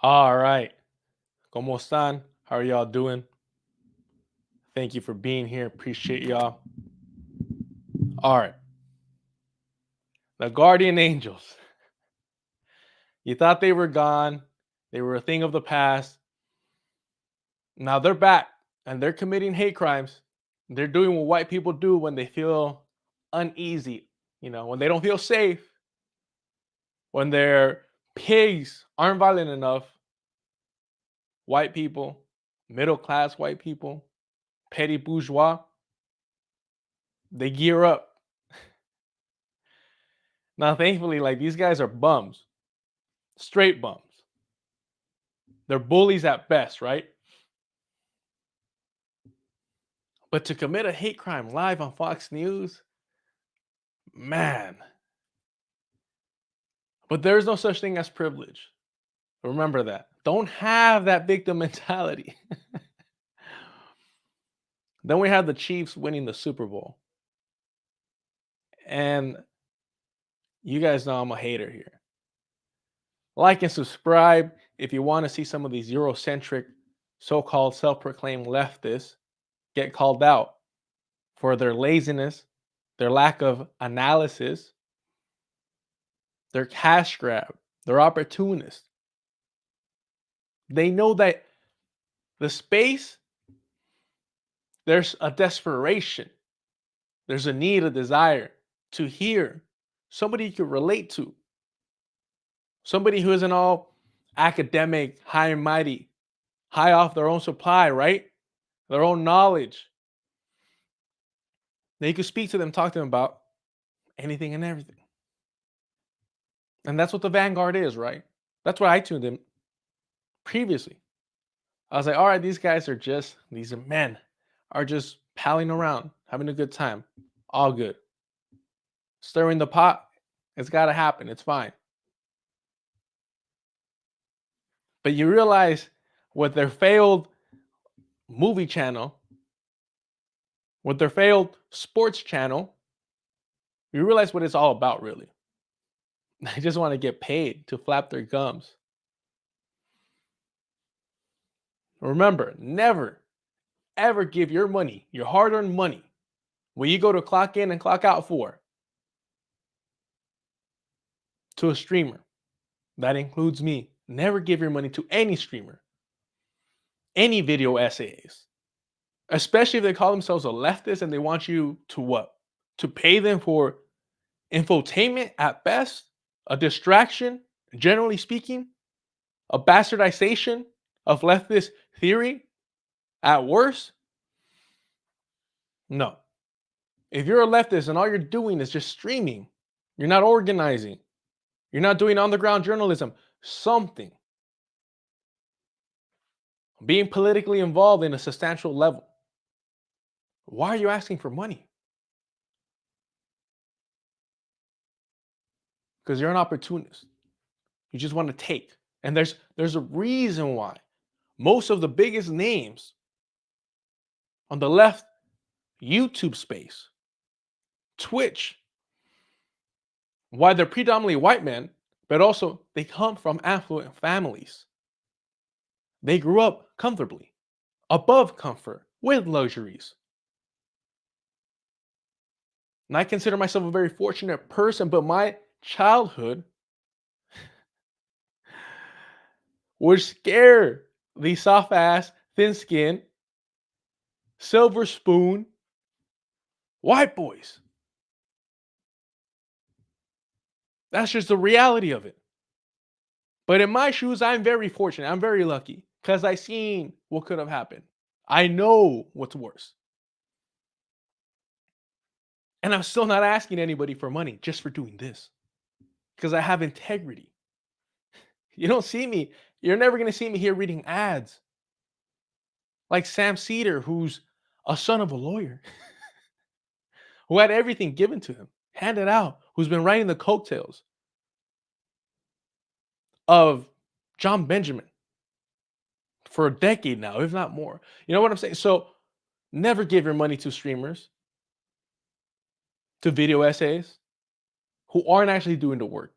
All right. ¿Cómo están? How are y'all doing? Thank you for being here. Appreciate y'all. All right. The guardian angels. You thought they were gone. They were a thing of the past. Now they're back and they're committing hate crimes. They're doing what white people do when they feel uneasy, when they don't feel safe, when their pigs aren't violent enough. White people, middle class white people, petty bourgeois, they gear up. Now, thankfully, like these guys are bums, straight bums. They're bullies at best, right? But to commit a hate crime live on Fox News, man. But there's no such thing as privilege. Remember that. Don't have that victim mentality. Then we have the Chiefs winning the Super Bowl. And you guys know I'm a hater here. Like and subscribe if you want to see some of these Eurocentric, so called self proclaimed leftists get called out for their laziness, their lack of analysis, their cash grab, their opportunists. They know that the space, there's a desperation, there's a need, a desire to hear somebody you can relate to, somebody who isn't all academic, high and mighty, high off their own supply, right? Their own knowledge. Then you can speak to them, talk to them about anything and everything. And that's what the Vanguard is, right? That's what I tuned in previously. I was like, all right, these men are just palling around, having a good time. All good. Stirring the pot, it's got to happen. It's fine. But you realize with their failed movie channel, with their failed sports channel, you realize what it's all about, really. They just want to get paid to flap their gums. Remember, never, ever give your money, your hard earned money, when you go to clock in and clock out for, to a streamer. That includes me. Never give your money to any streamer, any video essays, especially if they call themselves a leftist and they want you to what? To pay them for infotainment at best, a distraction, generally speaking, a bastardization of leftist theory at worst. No. If you're a leftist and all you're doing is just streaming, you're not organizing, you're not doing on the ground journalism, something, being politically involved in a substantial level, why are you asking for money? Because you're an opportunist. You just want to take. And there's a reason why most of the biggest names on the left YouTube space, Twitch, why they're predominantly white men, but also they come from affluent families. They grew up comfortably, above comfort, with luxuries. And I consider myself a very fortunate person, but my childhood would scare these soft ass, thin skin, silver spoon, white boys. That's just the reality of it. But in my shoes, I'm very fortunate. I'm very lucky because I seen what could have happened. I know what's worse. And I'm still not asking anybody for money just for doing this because I have integrity. You don't see me. You're never going to see me here reading ads like Sam Cedar, who's a son of a lawyer, who had everything given to him, handed out, who's been riding the coattails of John Benjamin for a decade now, if not more. You know what I'm saying? So never give your money to streamers, to video essays who aren't actually doing the work.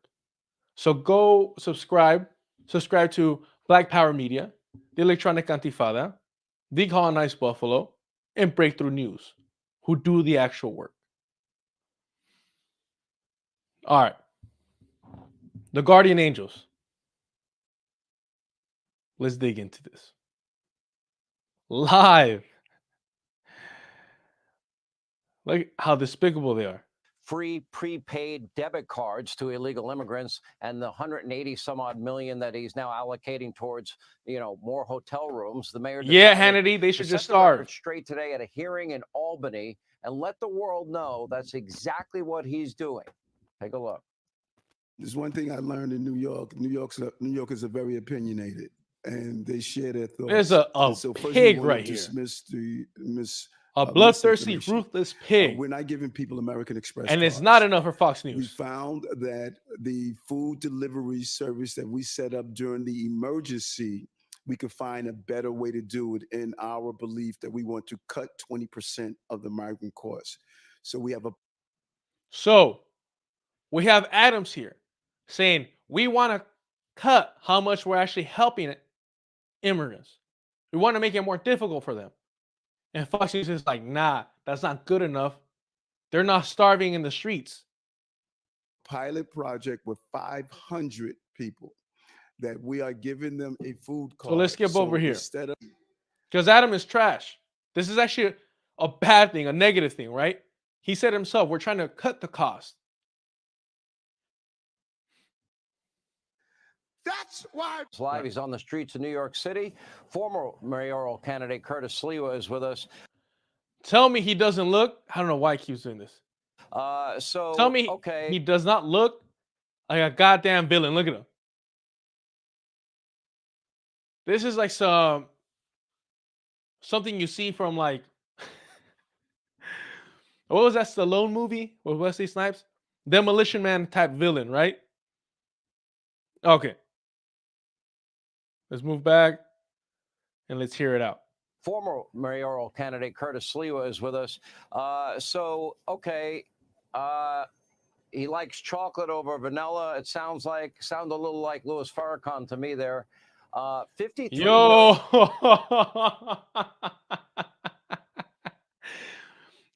So go subscribe to Black Power Media, the Electronic Antifada, Decolonize Buffalo, and Breakthrough News, who do the actual work. All right. The Guardian Angels. Let's dig into this. Live. Look how despicable they are. Free prepaid debit cards to illegal immigrants and the 180 some odd million that he's now allocating towards, more hotel rooms. The mayor Yeah, decided Hannity, they to should set just the record starve. straight today at a hearing in Albany and let the world know that's exactly what he's doing. Take a look. There's one thing I learned in New York. New Yorkers are very opinionated, and they share their thoughts. There's a And so first pig we want right to here. dismiss the A bloodthirsty, misinformation. ruthless pig. We're not giving people American Express And cards. it's not enough for Fox We News. found that the food delivery service that we set up during the emergency, we could find a better way to do it in our belief that we want to cut 20% of the migrant costs. So we have Adams here saying we want to cut how much we're actually helping immigrants. We want to make it more difficult for them. And Fox News is like, nah, that's not good enough. They're not starving in the streets. pilot project with 500 people that we are giving them a food card. So let's skip over here. Instead of Because Adam is trash. This is actually a bad thing, a negative thing, right? He said himself, we're trying to cut the cost. That's why Live, he's on the streets of New York City. Former mayoral candidate Curtis Sliwa is with us. Tell me he doesn't look. I don't know why he keeps doing this. Tell me he does not look like a goddamn villain. Look at him. This is like something you see from like what was that Stallone movie with Wesley Snipes? Demolition Man type villain, right? Okay. Let's move back and let's hear it out. Former mayoral candidate Curtis Sliwa is with us. He likes chocolate over vanilla. It sounds a little like Louis Farrakhan to me there. 53. Yo.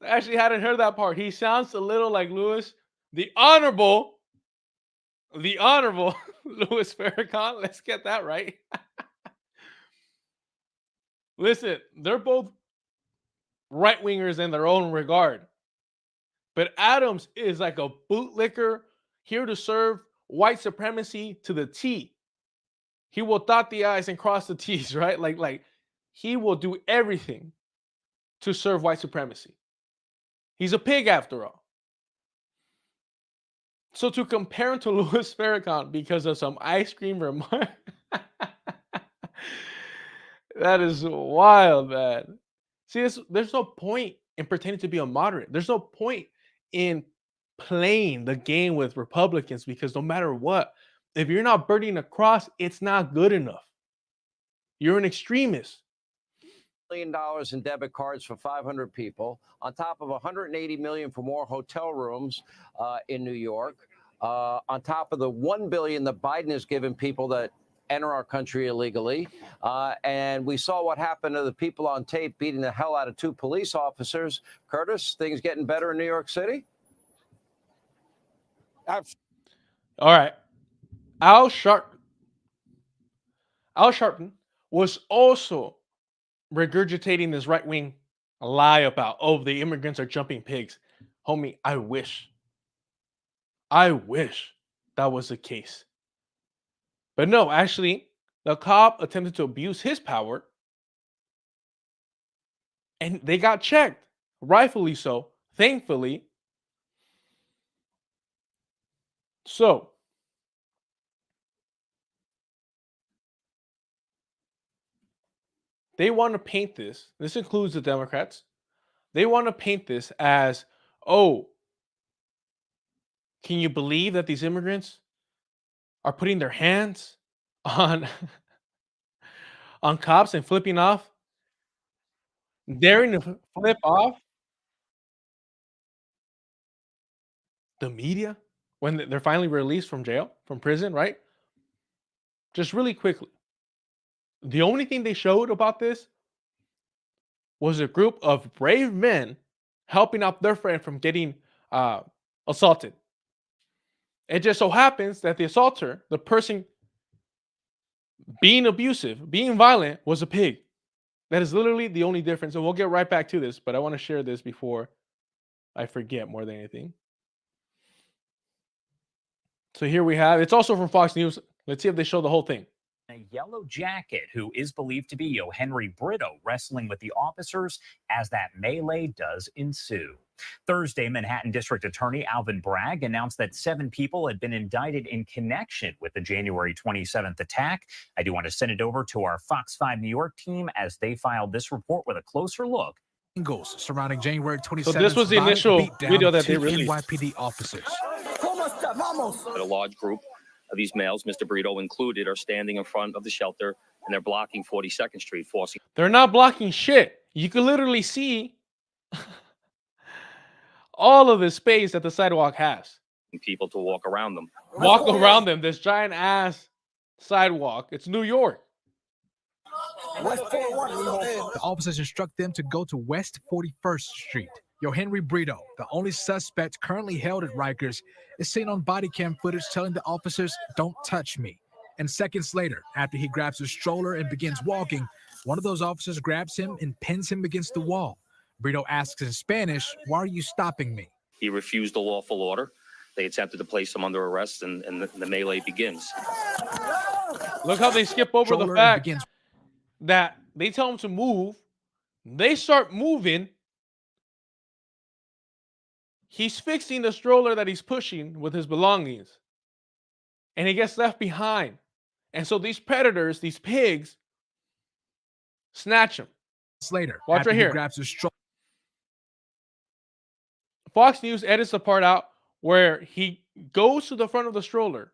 I actually hadn't heard that part. He sounds a little like Louis, the honorable Louis Farrakhan. Let's get that right. Listen, they're both right wingers in their own regard. But Adams is like a bootlicker here to serve white supremacy to the T. He will dot the I's and cross the T's, right? Like he will do everything to serve white supremacy. He's a pig after all. So to compare him to Louis Farrakhan because of some ice cream remark, that is wild, man. See, there's no point in pretending to be a moderate. There's no point in playing the game with Republicans because no matter what, if you're not burning a cross, it's not good enough. You're an extremist. $1 million in debit cards for 500 people, on top of 180 million for more hotel rooms in New York, on top of the $1 billion that Biden has given people that enter our country illegally. And we saw what happened to the people on tape beating the hell out of 2 police officers. Curtis, things getting better in New York City? All right. Al Sharpton was also regurgitating this right-wing lie about, oh, the immigrants are jumping pigs. Homie, I wish that was the case. But no, actually, the cop attempted to abuse his power and they got checked, rightfully so, thankfully. So, they want to paint this includes the Democrats, they want to paint this as, oh, can you believe that these immigrants are putting their hands on on cops and flipping off, daring to flip off the media when they're finally released from jail, from prison, right? Just really quickly. The only thing they showed about this was a group of brave men helping out their friend from getting assaulted. It just so happens that the assaulter, the person being abusive, being violent, was a pig. That is literally the only difference. And we'll get right back to this, but I want to share this before I forget more than anything. So here we have, it's also from Fox News. Let's see if they show the whole thing. A yellow jacket who is believed to be Henry Brito wrestling with the officers as that melee does ensue. Thursday, Manhattan District Attorney Alvin Bragg announced that 7 people had been indicted in connection with the January 27th attack. I do want to send it over to our Fox 5 New York team as they filed this report with a closer look. Surrounding January 27th. So this was the initial video that they released. NYPD officers. A large group of these males, Mr. Brito included, are standing in front of the shelter and they're blocking 42nd Street, forcing. They're not blocking shit. You can literally see all of the space that the sidewalk has. People to walk around them. Walk around them. This giant ass sidewalk. It's New York. The officers instruct them to go to West 41st Street. Henry Brito, the only suspect currently held at Rikers, is seen on body cam footage telling the officers, "Don't touch me." And seconds later, after he grabs his stroller and begins walking, one of those officers grabs him and pins him against the wall. Brito asks in Spanish, "Why are you stopping me?" He refused the lawful order. They attempted to place him under arrest, and the melee begins. Look how they skip over the fact that they tell him to move. They start moving. He's fixing the stroller that he's pushing with his belongings. And he gets left behind. And so these predators, these pigs, snatch him. Later, watch right here. Grabs his stroller. Fox News edits the part out where he goes to the front of the stroller,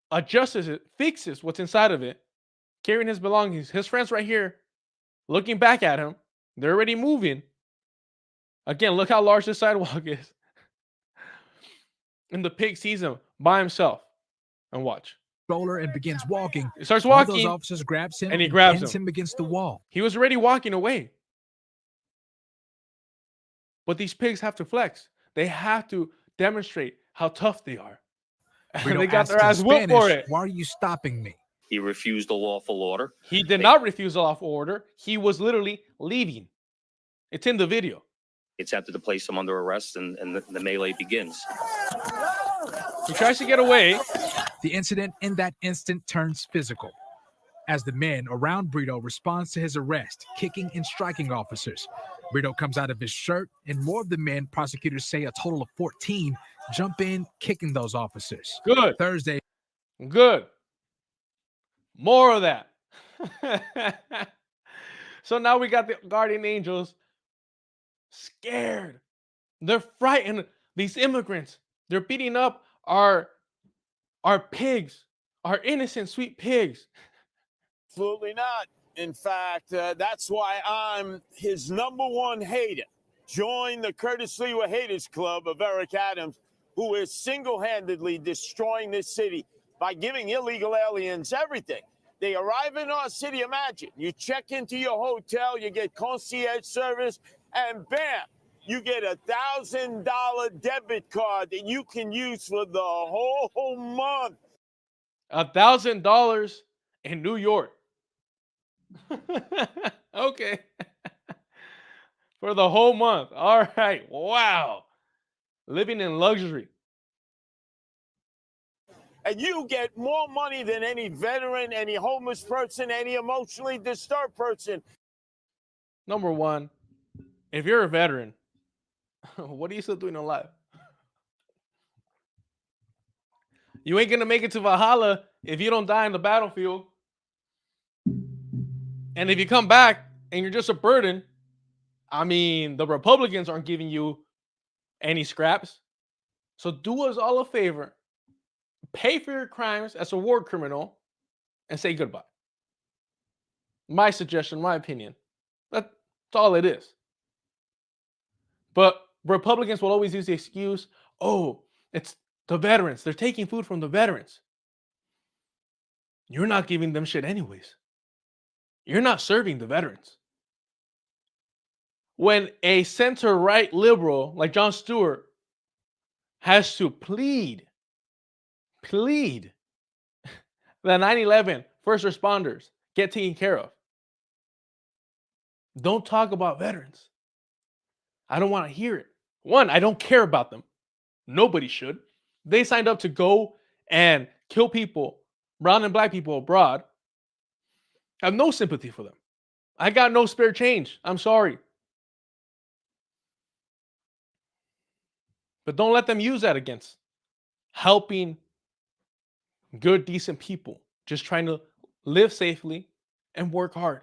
adjusts it, fixes what's inside of it, carrying his belongings. His friends right here looking back at him. They're already moving. Again, look how large this sidewalk is. And the pig sees him by himself. And watch. Stroller and begins walking. He starts One of walking. those officers grabs him and he grabs pins him against the wall. He was already walking away. But these pigs have to flex. They have to demonstrate how tough they are. And they got their ass whooped for it. "Why are you stopping me?" He refused the lawful order. He did not refuse the lawful order. He was literally leaving. It's in the video. Attempted to place him under arrest, and the melee begins. He tries to get away. The incident in that instant turns physical as the men around Brito responds to his arrest, kicking and striking officers. Brito comes out of his shirt, and more of the men, prosecutors say a total of 14, jump in, kicking those officers. Good. Thursday. Good. More of that. So now we got the guardian angels scared. They're frightened. These immigrants, they're beating up our pigs, our innocent, sweet pigs. Absolutely not. In fact, that's why I'm his #1 hater. Join the Curtis Lewa Haters Club of Eric Adams, who is single-handedly destroying this city by giving illegal aliens everything. They arrive in our city. Imagine you check into your hotel, you get concierge service, and bam, you get $1,000 debit card that you can use for the whole month. $1,000 in New York. Okay. For the whole month. All right. Wow. Living in luxury. And you get more money than any veteran, any homeless person, any emotionally disturbed person. Number one, if you're a veteran, what are you still doing in life? You ain't going to make it to Valhalla if you don't die in the battlefield. And if you come back and you're just a burden, I mean, the Republicans aren't giving you any scraps. So do us all a favor. Pay for your crimes as a war criminal and say goodbye. My suggestion, my opinion. That's all it is. But Republicans will always use the excuse, oh, it's the veterans. They're taking food from the veterans. You're not giving them shit anyways. you're not serving the veterans. When a center-right liberal like Jon Stewart has to plead that 9/11 first responders get taken care of. Don't talk about veterans. I don't want to hear it. One, I don't care about them. Nobody should. They signed up to go and kill people, brown and black people abroad. I have no sympathy for them. I got no spare change. I'm sorry. But don't let them use that against helping good, decent people just trying to live safely and work hard.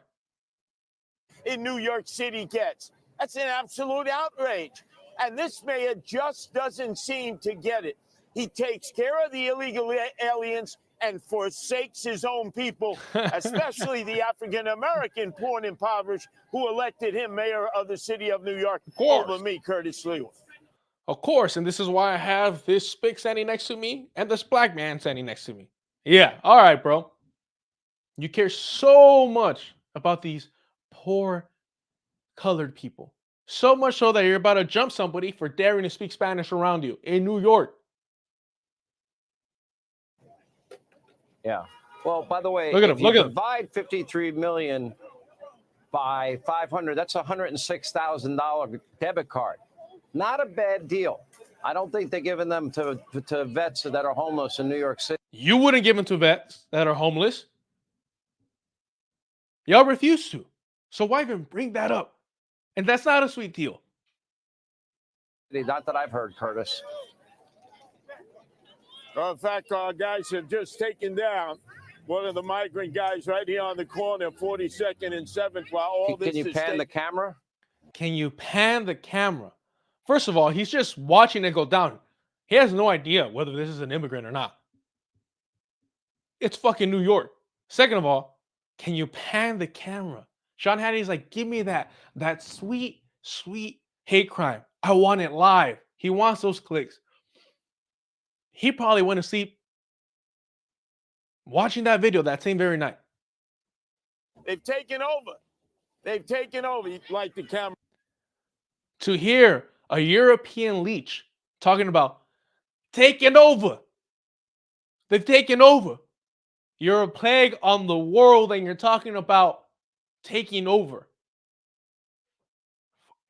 In New York City gets. That's an absolute outrage. And this mayor just doesn't seem to get it. He takes care of the illegal aliens and forsakes his own people, especially the African-American poor and impoverished who elected him mayor of the city of New York over me, Curtis Lewa. Of course, and this is why I have this spick standing next to me and this black man standing next to me. Yeah, all right, bro. You care so much about these poor colored people. So much so that you're about to jump somebody for daring to speak Spanish around you in New York. Yeah. Well, by the way, Look at if him, you look at him. divide 53 million by 500, that's a $106,000 debit card. Not a bad deal. I don't think they're giving them to vets that are homeless in New York City. You wouldn't give them to vets that are homeless. Y'all refuse to. So why even bring that up? And that's not a sweet deal. Not that I've heard, Curtis. Well, in fact, our guys have just taken down one of the migrant guys right here on the corner, 42nd and 7th. While all this Can you is pan the camera? Can you pan the camera? First of all, he's just watching it go down. He has no idea whether this is an immigrant or not. It's fucking New York. Second of all, can you pan the camera? Sean Hannity's like, give me that sweet, sweet hate crime. I want it live. He wants those clicks. He probably went to sleep watching that video that same very night. They've taken over. They've taken over. You'd like the camera. To hear a European leech talking about taking over. They've taken over. You're a plague on the world and you're talking about taking over.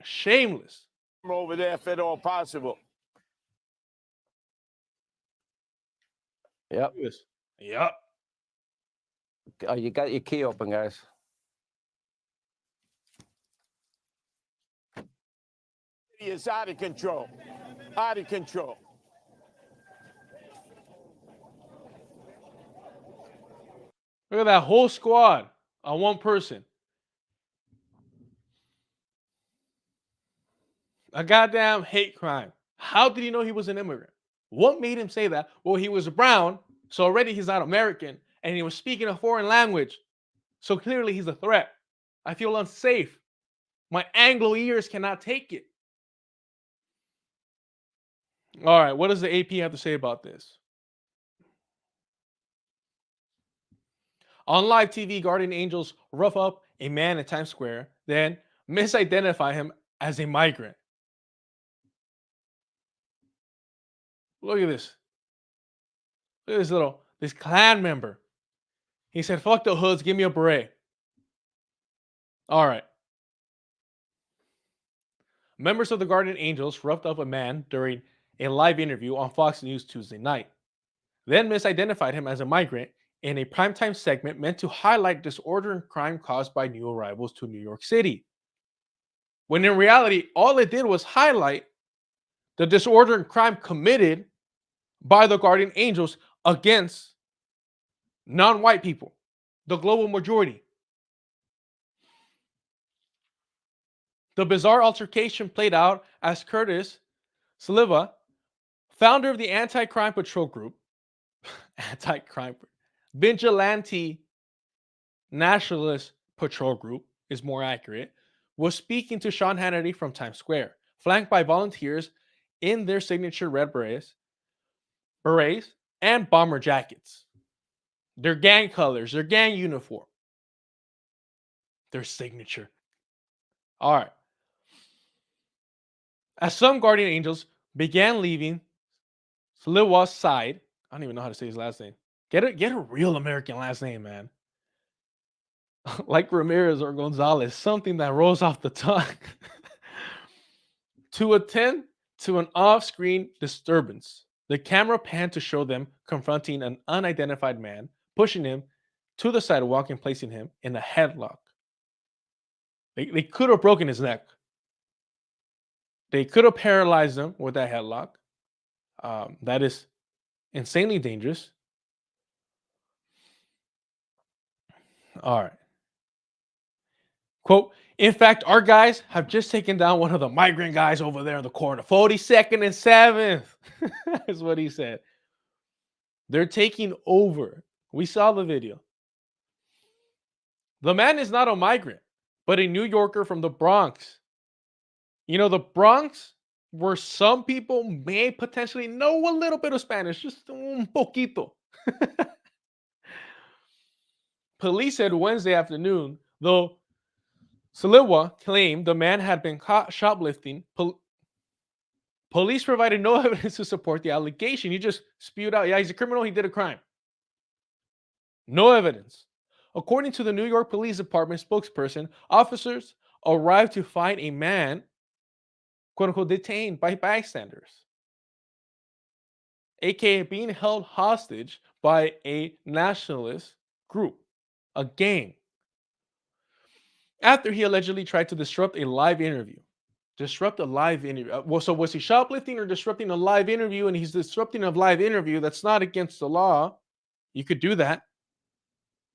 Shameless. Over there if at all possible. Yep. Yep. You got your key open, guys. He is out of control. Out of control. Look at that whole squad on one person. A goddamn hate crime. How did he know he was an immigrant? What made him say that? Well, he was brown, so already he's not American, and he was speaking a foreign language. So clearly he's a threat. I feel unsafe. My Anglo ears cannot take it. All right, what does the AP have to say about this? On live TV, Guardian Angels rough up a man in Times Square, then misidentify him as a migrant. Look at this. Look at this Klan member. He said, fuck the hoods, give me a beret. All right. Members of the Guardian Angels roughed up a man during a live interview on Fox News Tuesday night, then misidentified him as a migrant in a primetime segment meant to highlight disorder and crime caused by new arrivals to New York City. When in reality, all it did was highlight the disorder and crime committed by the Guardian Angels against non-white people, the global majority. The bizarre altercation played out as Curtis Sliwa, founder of the Anti-Crime Patrol Group, Vigilante Nationalist Patrol Group is more accurate, was speaking to Sean Hannity from Times Square, flanked by volunteers in their signature red berets, and bomber jackets. Their gang colors, their gang uniform. their signature. All right. As some guardian angels began leaving Sliwa's side, I don't even know how to say his last name. Get a real American last name, man. Like Ramirez or Gonzalez, something that rolls off the tongue. To attend to an off-screen disturbance, the camera panned to show them confronting an unidentified man, pushing him to the sidewalk and placing him in a headlock. They could have broken his neck. They could have paralyzed him with that headlock. That is insanely dangerous. All right. Quote, in fact, our guys have just taken down one of the migrant guys over there in the corner, 42nd and 7th. Is what he said. They're taking over. We saw the video. The man is not a migrant, but a New Yorker from the Bronx. You know, the Bronx, where some people may potentially know a little bit of Spanish, just un poquito. Police said Wednesday afternoon, though Saliwa claimed the man had been caught shoplifting. Police provided no evidence to support the allegation. He just spewed out, yeah, he's a criminal, he did a crime. No evidence. According to the New York Police Department spokesperson, officers arrived to find a man, quote unquote, detained by bystanders, aka being held hostage by a nationalist group, a gang, after he allegedly tried to disrupt a live interview. Disrupt a live interview. Well, so was he shoplifting or disrupting a live interview? And he's disrupting a live interview. That's not against the law. You could do that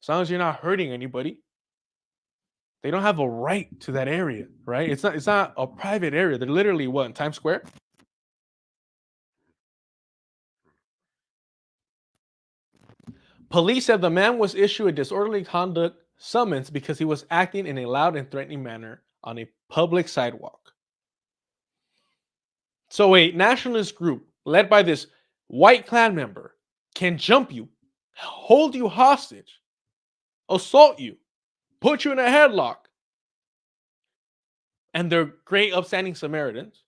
as long as you're not hurting anybody. They don't have a right to that area, right? It's not a private area. They're literally what, in Times Square? Police said the man was issued a disorderly conduct summons because he was acting in a loud and threatening manner on a public sidewalk. So a nationalist group led by this white Klan member can jump you, hold you hostage, assault you, put you in a headlock, and they're great, upstanding Samaritans.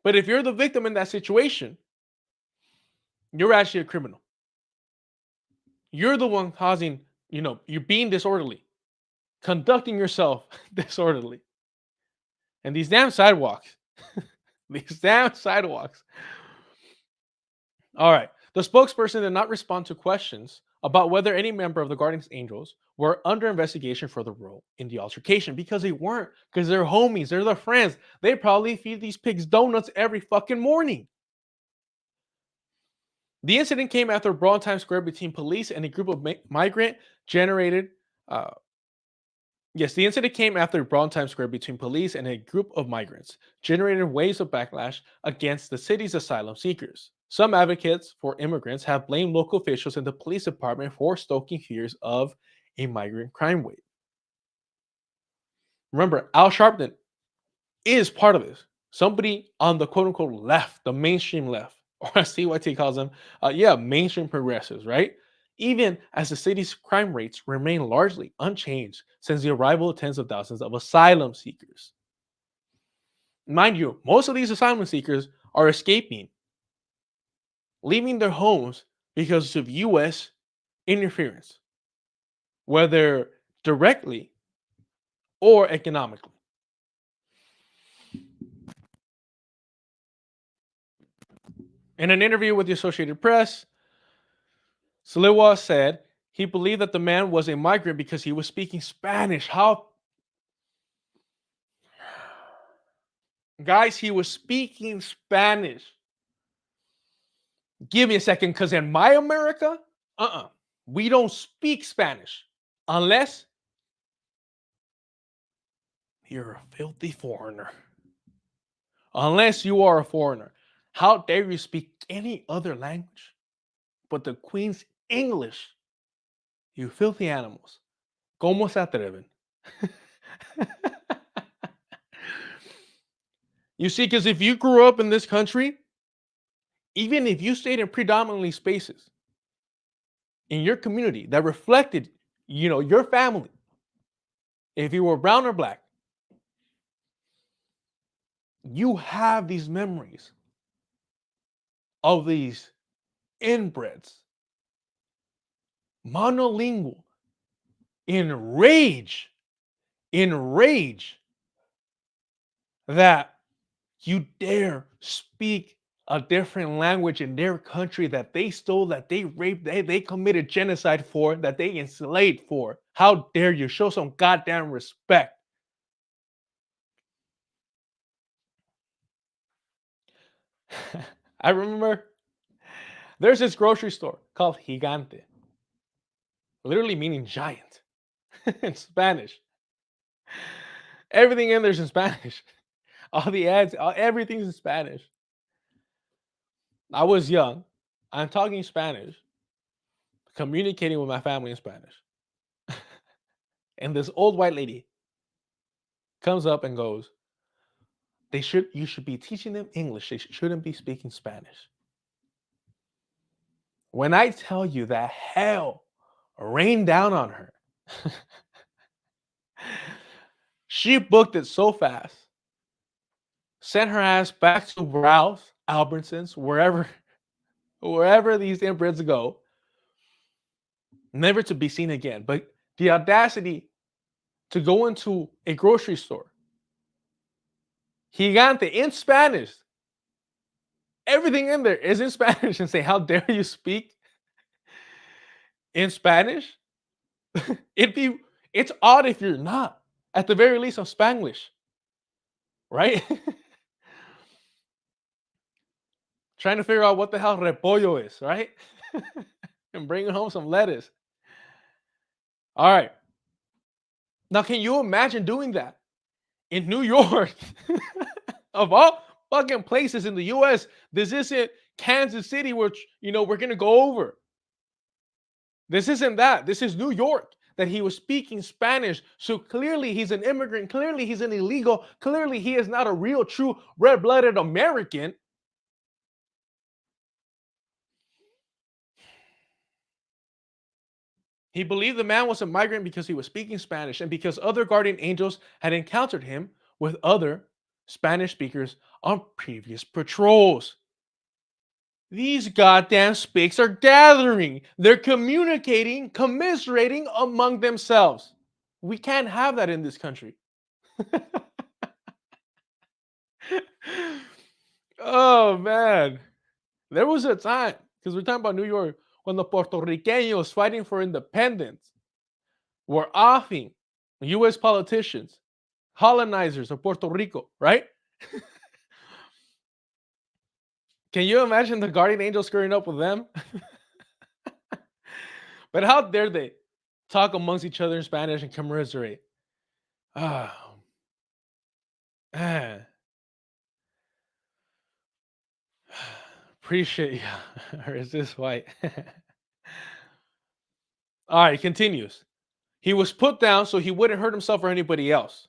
But if you're the victim in that situation, you're actually a criminal. You're the one causing, you're being disorderly, conducting yourself disorderly. And these damn sidewalks, All right. The spokesperson did not respond to questions about whether any member of the Guardian Angels were under investigation for the role in the altercation, because they weren't, because they're homies, they're their friends. They probably feed these pigs donuts every fucking morning. The incident came after a brawl in Times Square between police and a group of migrant generated. The incident came after a brawl in Times Square between police and a group of migrants generated waves of backlash against the city's asylum seekers. Some advocates for immigrants have blamed local officials and the police department for stoking fears of a migrant crime wave. Remember, Al Sharpton is part of this. Somebody on the quote-unquote left, the mainstream left, or as CYT calls them, mainstream progressives, right? Even as the city's crime rates remain largely unchanged since the arrival of tens of thousands of asylum seekers. Mind you, most of these asylum seekers are escaping, leaving their homes because of U.S. interference, whether directly or economically. In an interview with the Associated Press, Saliwa said he believed that the man was a migrant because he was speaking Spanish. How? Guys, he was speaking Spanish. Give me a second, because in my America, we don't speak Spanish unless you're a filthy foreigner. Unless you are a foreigner. How dare you speak any other language but the Queen's English? You filthy animals. ¿Cómo se atreven? You see, because if you grew up in this country, even if you stayed in predominantly spaces in your community that reflected, your family, if you were brown or black, you have these memories of these inbreds, monolingual, enrage that you dare speak a different language in their country that they stole, that they raped, they committed genocide for, that they enslaved for. How dare you? Show some goddamn respect. I remember there's this grocery store called Gigante, literally meaning giant in Spanish. Everything in there's in Spanish. All the ads, everything's in Spanish. I was young. I'm talking Spanish, communicating with my family in Spanish. And this old white lady comes up and goes, you should be teaching them English. They shouldn't be speaking Spanish. When I tell you that hell rained down on her, she booked it so fast, sent her ass back to Ralph's, Albertsons, wherever these inbreds go, never to be seen again. But the audacity to go into a grocery store, Gigante, in Spanish, everything in there is in Spanish, and say, how dare you speak in Spanish? It's odd if you're not, at the very least, of Spanglish, right? Trying to figure out what the hell repollo is, right? And bringing home some lettuce. All right. Now, can you imagine doing that in New York? Of all fucking places in the US, this isn't Kansas City, which, we're going to go over. This isn't that. This is New York, that he was speaking Spanish. So clearly he's an immigrant. Clearly he's an illegal. Clearly he is not a real, true, red-blooded American. He believed the man was a migrant because he was speaking Spanish and because other guardian angels had encountered him with other Spanish speakers on previous patrols. These goddamn spics are gathering. They're communicating, commiserating among themselves. We can't have that in this country. Oh, man. There was a time, because we're talking about New York, when the Puerto Ricanos fighting for independence were offing U.S. politicians, colonizers of Puerto Rico, right? Can you imagine the guardian angel screwing up with them? But how dare they talk amongst each other in Spanish and commiserate? Oh, man. Appreciate you. Or is this white? All right, continues. He was put down so he wouldn't hurt himself or anybody else.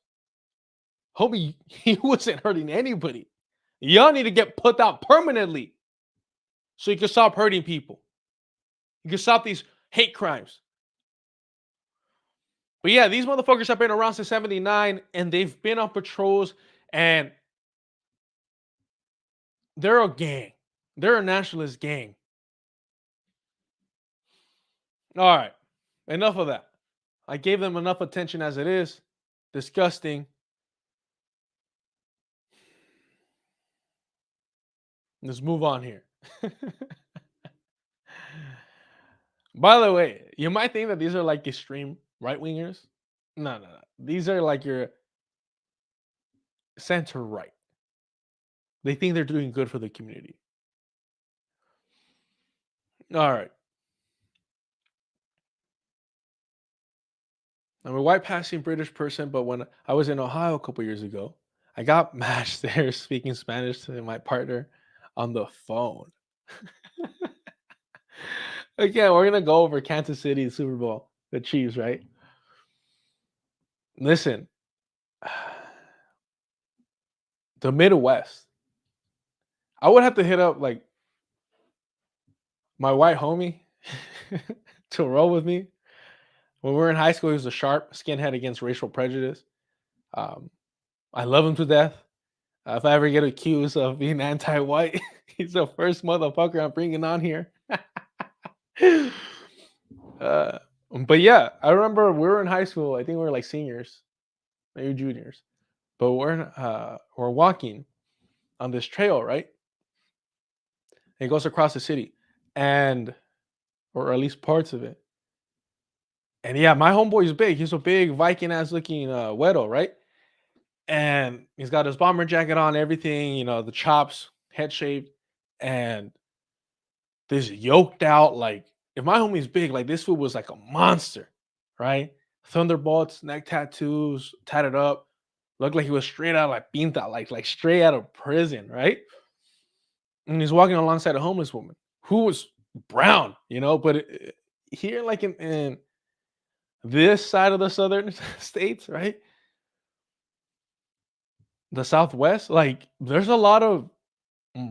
Homie, he wasn't hurting anybody. Y'all need to get put out permanently so you can stop hurting people. You can stop these hate crimes. But yeah, these motherfuckers have been around since 79 and they've been on patrols and they're a gang. They're a nationalist gang. All right. Enough of that. I gave them enough attention as it is. Disgusting. Let's move on here. By the way, you might think that these are like extreme right-wingers. No. These are like your center right. They think they're doing good for the community. All right. I'm a white passing British person, but when I was in Ohio a couple years ago, I got matched there speaking Spanish to my partner on the phone. Again, we're going to go over Kansas City Super Bowl, the Chiefs, right? Listen, the Midwest, I would have to hit up like my white homie to roll with me. When we were in high school, he was a sharp skinhead against racial prejudice. I love him to death. If I ever get accused of being anti-white, he's the first motherfucker I'm bringing on here. But yeah, I remember we were in high school. I think we were like seniors, maybe juniors. But we're walking on this trail, right? It goes across the city, or at least parts of it. And yeah, my homeboy's big. He's a big Viking ass looking Wedo, right? And he's got his bomber jacket on, everything, the chops, head shaved, and this yoked out, like, if my homie's big, like this fool was like a monster, right? Thunderbolts, neck tattoos, tatted up, looked like he was straight out like pinta, like straight out of prison, right? And he's walking alongside a homeless woman who was brown, but here, like in this side of the southern states, right? The Southwest, like there's a lot of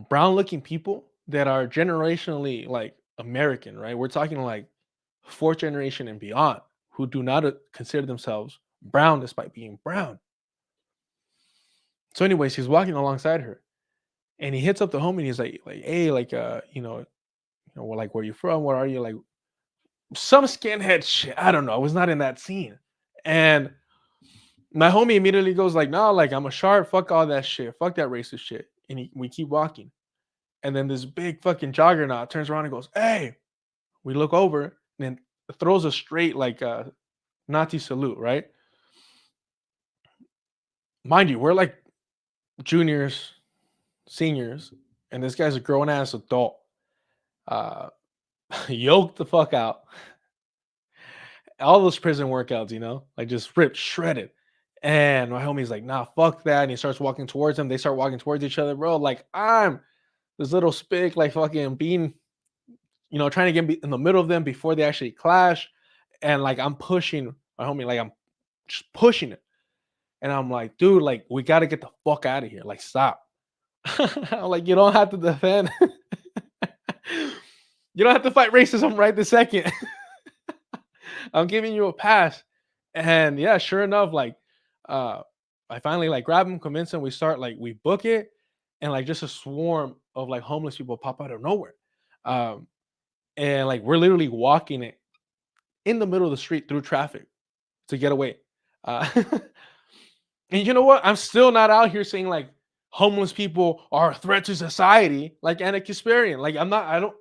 brown looking people that are generationally like American, right? We're talking like fourth generation and beyond who do not consider themselves brown despite being brown. So anyways, he's walking alongside her and he hits up the homie and he's like, hey, like, like, where you from? Where are you? Like some skinhead shit. I don't know. I was not in that scene. And my homie immediately goes like, no, like I'm a sharp. Fuck all that shit. Fuck that racist shit. And we keep walking. And then this big fucking juggernaut turns around and goes, hey. We look over and then throws a straight like Nazi salute, right? Mind you, we're like juniors, seniors, and this guy's a grown ass adult. Yoked the fuck out. All those prison workouts, like just ripped, shredded. And my homie's like, nah, fuck that. And he starts walking towards them. They start walking towards each other, bro. Like I'm this little spick, like fucking being, trying to get in the middle of them before they actually clash. And like I'm pushing my homie, like I'm just pushing it. And I'm like, dude, like we got to get the fuck out of here. Like, stop. I'm like, you don't have to defend. You don't have to fight racism right this second. I'm giving you a pass. And yeah, sure enough, like I finally like grab him, convince him, we book it, and like just a swarm of like homeless people pop out of nowhere. And like we're literally walking it in the middle of the street through traffic to get away. And you know what? I'm still not out here saying like homeless people are a threat to society, like Anna Kasparian. Like I don't.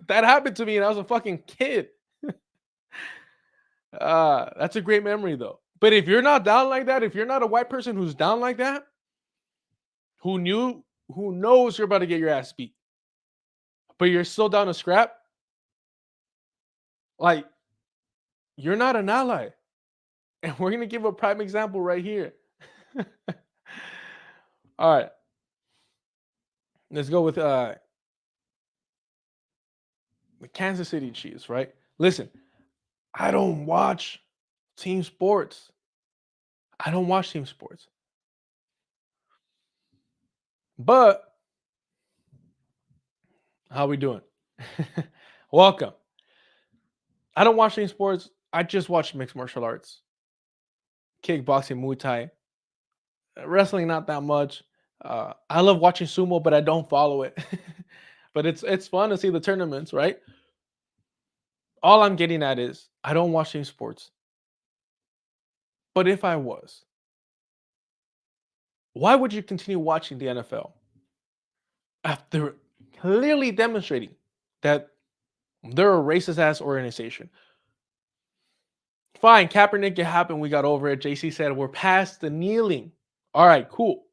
That happened to me, and I was a fucking kid. That's a great memory though. But if you're not down like that, if you're not a white person who's down like that, who knows you're about to get your ass beat, but you're still down to scrap, like you're not an ally. And we're gonna give a prime example right here. All right. Let's go with the Kansas City Chiefs, right? Listen, I don't watch team sports. But how we doing? Welcome. I don't watch team sports. I just watch mixed martial arts. Kickboxing, Muay Thai. Wrestling, not that much. I love watching sumo, but I don't follow it. But it's fun to see the tournaments, right? All I'm getting at is I don't watch team sports. But if I was, why would you continue watching the NFL after clearly demonstrating that they're a racist ass organization? Fine, Kaepernick, it happened. We got over it. JC said we're past the kneeling. All right, cool.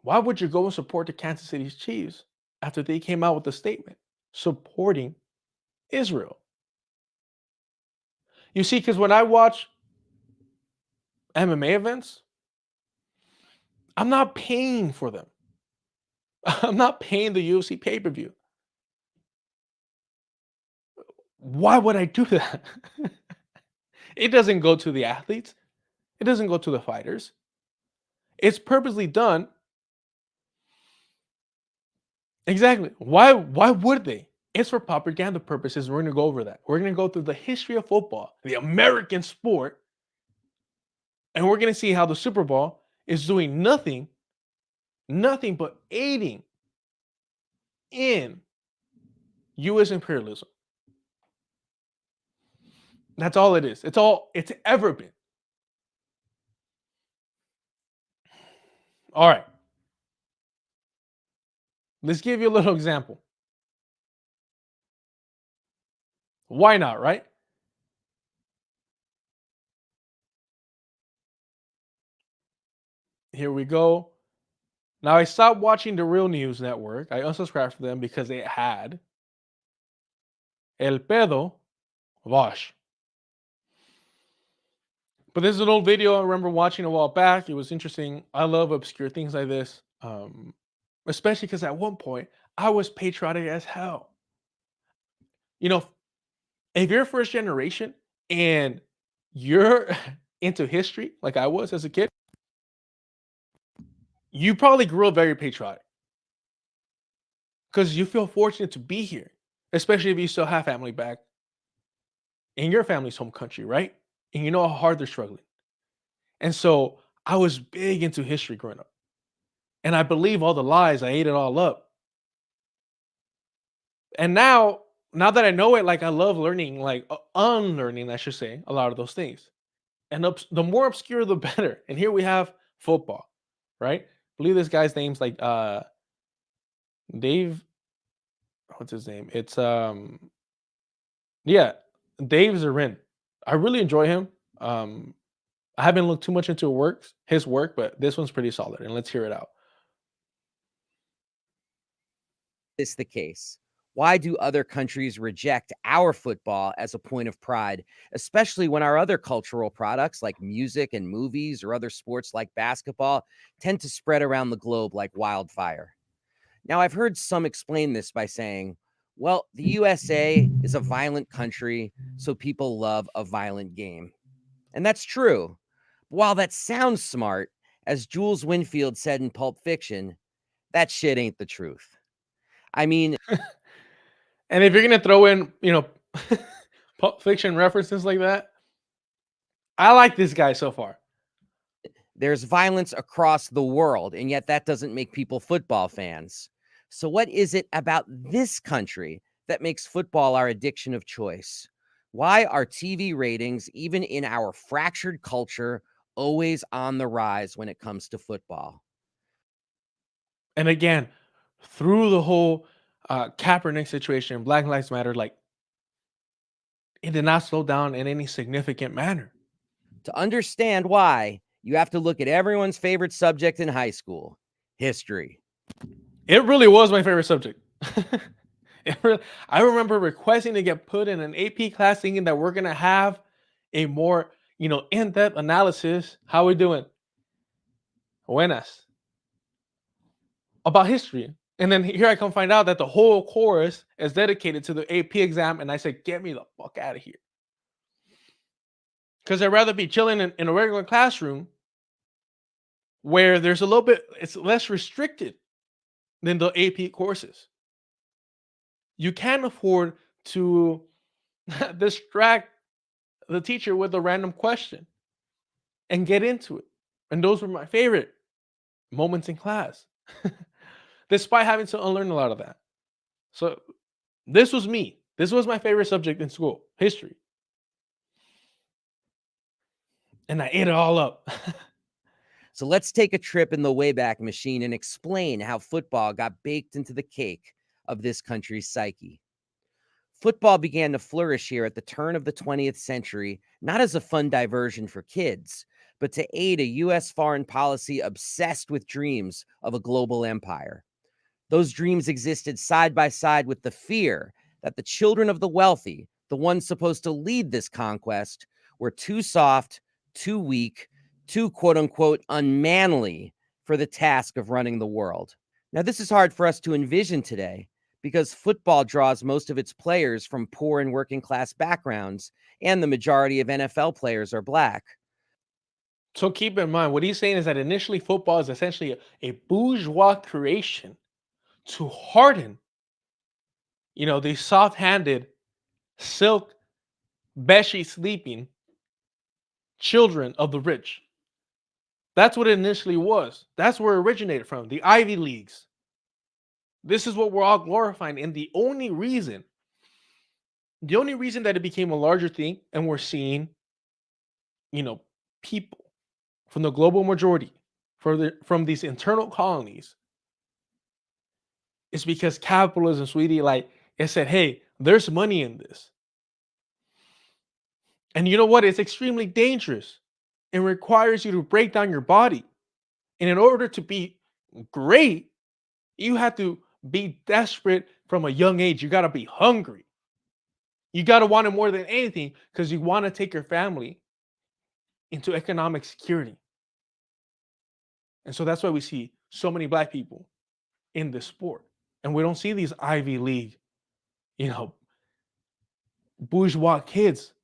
Why would you go and support the Kansas City Chiefs after they came out with a statement supporting Israel? You see, because when I watch MMA events, I'm not paying for them. I'm not paying the UFC pay-per-view. Why would I do that? It doesn't go to the athletes. It doesn't go to the fighters. It's purposely done. Exactly. Why would they? It's for propaganda purposes. We're going to go over that. We're going to go through the history of football, the American sport, and we're going to see how the Super Bowl is doing nothing but aiding in U.S. imperialism. That's all it is. It's all it's ever been. All right. Let's give you a little example. Why not, right? Here we go. Now, I stopped watching the Real News Network. I unsubscribed from them because it had El Pedo Vaush. But this is an old video I remember watching a while back. It was interesting. I love obscure things like this, especially because at one point I was patriotic as hell. You know, if you're first generation and you're into history like I was as a kid, you probably grew up very patriotic because you feel fortunate to be here, especially if you still have family back in your family's home country, right? And you know how hard they're struggling. And so I was big into history growing up. And I believe all the lies, I ate it all up. And now that I know it, like I love learning, like unlearning, I should say, a lot of those things. And the more obscure, the better. And here we have football, right? I believe this guy's name's like Dave. What's his name? It's yeah, Dave Zarin. I really enjoy him. I haven't looked too much into his work, but this one's pretty solid. And let's hear it out. Is the case? Why do other countries reject our football as a point of pride, especially when our other cultural products like music and movies or other sports like basketball tend to spread around the globe like wildfire? Now, I've heard some explain this by saying, well, the USA is a violent country, so people love a violent game. And that's true. While that sounds smart, as Jules Winfield said in Pulp Fiction, that shit ain't the truth. I mean, and if you're going to throw in, Pulp Fiction references like that, I like this guy so far. There's violence across the world, and yet that doesn't make people football fans. So what is it about this country that makes football our addiction of choice? Why are TV ratings, even in our fractured culture, always on the rise when it comes to football? And again, through the whole Kaepernick situation, Black Lives Matter, like it did not slow down in any significant manner. To understand why, you have to look at everyone's favorite subject in high school, history. It really was my favorite subject. I remember requesting to get put in an AP class thinking that we're going to have a more, in-depth analysis. How we doing? Buenas. About history. And then here I come find out that the whole course is dedicated to the AP exam. And I said, get me the fuck out of here. Because I'd rather be chilling in a regular classroom where there's it's less restricted than the AP courses. You can't afford to distract the teacher with a random question and get into it. And those were my favorite moments in class, despite having to unlearn a lot of that. So this was me. This was my favorite subject in school, history. And I ate it all up. So let's take a trip in the Wayback Machine and explain how football got baked into the cake of this country's psyche. Football began to flourish here at the turn of the 20th century, not as a fun diversion for kids, but to aid a U.S. foreign policy obsessed with dreams of a global empire. Those dreams existed side by side with the fear that the children of the wealthy, the ones supposed to lead this conquest, were too soft, too weak, too quote-unquote unmanly for the task of running the world. Now, this is hard for us to envision today because football draws most of its players from poor and working class backgrounds, and the majority of NFL players are Black. So keep in mind, what he's saying is that initially football is essentially a bourgeois creation to harden, these soft-handed, silk, bedsheet sleeping children of the rich. That's what it initially was. That's where it originated from, the Ivy Leagues. This is what we're all glorifying. And the only reason that it became a larger thing, and we're seeing, people from the global majority, from these internal colonies, is because capitalism, sweetie, like it said, hey, there's money in this. And you know what? It's extremely dangerous. It requires you to break down your body. And in order to be great, you have to be desperate from a young age. You got to be hungry. You got to want it more than anything because you want to take your family into economic security. And so that's why we see so many black people in this sport. And we don't see these Ivy League, bourgeois kids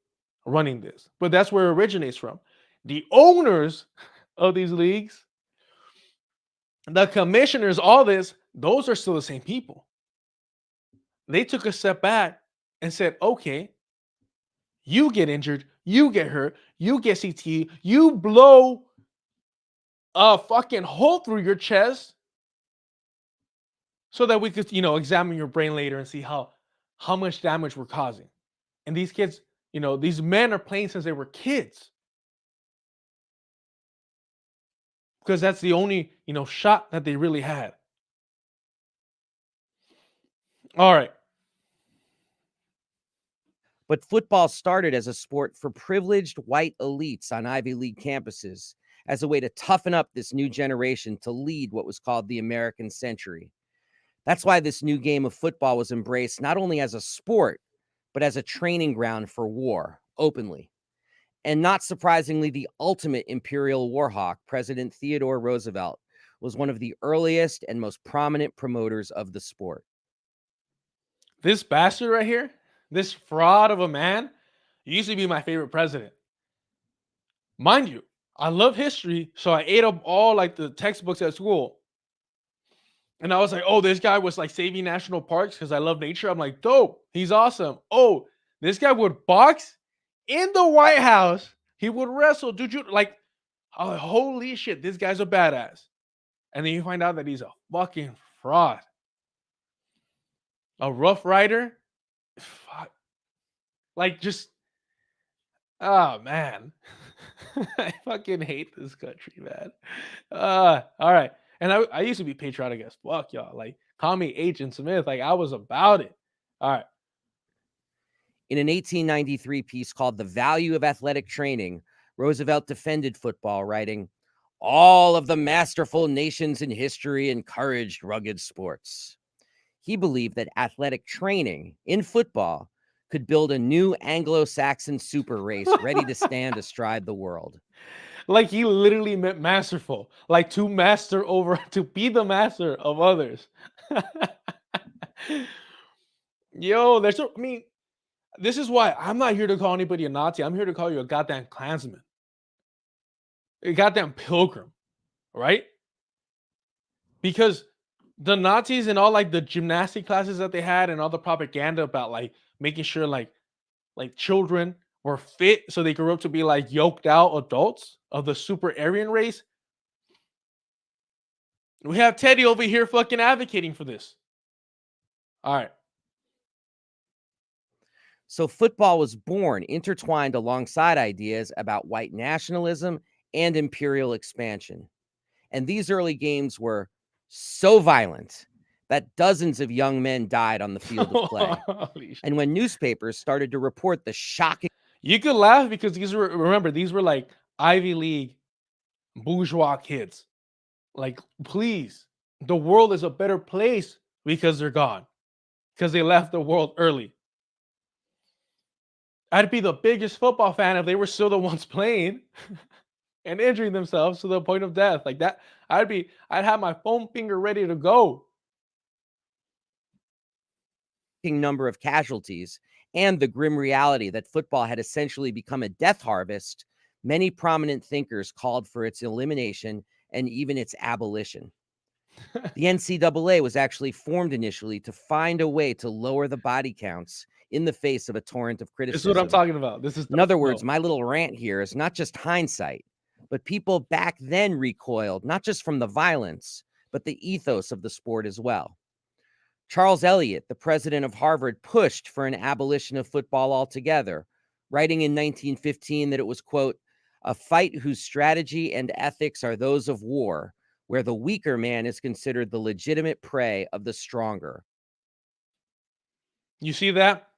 running this. But that's where it originates from. The owners of these leagues, the commissioners, all this, those are still the same people. They took a step back and said, okay, you get injured, you get hurt, you get CTE, you blow a fucking hole through your chest so that we could, examine your brain later and see how much damage we're causing. And these kids, these men are playing since they were kids. Because that's the only, shot that they really had. All right. But football started as a sport for privileged white elites on Ivy League campuses as a way to toughen up this new generation to lead what was called the American century. That's why this new game of football was embraced not only as a sport, but as a training ground for war, openly. And not surprisingly, the ultimate imperial war hawk, President Theodore Roosevelt, was one of the earliest and most prominent promoters of the sport. This bastard right here, this fraud of a man, used to be my favorite president. Mind you, I love history, so I ate up all like the textbooks at school. And I was like, oh, this guy was like saving national parks because I love nature. I'm like, dope, he's awesome. Oh, this guy would box in the White House. He would wrestle. Dude, oh, holy shit, this guy's a badass. And then you find out that he's a fucking fraud. A Rough Rider. Fuck. Like, just, oh, man. I fucking hate this country, man. All right. And I used to be patriotic as fuck, y'all. Like, call me Agent Smith. Like, I was about it. All right. In an 1893 piece called The Value of Athletic Training, Roosevelt defended football, writing, all of the masterful nations in history encouraged rugged sports. He believed that athletic training in football could build a new Anglo-Saxon super race ready to stand astride the world. Like, he literally meant masterful, like to be the master of others. Yo, this is why I'm not here to call anybody a Nazi. I'm here to call you a goddamn Klansman. A goddamn pilgrim, right? Because the Nazis and all like the gymnastic classes that they had and all the propaganda about like making sure like children were fit so they grew up to be like yoked out adults of the super Aryan race. We have Teddy over here fucking advocating for this. All right. So football was born intertwined alongside ideas about white nationalism and imperial expansion. And these early games were so violent that dozens of young men died on the field of play. And when newspapers started to report the shocking... You could laugh because these were like Ivy League bourgeois kids. Like, please, the world is a better place because they're gone. Because they left the world early. I'd be the biggest football fan if they were still the ones playing and injuring themselves to the point of death. Like that, I'd have my foam finger ready to go. Number of casualties and the grim reality that football had essentially become a death harvest, many prominent thinkers called for its elimination and even its abolition. The NCAA was actually formed initially to find a way to lower the body counts in the face of a torrent of This is criticism. what I'm talking about. This is In other words, my little rant here is not just hindsight, but people back then recoiled, not just from the violence, but the ethos of the sport as well. Charles Eliot, the president of Harvard, pushed for an abolition of football altogether, writing in 1915 that it was, quote, a fight whose strategy and ethics are those of war, where the weaker man is considered the legitimate prey of the stronger. You see that?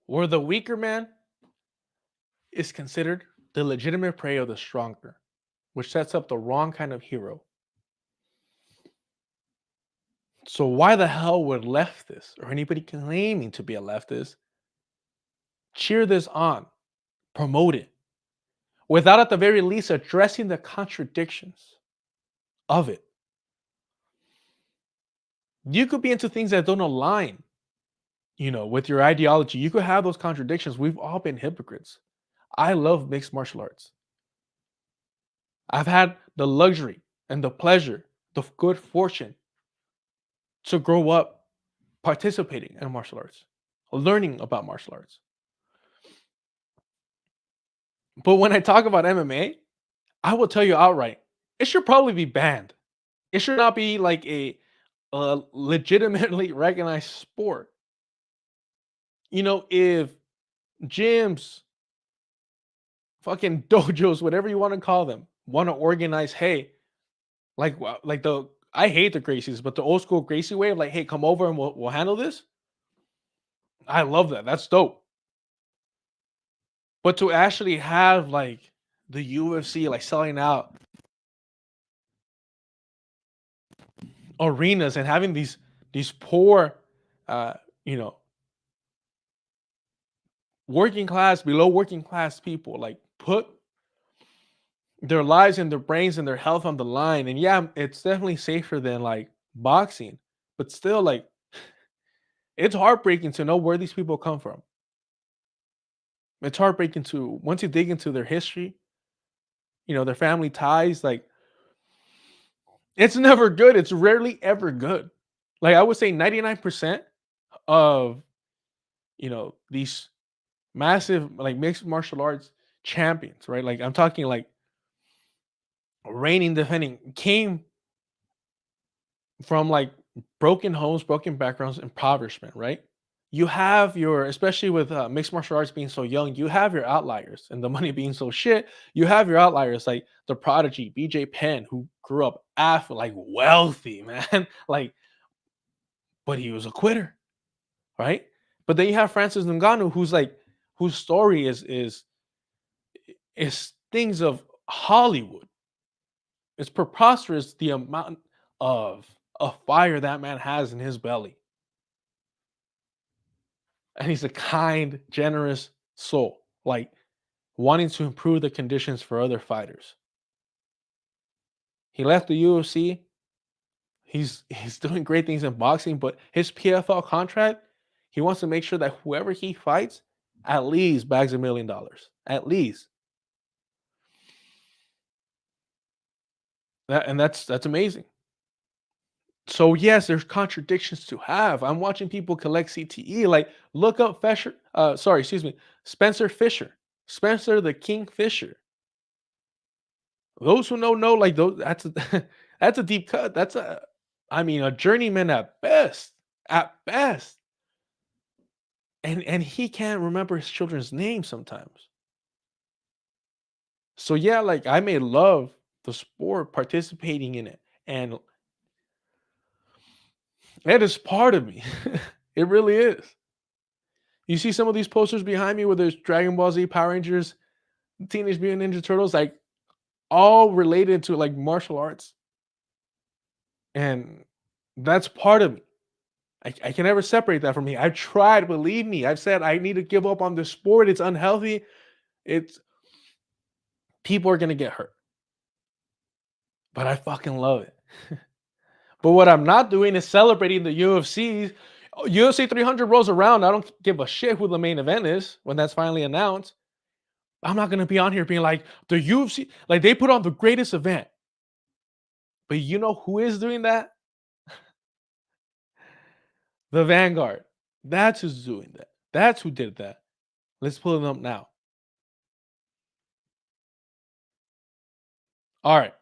Where the weaker man is considered the legitimate prey of the stronger, which sets up the wrong kind of hero. So why the hell would leftists or anybody claiming to be a leftist cheer this on, promote it, without at the very least addressing the contradictions of it? You could be into things that don't align, with your ideology. You could have those contradictions. We've all been hypocrites. I love mixed martial arts. I've had the luxury and the pleasure, the good fortune to grow up participating in martial arts, learning about martial arts. But when I talk about MMA, I will tell you outright, it should probably be banned. It should not be like a legitimately recognized sport. If gyms, fucking dojos, whatever you want to call them, want to organize, hey, I hate the Gracies, but the old school Gracie way of like, hey, come over and we'll handle this. I love that. That's dope. But to actually have like the UFC like selling out arenas and having these poor, working class, below working class people like put their lives and their brains and their health on the line. And yeah, it's definitely safer than like boxing, but still, like, it's heartbreaking to know where these people come from. It's heartbreaking to, once you dig into their history, their family ties, like, it's never good. It's rarely ever good. Like, I would say 99% of, these massive, like, mixed martial arts champions, right? Like, I'm talking like reigning, defending, came from like broken homes, broken backgrounds, impoverishment, right? You have especially with mixed martial arts being so young, you have your outliers, and the money being so shit, you have your outliers like the prodigy BJ Penn, who grew up like wealthy, man, like, but he was a quitter, right? But then you have Francis Ngannou, whose story is things of Hollywood. It's preposterous the amount of fire that man has in his belly. And he's a kind, generous soul, like wanting to improve the conditions for other fighters. He left the UFC. He's doing great things in boxing, but his PFL contract, he wants to make sure that whoever he fights at least bags $1 million. At least. That's amazing. So yes, there's contradictions to have. I'm watching people collect CTE. Like, look up Spencer Fisher, Spencer the King Fisher. Those who know, like, those. That's a deep cut. That's a journeyman at best. At best. And he can't remember his children's names sometimes. So yeah, like, I may love the sport, participating in it, and it is part of me. It really is. You see some of these posters behind me, where there's Dragon Ball Z, Power Rangers, Teenage Mutant Ninja Turtles, like, all related to like martial arts. And that's part of me. I can never separate that from me. I've tried, believe me. I've said I need to give up on this sport. It's unhealthy. People are going to get hurt. But I fucking love it. But what I'm not doing is celebrating the UFC. UFC 300 rolls around. I don't give a shit who the main event is when that's finally announced. I'm not gonna be on here being like the UFC, like they put on the greatest event. But you know who is doing that? The Vanguard. That's who's doing that. That's who did that. Let's pull it up now. All right.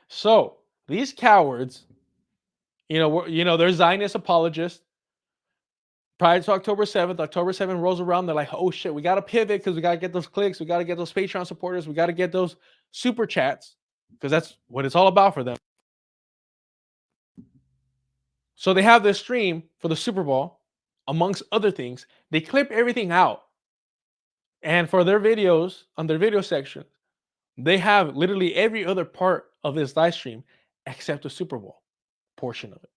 So these cowards, they're Zionist apologists. Prior to October 7th rolls around. They're like, oh shit, we got to pivot because we got to get those clicks. We got to get those Patreon supporters. We got to get those super chats because that's what it's all about for them. So they have this stream for the Super Bowl, amongst other things. They clip everything out. And for their videos, on their video section, they have literally every other part of this live stream except the Super Bowl portion of it.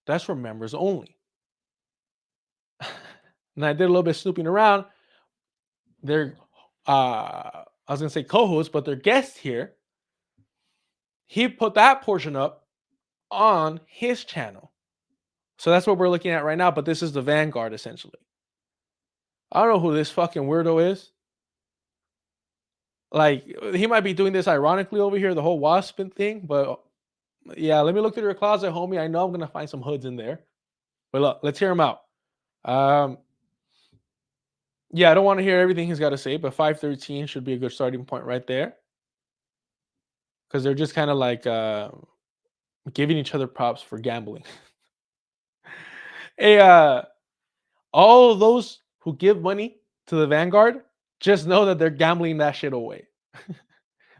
That's for members only. And I did a little bit of snooping around. They're, I was going to say co-host, but their guest here, he put that portion up on his channel. So that's what we're looking at right now, but this is the Vanguard, essentially. I don't know who this fucking weirdo is. Like, he might be doing this ironically over here, the whole wasp thing, but yeah, let me look through your closet, homie. I know I'm going to find some hoods in there. But look, let's hear him out. Yeah, I don't want to hear everything he's got to say, but 513 should be a good starting point right there. Because they're just kind of like giving each other props for gambling. Hey, all of those who give money to the Vanguard, just know that they're gambling that shit away.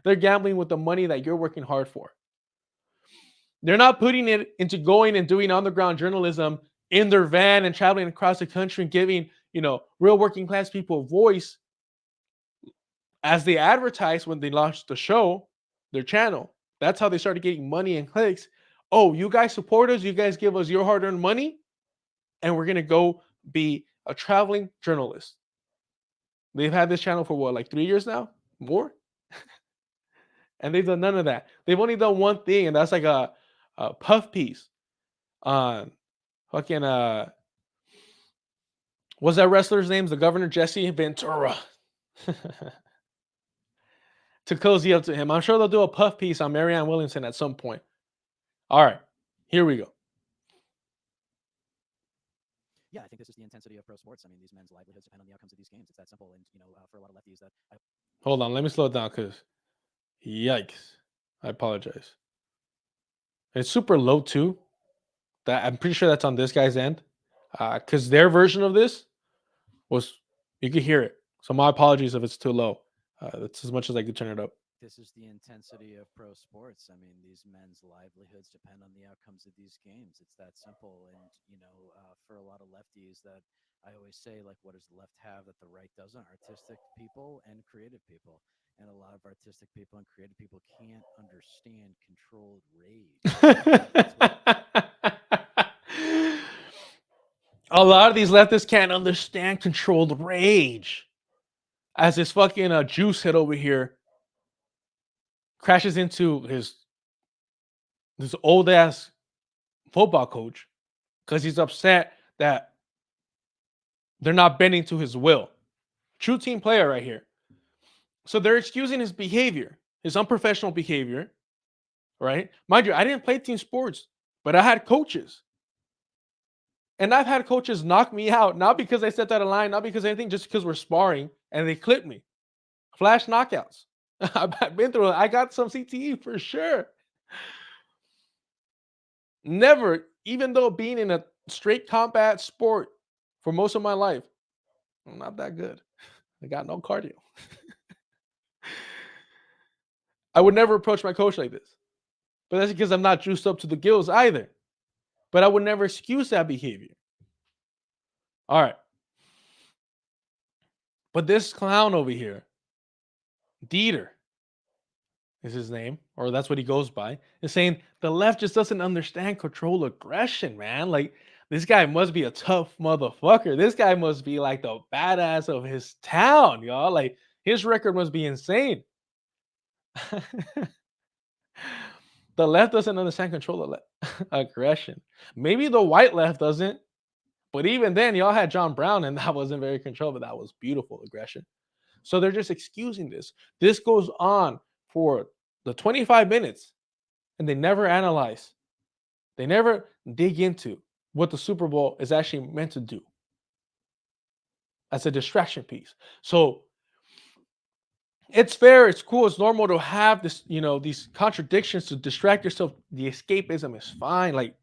They're gambling with the money that you're working hard for. They're not putting it into going and doing underground journalism in their van and traveling across the country and giving, real working class people a voice as they advertise when they launched the show, their channel. That's how they started getting money and clicks. Oh, you guys support us. You guys give us your hard-earned money. And we're going to go be a traveling journalist. They've had this channel for what, like 3 years now? More? And they've done none of that. They've only done one thing, and that's like a puff piece on fucking what's that wrestler's name? The Governor Jesse Ventura. To cozy up to him. I'm sure they'll do a puff piece on Marianne Williamson at some point. All right, here we go. Yeah, I think this is the intensity of pro sports. I mean, these men's livelihoods depend on the outcomes of these games. It's that simple. And, for a lot of lefties that... Hold on, let me slow it down because, yikes. I apologize. It's super low too. That I'm pretty sure that's on this guy's end. Because their version of this was, you could hear it. So my apologies if it's too low. That's as much as I could turn it up. This is the intensity of pro sports. I mean, these men's livelihoods depend on the outcomes of these games. It's that simple. And, for a lot of lefties that I always say, like, what does the left have that the right doesn't? Artistic people and creative people. And a lot of artistic people and creative people can't understand controlled rage. A lot of these leftists can't understand controlled rage. As this fucking juice head over here crashes into this old ass football coach because he's upset that they're not bending to his will. True team player right here. So they're excusing his behavior, his unprofessional behavior, right? Mind you, I didn't play team sports, but I had coaches. And I've had coaches knock me out, not because I stepped out of line, not because anything, just because we're sparring and they clipped me. Flash knockouts. I've been through it. I got some CTE for sure. Never, even though being in a straight combat sport for most of my life, I'm not that good. I got no cardio. I would never approach my coach like this. But that's because I'm not juiced up to the gills either. But I would never excuse that behavior. All right. But this clown over here, Dieter is his name, or that's what he goes by, is saying the left just doesn't understand controlled aggression, man. Like, this guy must be a tough motherfucker. This guy must be like the badass of his town, y'all. Like, his record must be insane. The left doesn't understand controlled aggression. Maybe the white left doesn't. But even then, y'all had John Brown, and that wasn't very controlled, but that was beautiful aggression. So they're just excusing this. This goes on for the 25 minutes, and they never analyze. They never dig into what the Super Bowl is actually meant to do as a distraction piece. So it's fair, it's cool, it's normal to have this, these contradictions to distract yourself. The escapism is fine. Like,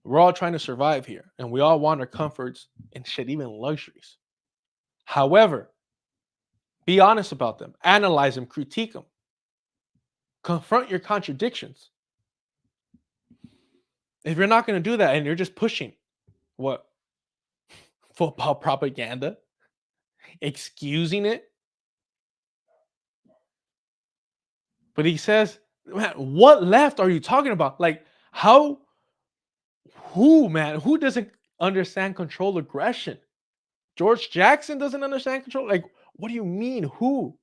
we're all trying to survive here, and we all want our comforts and shit, even luxuries. However, be honest about them, analyze them, critique them, confront your contradictions. If you're not going to do that and you're just pushing what? Football propaganda, excusing it. But he says, man, what left are you talking about? Like, who doesn't understand controlled aggression? George Jackson doesn't understand control. Like, what do you mean? Who?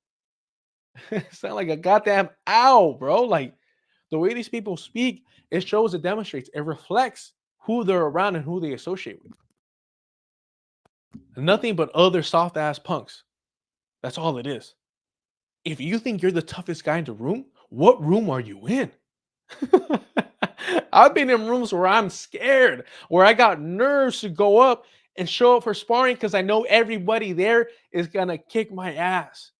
Sound like a goddamn owl, bro. Like, the way these people speak, it shows, it demonstrates, it reflects who they're around and who they associate with. Nothing but other soft ass punks. That's all it is. If you think you're the toughest guy in the room, what room are you in? I've been in rooms where I'm scared, where I got nerves to go up and show up for sparring because I know everybody there is going to kick my ass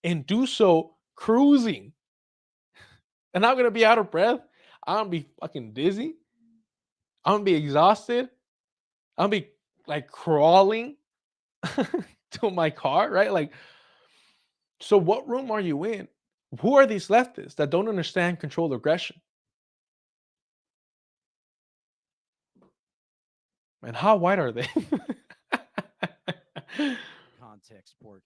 and do so cruising. And I'm going to be out of breath. I'm going to be fucking dizzy. I'm going to be exhausted. I'm going to be like crawling to my car, right? Like, so what room are you in? Who are these leftists that don't understand controlled aggression? And how white are they? Contact sport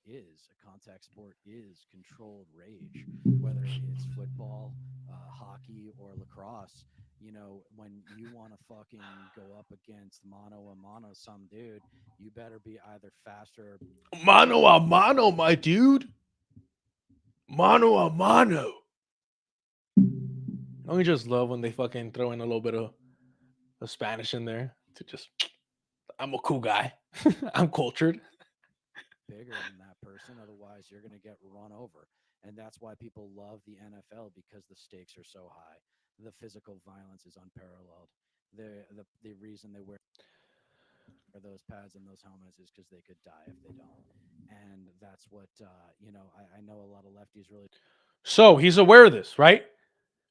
is controlled rage, whether it's football, hockey, or lacrosse. When you want to fucking go up against mano a mano some dude, you better be either faster. Mano a mano, my dude. Mano a mano. Don't you just love when they fucking throw in a little bit of Spanish in there to just, I'm a cool guy. I'm cultured. Bigger than that person, otherwise you're going to get run over. And that's why people love the NFL, because the stakes are so high. The physical violence is unparalleled. The reason they wear those pads and those helmets is because they could die if they don't. And that's what I know a lot of lefties really. So he's aware of this, right?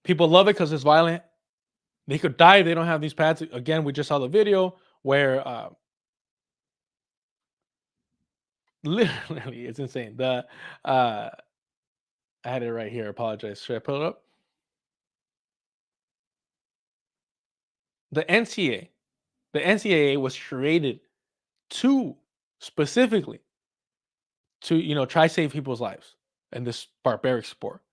People love it because it's violent. They could die if they don't have these pads. Again, we just saw the video where literally it's insane. I had it right here. I apologize. Should I pull it up? The NCAA was created specifically to try save people's lives in this barbaric sport.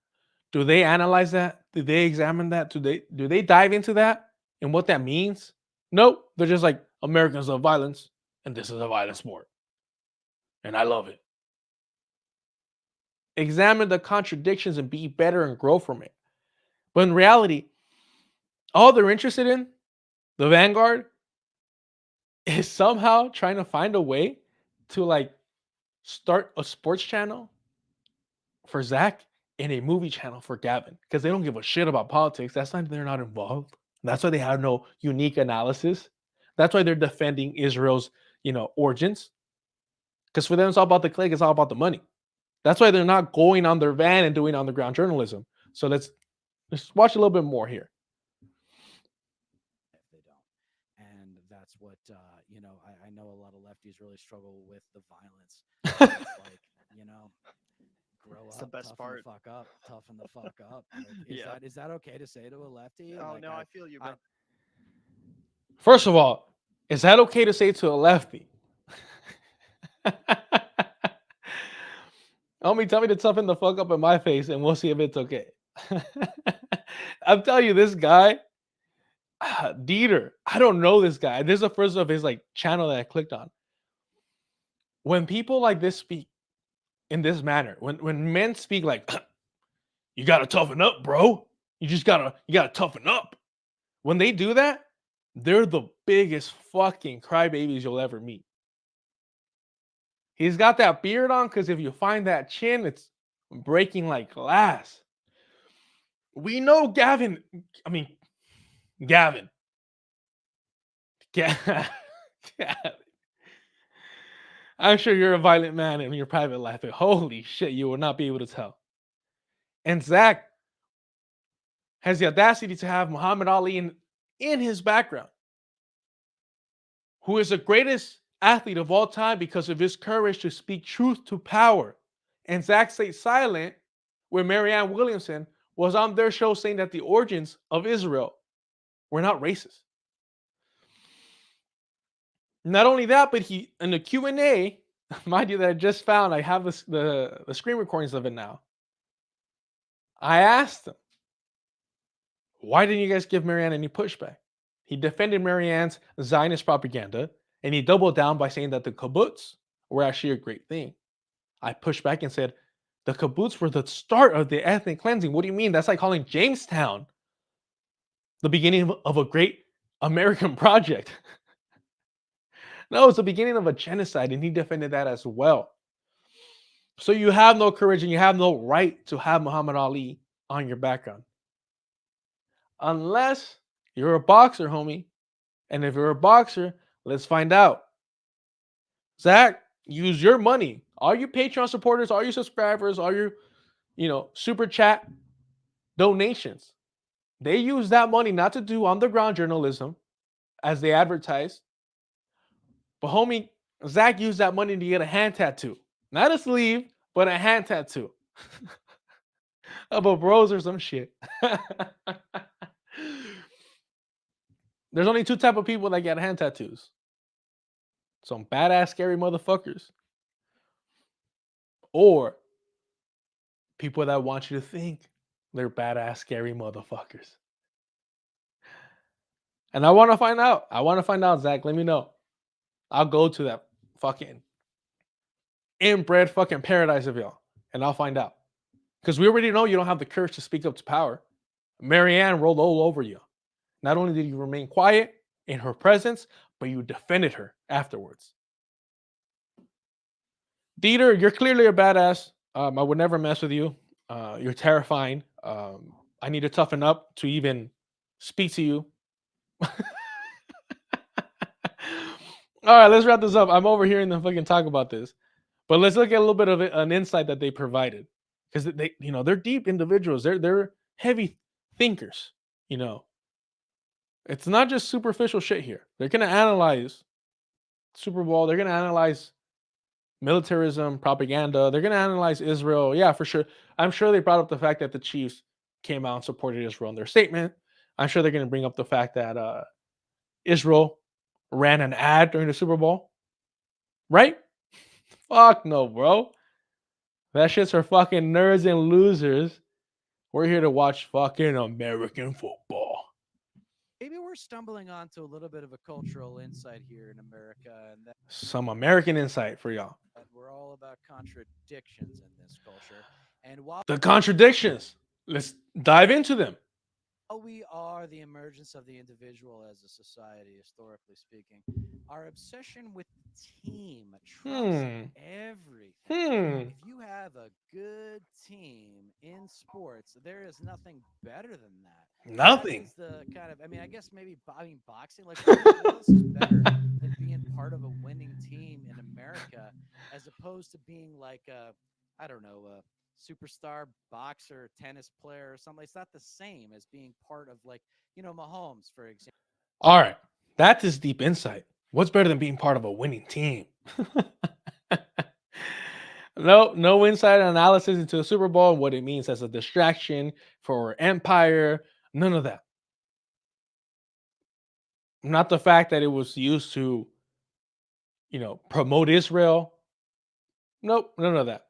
Do they analyze that? Do they examine that? Do they dive into that and what that means? Nope. They're just like, Americans love violence, and this is a violent sport, and I love it. Examine the contradictions and be better and grow from it. But in reality, all they're interested in, the Vanguard, is somehow trying to find a way to like start a sports channel for Zach and a movie channel for Gavin, because they don't give a shit about politics. That's why they're not involved. That's why they have no unique analysis. That's why they're defending Israel's, origins. Because for them, it's all about the click. It's all about the money. That's why they're not going on their van and doing on-the-ground journalism. So let's watch a little bit more here. If they don't. And that's what, I know a lot of lefties really struggle with the violence. It's like, grow It's up, the best part. Toughen the fuck up. Like, is that okay to say to a lefty? Oh, Like, no, I feel you, bro. First of all, is that okay to say to a lefty? Homie, tell me to toughen the fuck up in my face and we'll see if it's okay. I'm telling you, this guy, Dieter, I don't know this guy. This is the first of his channel that I clicked on. When people like this speak in this manner, when men speak like, you gotta toughen up, bro. You gotta toughen up. When they do that, they're the biggest fucking crybabies you'll ever meet. He's got that beard on because if you find that chin, it's breaking like glass. We know Gavin. Gavin. I'm sure you're a violent man in your private life, but holy shit, you will not be able to tell. And Zach has the audacity to have Muhammad Ali in his background, who is the greatest athlete of all time because of his courage to speak truth to power. And Zach stayed silent when Marianne Williamson was on their show saying that the origins of Israel were not racist. Not only that, but he, in the Q&A, mind you, that I just found, I have the screen recordings of it now. I asked him, why didn't you guys give Marianne any pushback? He defended Marianne's Zionist propaganda, and he doubled down by saying that the kibbutz were actually a great thing. I pushed back and said, the kibbutz were the start of the ethnic cleansing. What do you mean? That's like calling Jamestown the beginning of a great American project. No, it's the beginning of a genocide, and he defended that as well. So you have no courage and you have no right to have Muhammad Ali on your background. Unless you're a boxer, homie. And if you're a boxer, let's find out. Zach, use your money. All you Patreon supporters, all your subscribers, all your, super chat donations. They use that money not to do underground journalism as they advertise. But homie, Zach used that money to get a hand tattoo. Not a sleeve, but a hand tattoo. Of a bros or some shit. There's only two type of people that get hand tattoos. Some badass, scary motherfuckers. Or people that want you to think they're badass, scary motherfuckers. And I want to find out. Zach. Let me know. I'll go to that fucking inbred fucking paradise of y'all. And I'll find out. Because we already know you don't have the courage to speak up to power. Marianne rolled all over you. Not only did you remain quiet in her presence, but you defended her afterwards. Dieter, you're clearly a badass. I would never mess with you. You're terrifying. I need to toughen up to even speak to you. All right, let's wrap this up. I'm overhearing them fucking talk about this. But let's look at a little bit of an insight that they provided. Because they're deep individuals. They're heavy thinkers. It's not just superficial shit here. They're gonna analyze Super Bowl. They're gonna analyze militarism, propaganda. They're gonna analyze Israel. Yeah, for sure. I'm sure they brought up the fact that the Chiefs came out and supported Israel in their statement. I'm sure they're gonna bring up the fact that Israel ran an ad during the Super Bowl. Right? Fuck no, bro. That shit's for fucking nerds and losers. We're here to watch fucking American football. Maybe we're stumbling onto a little bit of a cultural insight here in America, and that Some American insight for y'all. we're all about contradictions in this culture. And while The contradictions. Let's dive into them. we are the emergence of the individual as a society, historically speaking, our obsession with the team trumps everything. If you have a good team in sports, there is nothing better than that. Nothing. That is the kind of, I guess maybe boxing, like what else is better than being part of a winning team in America, as opposed to being like a superstar boxer, tennis player, or something. It's not the same as being part of, like, Mahomes, for example. All right. That's his deep insight. What's better than being part of a winning team? No insight analysis into the Super Bowl and what it means as a distraction for empire. None of that. Not the fact that it was used to, promote Israel. Nope, none of that.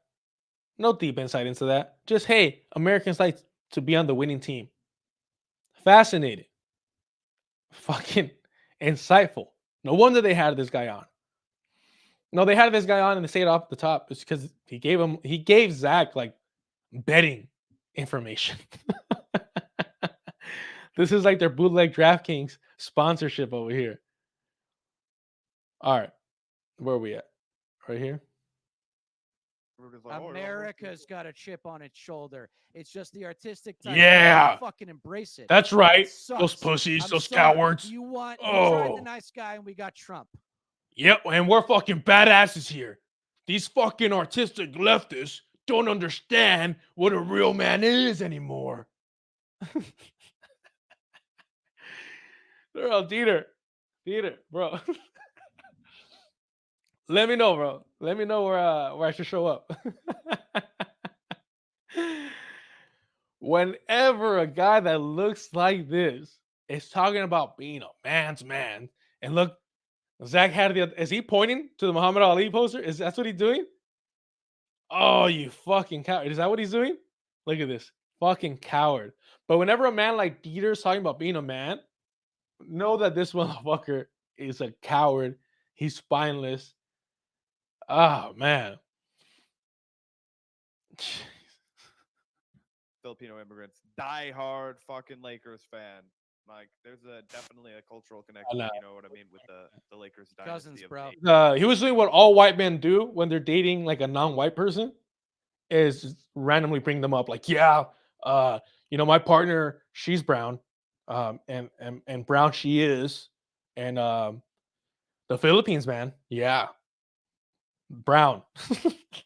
No deep insight into that. Just, hey, Americans like to be on the winning team. Fascinating. Fucking insightful. No wonder they had this guy on. No, they had this guy on and they say it off the top. It's because he gave Zach like betting information. This is like their bootleg DraftKings sponsorship over here. All right. Where are we at? Right here? Everybody's like, "Oh, America's got a chip on its shoulder. It's just the artistic type. Yeah. Fucking embrace it. That's right. It sucks. Those pussies, I'm those sorry. cowards. You want? We tried the Oh. nice guy and we got Trump. Yep, and we're fucking badasses here. These fucking artistic leftists don't understand what a real man is anymore. They're all Dieter, bro. Let me know, bro. Let me know where I should show up. Whenever a guy that looks like this is talking about being a man's man, and look, Zach had is he pointing to the Muhammad Ali poster? Is that's what he's doing? Oh, you fucking coward. Is that what he's doing? Look at this. Fucking coward. But whenever a man like Dieter is talking about being a man, know that this motherfucker is a coward. He's spineless. Oh, man. Filipino immigrants, die-hard fucking Lakers fan. Like, there's definitely a cultural connection. know. You know what I mean with the Lakers dynasty. Cousins, of bro. the He was doing what all white men do when they're dating like a non-white person, is just randomly bring them up. Like, yeah, my partner, she's brown, and brown she is, and the Philippines, man, yeah, brown.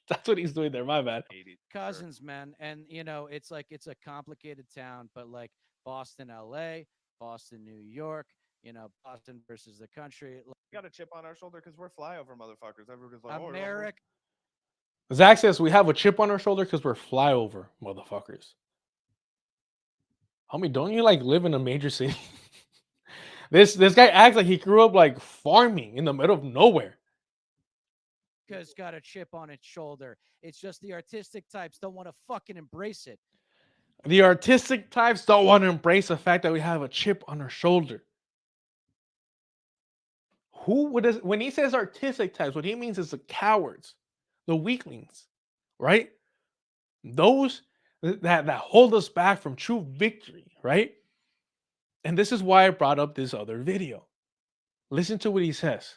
That's what he's doing there. My bad. 80s. Cousins, man. And it's like it's a complicated town, but like Boston, LA, Boston, New York, Boston versus the country. We got a chip on our shoulder because we're flyover motherfuckers. Everybody's like, America. Zach says we have a chip on our shoulder because we're flyover motherfuckers. Homie, don't you like live in a major city? This guy acts like he grew up like farming in the middle of nowhere. America's got a chip on its shoulder. It's just the artistic types don't want to fucking embrace it. The artistic types don't want to embrace the fact that we have a chip on our shoulder. When he says artistic types, what he means is the cowards, the weaklings, right? Those that hold us back from true victory, right? And this is why I brought up this other video. Listen to what he says.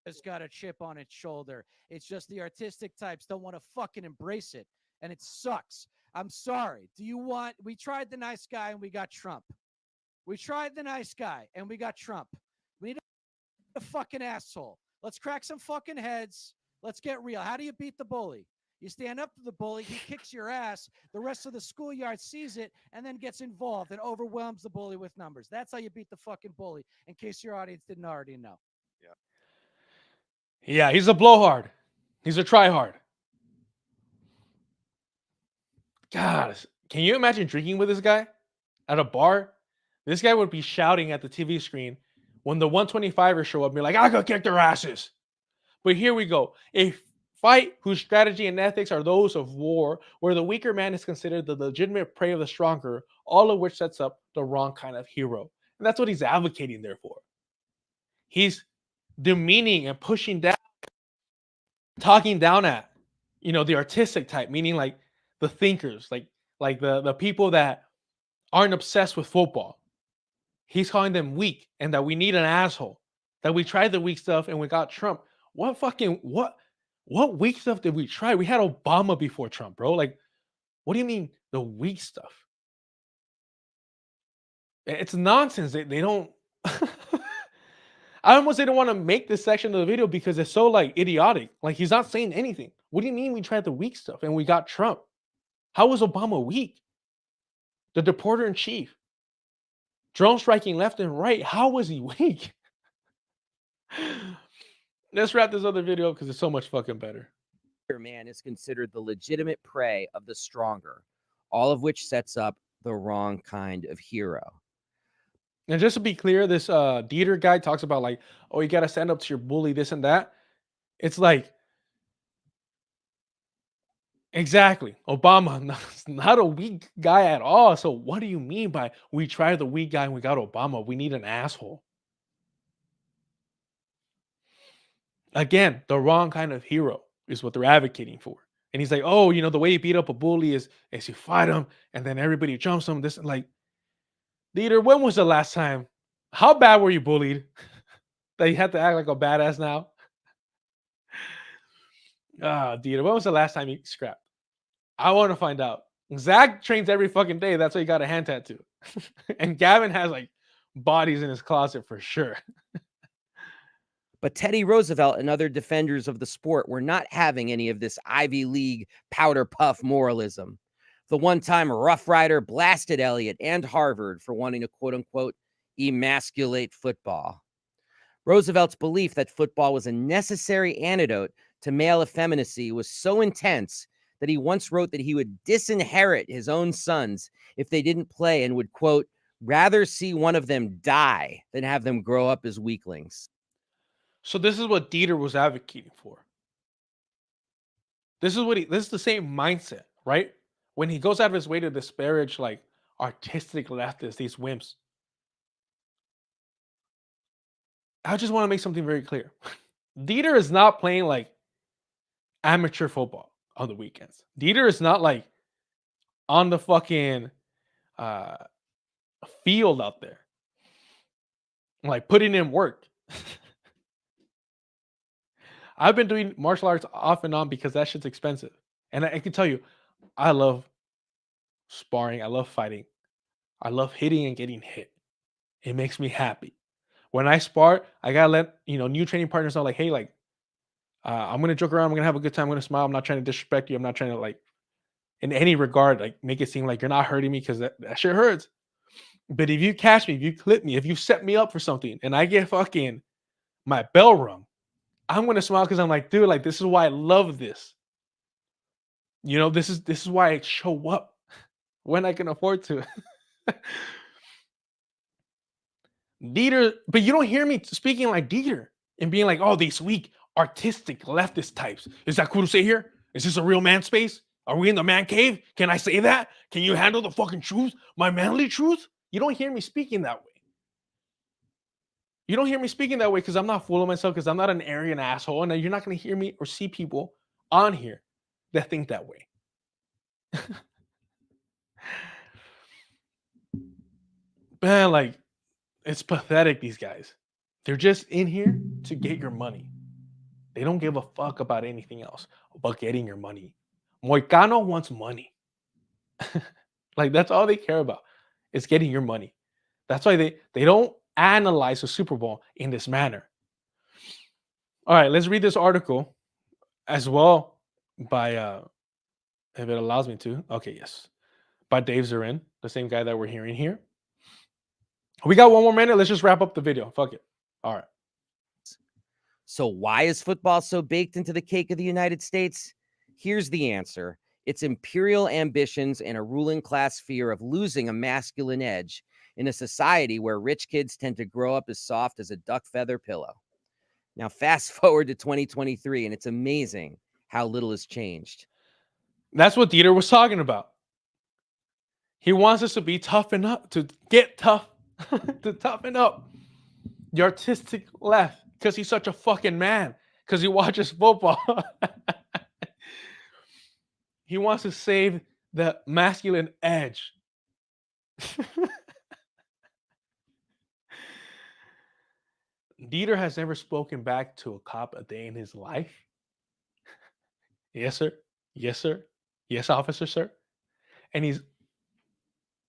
It's got a chip on its shoulder. It's just the artistic types don't want to fucking embrace it. And it sucks. I'm sorry. We tried the nice guy and we got Trump. We tried the nice guy and we got Trump. We need a fucking asshole. Let's crack some fucking heads. Let's get real. How do you beat the bully? You stand up to the bully, he kicks your ass, the rest of the schoolyard sees it, and then gets involved and overwhelms the bully with numbers. That's how you beat the fucking bully, in case your audience didn't already know. Yeah, he's a blowhard. He's a tryhard. God, can you imagine drinking with this guy at a bar? This guy would be shouting at the TV screen when the 125ers show up and be like, I could kick their asses. But here we go. A fight whose strategy and ethics are those of war, where the weaker man is considered the legitimate prey of the stronger, all of which sets up the wrong kind of hero. And that's what he's advocating there for. He's demeaning and pushing down, talking down at, the artistic type, meaning like the thinkers, like the people that aren't obsessed with football. He's calling them weak and that we need an asshole, that we tried the weak stuff and we got Trump. What weak stuff did we try? We had Obama before Trump, bro. Like, what do you mean the weak stuff? It's nonsense. They don't. I almost didn't want to make this section of the video because it's so like idiotic. Like, he's not saying anything. What do you mean we tried the weak stuff and we got Trump? How was Obama weak? The deporter in chief, drone striking left and right. How was he weak? Let's wrap this other video up because it's so much fucking better. Man is considered the legitimate prey of the stronger, all of which sets up the wrong kind of hero. And just to be clear, this Dieter guy talks about like, oh, you got to stand up to your bully, this and that. It's like, exactly. Obama, not a weak guy at all. So what do you mean by we tried the weak guy and we got Obama? We need an asshole. Again, the wrong kind of hero is what they're advocating for. And he's like, oh, the way you beat up a bully is you fight him and then everybody jumps him. This, like, Dieter, when was the last time? How bad were you bullied that you had to act like a badass now? Ah, Dieter, when was the last time you scrapped? I want to find out. Zach trains every fucking day. That's why he got a hand tattoo. And Gavin has like bodies in his closet for sure. But Teddy Roosevelt and other defenders of the sport were not having any of this Ivy League powder puff moralism. The one-time Rough Rider blasted Elliott and Harvard for wanting to quote-unquote emasculate football. Roosevelt's belief that football was a necessary antidote to male effeminacy was so intense that he once wrote that he would disinherit his own sons if they didn't play and would, quote, rather see one of them die than have them grow up as weaklings. So this is what Dieter was advocating for. This is the same mindset, right? When he goes out of his way to disparage like artistic leftists, these wimps. I just want to make something very clear. Dieter is not playing like amateur football on the weekends. Dieter is not like on the fucking field out there, like putting in work. I've been doing martial arts off and on because that shit's expensive. And I can tell you, I love sparring. I love fighting. I love hitting and getting hit. It makes me happy. When I spar, I gotta let new training partners know, like, hey, like, I'm gonna joke around. I'm gonna have a good time. I'm gonna smile. I'm not trying to disrespect you. I'm not trying to like, in any regard, like make it seem like you're not hurting me because that shit hurts. But if you catch me, if you clip me, if you set me up for something, and I get fucking my bell rung, I'm gonna smile because I'm like, dude, like this is why I love this. This is why I show up when I can afford to. Dieter, but you don't hear me speaking like Dieter and being like, oh, these weak, artistic, leftist types. Is that cool to say here? Is this a real man space? Are we in the man cave? Can I say that? Can you handle the fucking truth? My manly truth? You don't hear me speaking that way. You don't hear me speaking that way because I'm not fooling myself, because I'm not an arrogant asshole. And you're not going to hear me or see people on here that think that way. Man, like, it's pathetic, these guys. They're just in here to get your money. They don't give a fuck about anything else but getting your money. Moicano wants money. Like, that's all they care about, is getting your money. That's why they don't analyze the Super Bowl in this manner. All right, let's read this article as well by, if it allows me to. Okay, yes. By Dave Zarin, the same guy that we're hearing here. We got 1 more minute. Let's just wrap up the video. Fuck it. All right. So why is football so baked into the cake of the United States? Here's the answer. It's imperial ambitions and a ruling class fear of losing a masculine edge in a society where rich kids tend to grow up as soft as a duck feather pillow. Now, fast forward to 2023, and it's amazing how little has changed. That's what Dieter was talking about. He wants us to be toughen up, to get tough, to toughen up the artistic left, because he's such a fucking man, because he watches football. He wants to save the masculine edge. Dieter has never spoken back to a cop a day in his life. Yes, sir. Yes, sir. Yes, officer, sir. And he's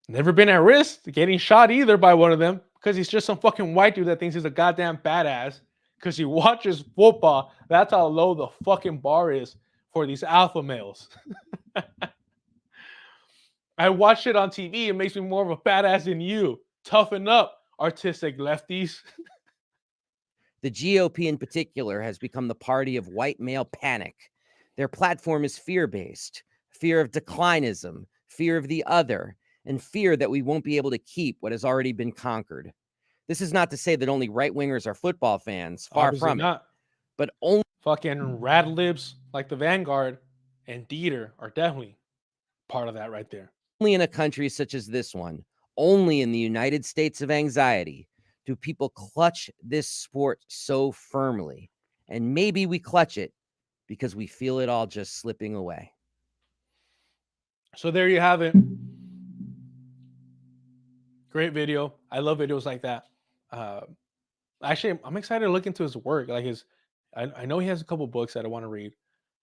never been at risk to getting shot either by one of them, because he's just some fucking white dude that thinks he's a goddamn badass because he watches football. That's how low the fucking bar is for these alpha males. I watch it on TV. It makes me more of a badass than you. Toughen up, artistic lefties. The GOP in particular has become the party of white male panic. Their platform is fear-based, fear of declinism, fear of the other, and fear that we won't be able to keep what has already been conquered. This is not to say that only right-wingers are football fans. Far Obviously from not. it. But only Fucking rad libs like the Vanguard and Dieter are definitely part of that right there. in a country such as this one, only in the United States of anxiety, do people clutch this sport so firmly. And maybe we clutch it because we feel it all just slipping away. So there you have it. Great video. I love videos like that. Actually, I'm excited to look into his work. Like I know he has a couple books that I want to read.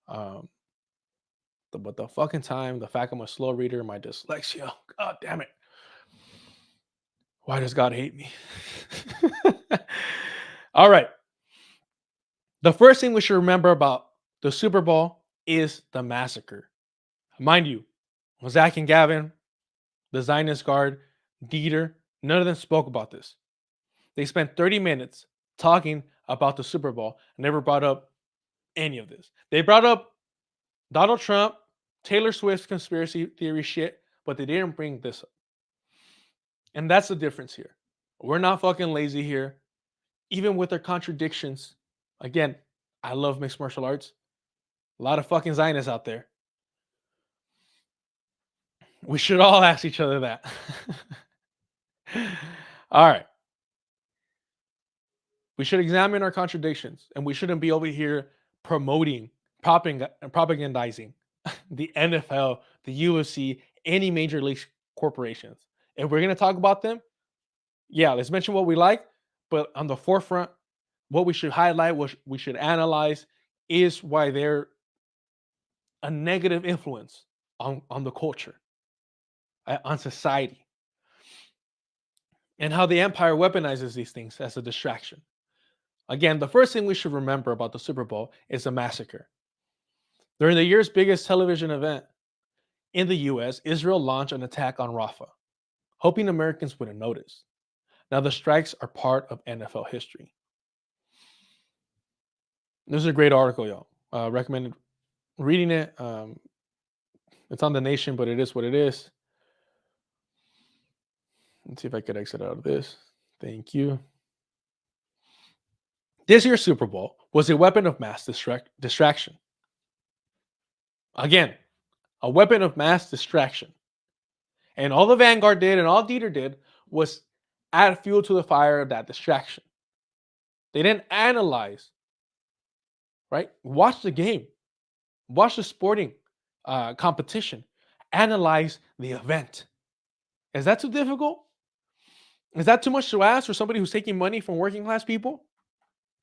But the fucking time, the fact I'm a slow reader, my dyslexia, god damn it. Why does God hate me? All right. The first thing we should remember about the Super Bowl is the massacre. Mind you, Zach and Gavin, the Zionist guard, Dieter, none of them spoke about this. They spent 30 minutes talking about the Super Bowl and never brought up any of this. They brought up Donald Trump, Taylor Swift's conspiracy theory shit, but they didn't bring this up. And that's the difference here. We're not fucking lazy here. Even with their contradictions. Again, I love mixed martial arts. A lot of fucking Zionists out there. We should all ask each other that. All right. We should examine our contradictions, and we shouldn't be over here promoting, propagandizing the NFL, the UFC, any major league corporations. If we're going to talk about them, yeah, let's mention what we like, but on the forefront, what we should highlight, what we should analyze is why they're a negative influence on the culture, on society, and how the empire weaponizes these things as a distraction. Again, the first thing we should remember about the Super Bowl is a massacre. During the year's biggest television event in the US, Israel launched an attack on Rafah, hoping Americans wouldn't notice. Now, the strikes are part of NFL history. This is a great article, y'all. Recommended reading it. It's on The Nation, but it is what it is. Let's see if I could exit out of this. Thank you. This year's Super Bowl was a weapon of mass distraction. Again, a weapon of mass distraction. And all the Vanguard did and all Dieter did was add fuel to the fire of that distraction. They didn't analyze, right? Watch the game. Watch the sporting competition. Analyze the event. Is that too difficult? Is that too much to ask for somebody who's taking money from working class people?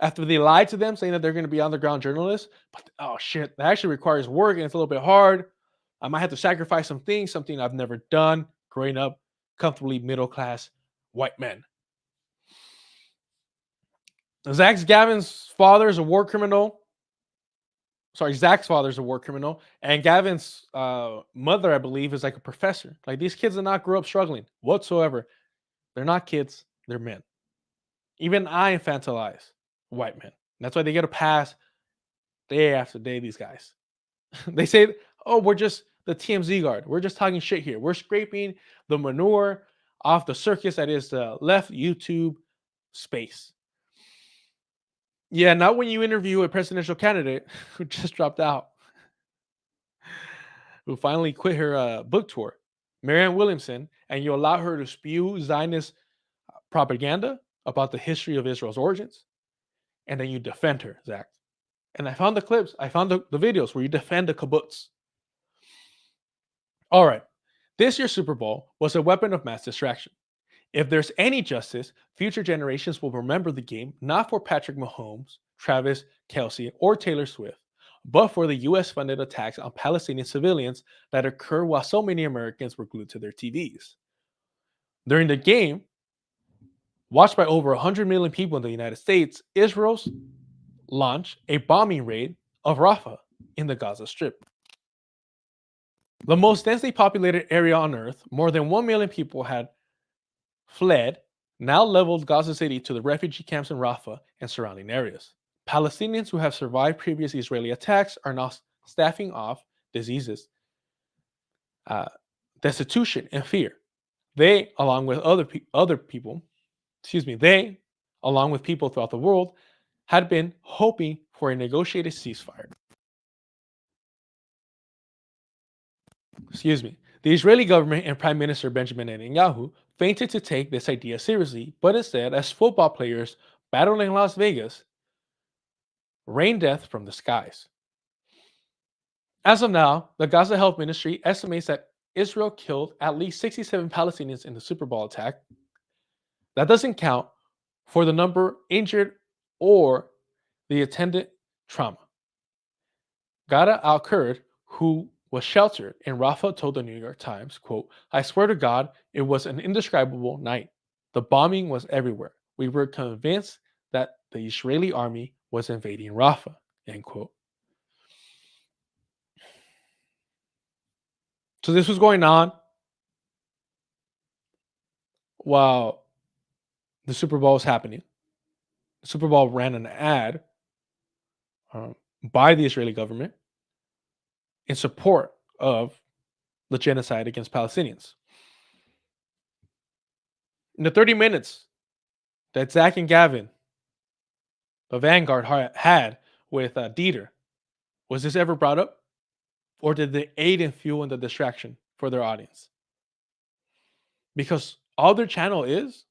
After they lied to them saying that they're going to be underground journalists? But oh shit, that actually requires work and it's a little bit hard. I might have to sacrifice some things, something I've never done growing up comfortably middle class white men. Zach's father's a war criminal. Sorry, Zach's father's a war criminal. And Gavin's mother, I believe, is like a professor. Like, these kids did not grow up struggling whatsoever. They're not kids, they're men. Even I infantilize white men. That's why they get a pass day after day, these guys. They say, oh, we're just the TMZ guard. We're just talking shit here. We're scraping the manure off the circus that is the left YouTube space. Yeah, not when you interview a presidential candidate who just dropped out, who finally quit her book tour, Marianne Williamson, and you allow her to spew Zionist propaganda about the history of Israel's origins, and then you defend her, Zach. And I found the clips. I found the videos where you defend the kibbutz. All right. This year's Super Bowl was a weapon of mass distraction. If there's any justice, future generations will remember the game not for Patrick Mahomes, Travis Kelce, or Taylor Swift, but for the US-funded attacks on Palestinian civilians that occurred while so many Americans were glued to their TVs. During the game, watched by over 100 million people in the United States, Israel's launched a bombing raid of Rafah in the Gaza Strip. The most densely populated area on Earth, more than 1 million people had fled, now leveled Gaza City to the refugee camps in Rafah and surrounding areas. Palestinians who have survived previous Israeli attacks are now staffing off diseases, destitution, and fear. They, along with people throughout the world, had been hoping for a negotiated ceasefire. The Israeli government and Prime Minister Benjamin Netanyahu feinted to take this idea seriously, but instead, as football players battling in Las Vegas, rain death from the skies. As of now, the Gaza Health Ministry estimates that Israel killed at least 67 Palestinians in the Super Bowl attack. That doesn't count for the number injured or the attendant trauma. Ghada al-Kurd, who was sheltered in Rafah, told the New York Times, quote, "I swear to God, it was an indescribable night. The bombing was everywhere. We were convinced that the Israeli army was invading Rafah," end quote. So this was going on while the Super Bowl was happening. The Super Bowl ran an ad by the Israeli government in support of the genocide against Palestinians. In the 30 minutes that Zach and Gavin, the Vanguard, had with Dieter, was this ever brought up? Or did they aid and fuel in the distraction for their audience? Because all their channel is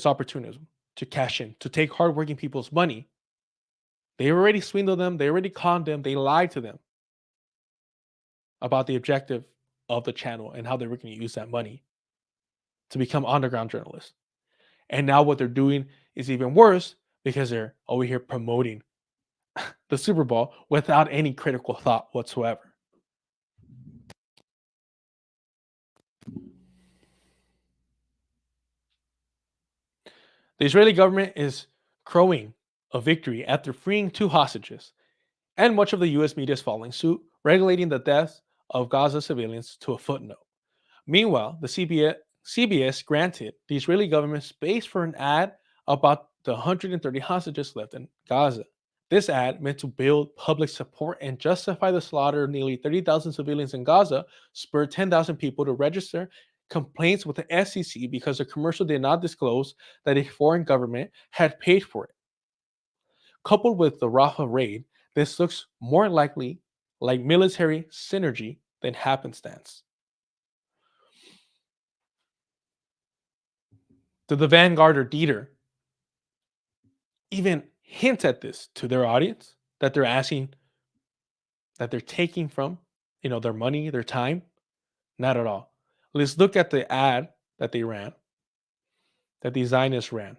opportunism, to cash in, to take hardworking people's money. They already swindled them, they already conned them, they lied to them about the objective of the channel and how they were going to use that money to become underground journalists. And now what they're doing is even worse because they're over here promoting the Super Bowl without any critical thought whatsoever. The Israeli government is crowing a victory after freeing 2 hostages, and much of the US media is following suit, regulating the deaths of Gaza civilians to a footnote. Meanwhile, the CBS granted the Israeli government space for an ad about the 130 hostages left in Gaza. This ad, meant to build public support and justify the slaughter of nearly 30,000 civilians in Gaza, spurred 10,000 people to register complaints with the FCC because the commercial did not disclose that a foreign government had paid for it. Coupled with the Rafah raid, this looks more likely like military synergy than happenstance. Did the Vanguard or Dieter even hint at this to their audience, that they're asking, that they're taking from, their money, their time? Not at all. Let's look at the ad that they ran, that the Zionists ran.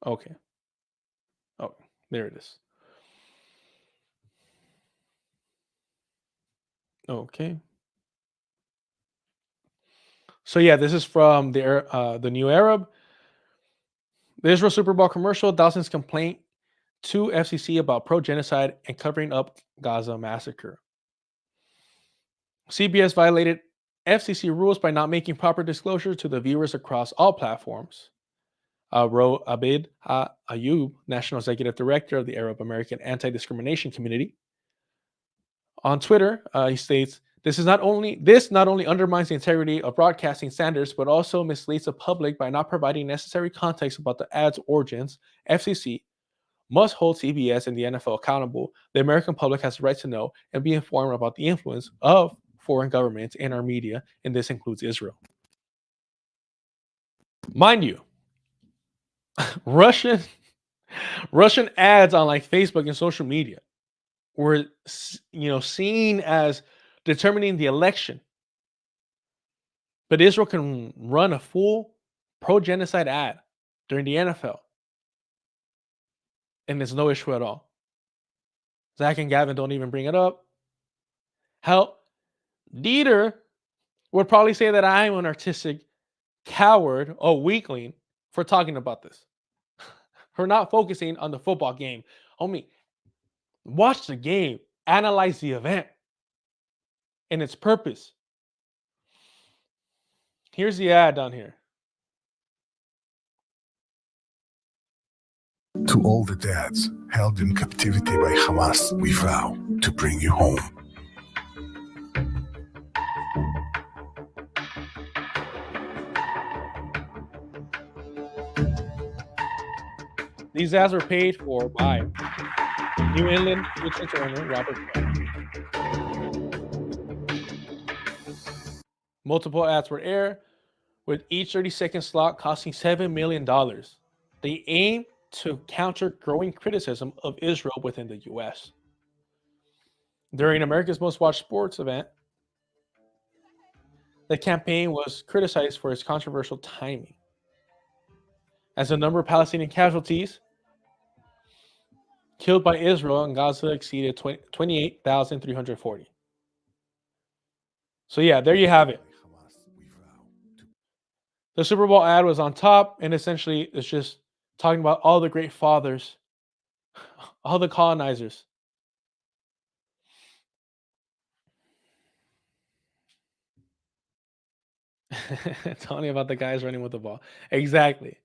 Okay. Oh, there it is. Okay. So yeah, this is from the New Arab. The Israel Super Bowl commercial, thousands complaint to FCC about pro-genocide and covering up Gaza massacre. CBS violated FCC rules by not making proper disclosure to the viewers across all platforms. wrote Abid Ayub, National Executive Director of the Arab American Anti-Discrimination Committee. On Twitter, he states, this not only undermines the integrity of broadcasting standards, but also misleads the public by not providing necessary context about the ad's origins. FCC must hold CBS and the NFL accountable. The American public has the right to know and be informed about the influence of foreign governments in our media, and this includes Israel. Mind you, Russian ads on like Facebook and social media were, seen as determining the election. But Israel can run a full pro-genocide ad during the NFL, and there's no issue at all. Zach and Gavin don't even bring it up. Hell, Dieter would probably say that I'm an artistic coward or weakling for talking about this, for not focusing on the football game. Homie, watch the game, analyze the event and its purpose. Here's the ad down here. To all the dads held in captivity by Hamas, we vow to bring you home. These ads were paid for by New England Patriots owner Robert Kraft. Multiple ads were aired, with each 30-second slot costing $7 million. They aim to counter growing criticism of Israel within the U.S. During America's Most Watched Sports event, the campaign was criticized for its controversial timing, as the number of Palestinian casualties killed by Israel in Gaza exceeded 28,340. So yeah, there you have it. The Super Bowl ad was on top, and essentially it's just talking about all the great fathers, all the colonizers. Telling you about the guys running with the ball. Exactly.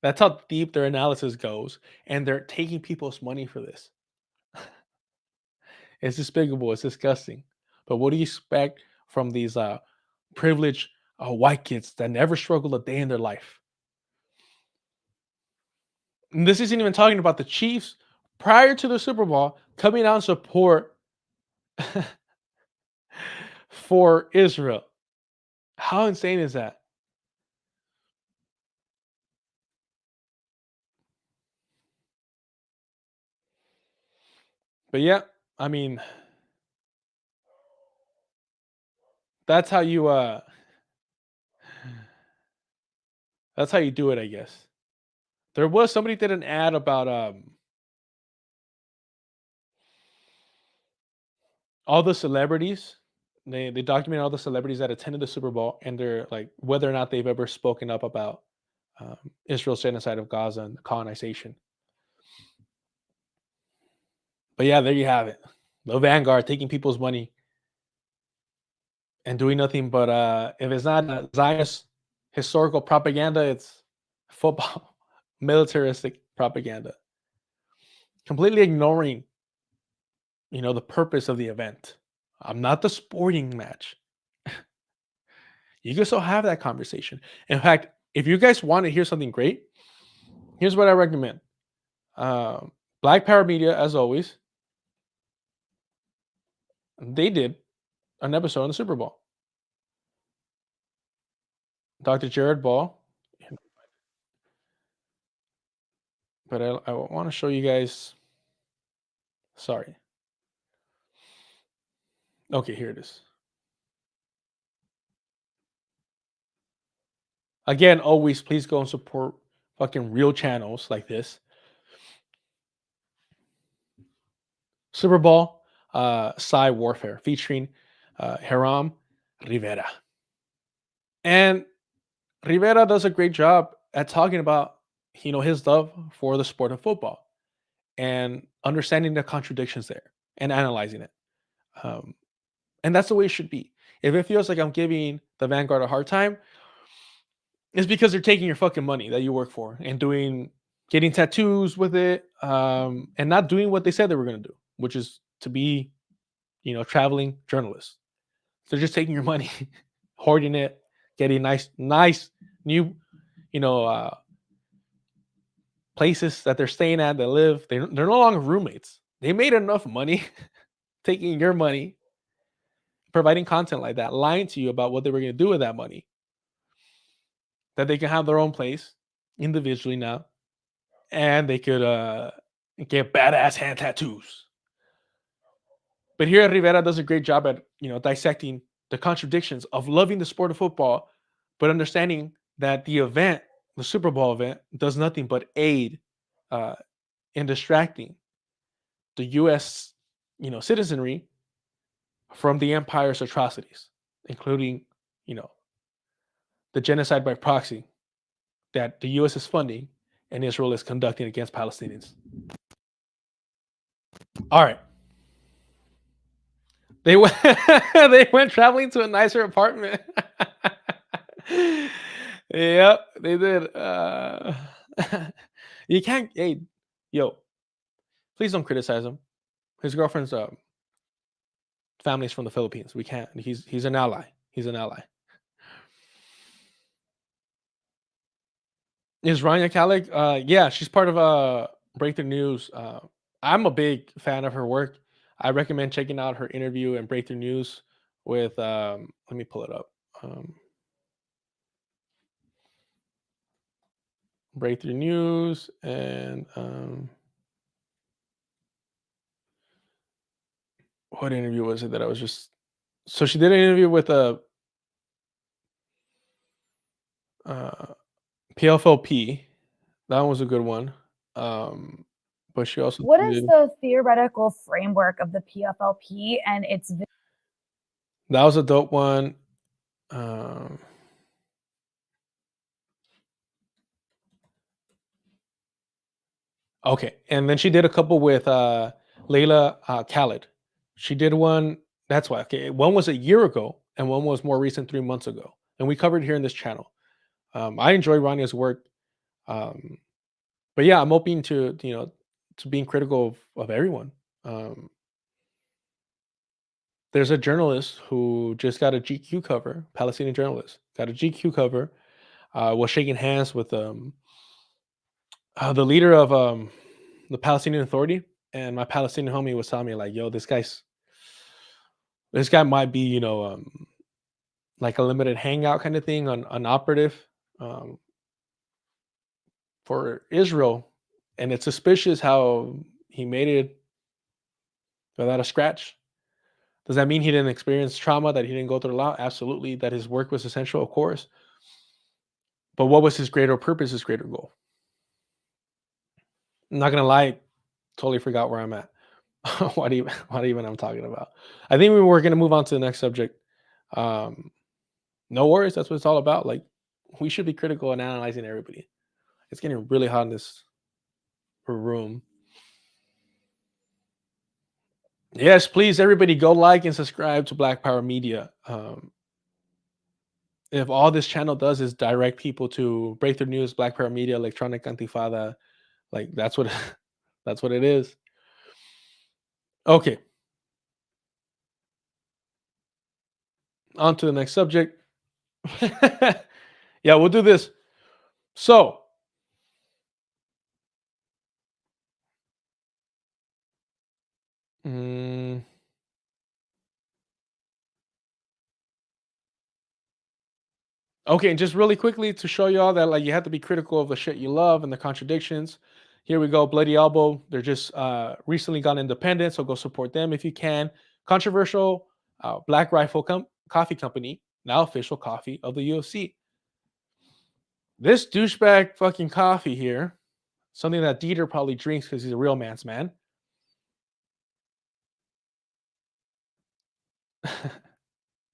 That's how deep their analysis goes, and they're taking people's money for this. It's despicable. It's disgusting. But what do you expect from these privileged white kids that never struggled a day in their life? And this isn't even talking about the Chiefs prior to the Super Bowl coming out in support for Israel. How insane is that? But yeah, I mean, that's how you do it, I guess. There was somebody did an ad about all the celebrities. They documented all the celebrities that attended the Super Bowl and they're like whether or not they've ever spoken up about Israel's genocide of Gaza and colonization. But yeah, there you have it. The Vanguard taking people's money and doing nothing but if it's not Zionist historical propaganda, it's football militaristic propaganda. Completely ignoring, the purpose of the event. I'm not the sporting match. You can still have that conversation. In fact, if you guys want to hear something great, here's what I recommend. Black Power Media, as always, they did an episode on the Super Bowl. Dr. Jared Ball. But I want to show you guys. Sorry. Okay, here it is. Again, always please go and support fucking real channels like this. Super Bowl Psy Warfare featuring Hiram Rivera. And Rivera does a great job at talking about, his love for the sport of football and understanding the contradictions there and analyzing it. And that's the way it should be. If it feels like I'm giving the Vanguard a hard time, it's because they're taking your fucking money that you work for and getting tattoos with it, and not doing what they said they were going to do, which is to be, traveling journalists. They're just taking your money, hoarding it, getting nice new, places that they're staying at, that live. They're no longer roommates. They made enough money taking your money, providing content like that, lying to you about what they were going to do with that money, that they can have their own place individually now, and they could get badass hand tattoos. But here Rivera does a great job at dissecting the contradictions of loving the sport of football, but understanding that the event, the Super Bowl event, does nothing but aid in distracting the U.S. Citizenry from the empire's atrocities, including the genocide by proxy that the U.S. is funding and Israel is conducting against Palestinians. All right. They went they went traveling to a nicer apartment. Yep, they did. You can't, hey, yo, please don't criticize him. His girlfriend's family's from the Philippines. We can't. He's an ally. He's an ally. Is Rania Khalek? Yeah, she's part of Breakthrough News. I'm a big fan of her work. I recommend checking out her interview in Breakthrough News with let me pull it up. Breakthrough News and what interview was it that I was just, so she did an interview with a PFLP. That one was a good one. But but she also What is tweeted, the theoretical framework of the PFLP and its that was a dope one. Um, okay, and then she did a couple with Layla Khaled. She did one. That's why. Okay, one was a year ago, and one was more recent, 3 months ago, and we covered here in this channel. I enjoy Rania's work, but yeah, I'm open to to being critical of everyone. There's a journalist who just got a GQ cover, Palestinian journalist, got a GQ cover, was shaking hands with the leader of the Palestinian Authority, and my Palestinian homie was telling me like, "Yo, this guy might be, like a limited hangout kind of thing, on an operative um, for Israel, and it's suspicious how he made it without a scratch." Does that mean he didn't experience trauma, that he didn't go through a lot? Absolutely. That his work was essential, of course. But what was his greater purpose, his greater goal? I'm not gonna lie, totally forgot where I'm at. what even I'm talking about. I think we were gonna move on to the next subject. No worries, that's what it's all about. Like, we should be critical and analyzing everybody. It's getting really hot in this room. Yes, please, everybody, go like and subscribe to Black Power Media. If all this channel does is direct people to Breakthrough News, Black Power Media, Electronic Antifada, like that's what that's what it is. Okay. On to the next subject. Yeah, we'll do this. So, okay, and just really quickly to show y'all that like you have to be critical of the shit you love and the contradictions. Here we go, Bloody Elbow. They're just recently gone independent, so go support them if you can. Controversial Black Rifle Coffee Company, now official coffee of the UFC. This douchebag fucking coffee here, something that Dieter probably drinks because he's a real man's man.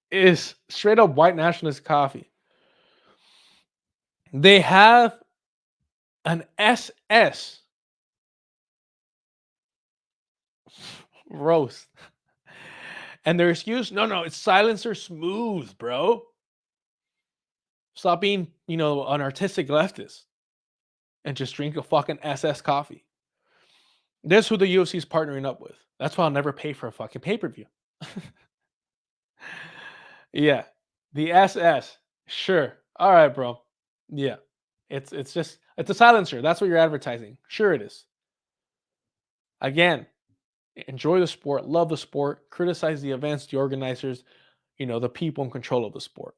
Is straight up white nationalist coffee. They have an SS roast. And their excuse, no, it's silencer smooth, bro. Stop being, an artistic leftist and just drink a fucking SS coffee. That's who the UFC is partnering up with. That's why I'll never pay for a fucking pay-per-view. Yeah. The SS. Sure. All right, bro. Yeah. It's a silencer. That's what you're advertising. Sure it is. Again, enjoy the sport, love the sport, criticize the events, the organizers, the people in control of the sport.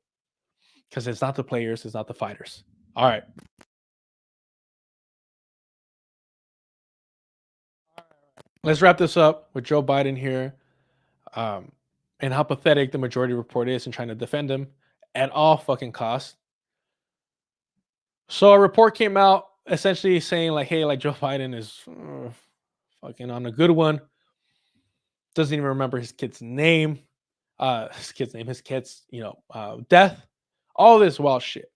Because it's not the players, it's not the fighters. All right. Let's wrap this up with Joe Biden here, and how pathetic the majority report is in trying to defend him at all fucking costs. So a report came out essentially saying like, hey, like Joe Biden is fucking on a good one. Doesn't even remember his kid's name. His kid's death. All this wild shit.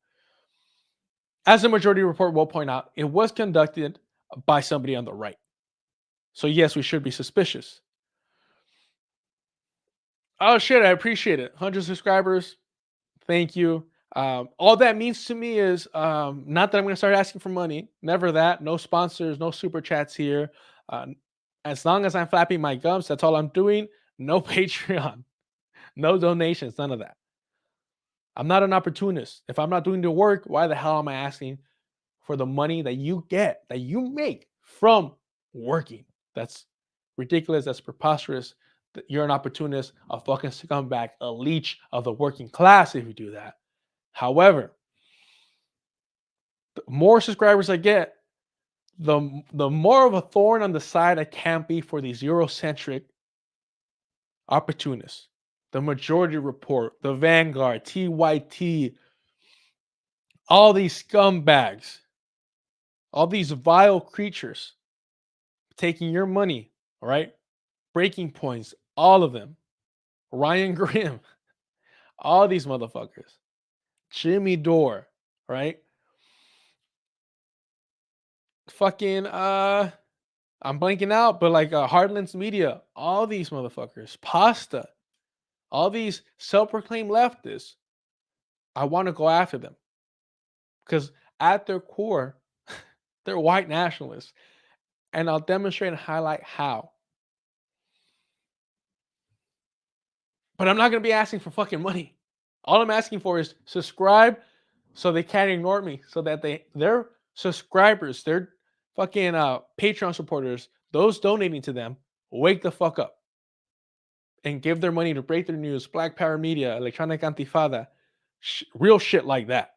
As the majority report will point out, it was conducted by somebody on the right. So yes, we should be suspicious. Oh shit, I appreciate it. 100 subscribers. Thank you. All that means to me is not that I'm going to start asking for money. Never that. No sponsors, no super chats here. As long as I'm flapping my gums, that's all I'm doing. No Patreon, no donations, none of that. I'm not an opportunist. If I'm not doing the work, why the hell am I asking for the money that you get, that you make from working? That's ridiculous. That's preposterous. You're an opportunist, a fucking scumbag, a leech of the working class if you do that. However, the more subscribers I get, the more of a thorn on the side I can be for these Eurocentric opportunists. The Majority Report, the Vanguard, TYT, all these scumbags, all these vile creatures taking your money, all right? Breaking Points, all of them. Ryan Grimm, all these motherfuckers. Jimmy Dore, right? Fucking I'm blanking out, but like Hardlands Media, all these motherfuckers, Pasta, all these self-proclaimed leftists, I want to go after them because at their core, they're white nationalists, and I'll demonstrate and highlight how. But I'm not gonna be asking for fucking money. All I'm asking for is subscribe, so they can't ignore me, so that their subscribers, their fucking Patreon supporters, those donating to them, wake the fuck up and give their money to Breakthrough News, Black Power Media, Electronic Antifada, real shit like that.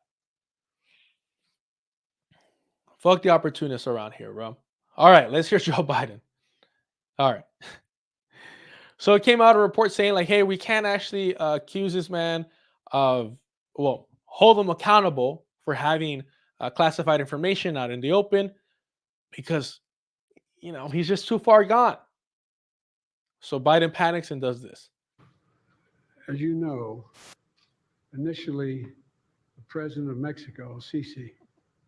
Fuck the opportunists around here, bro. All right, let's hear Joe Biden. All right. So it came out a report saying like, hey, we can't actually accuse this man of, well, hold him accountable for having classified information out in the open because, you know, he's just too far gone. So Biden panics and does this. As you know, initially, the president of Mexico, Sisi,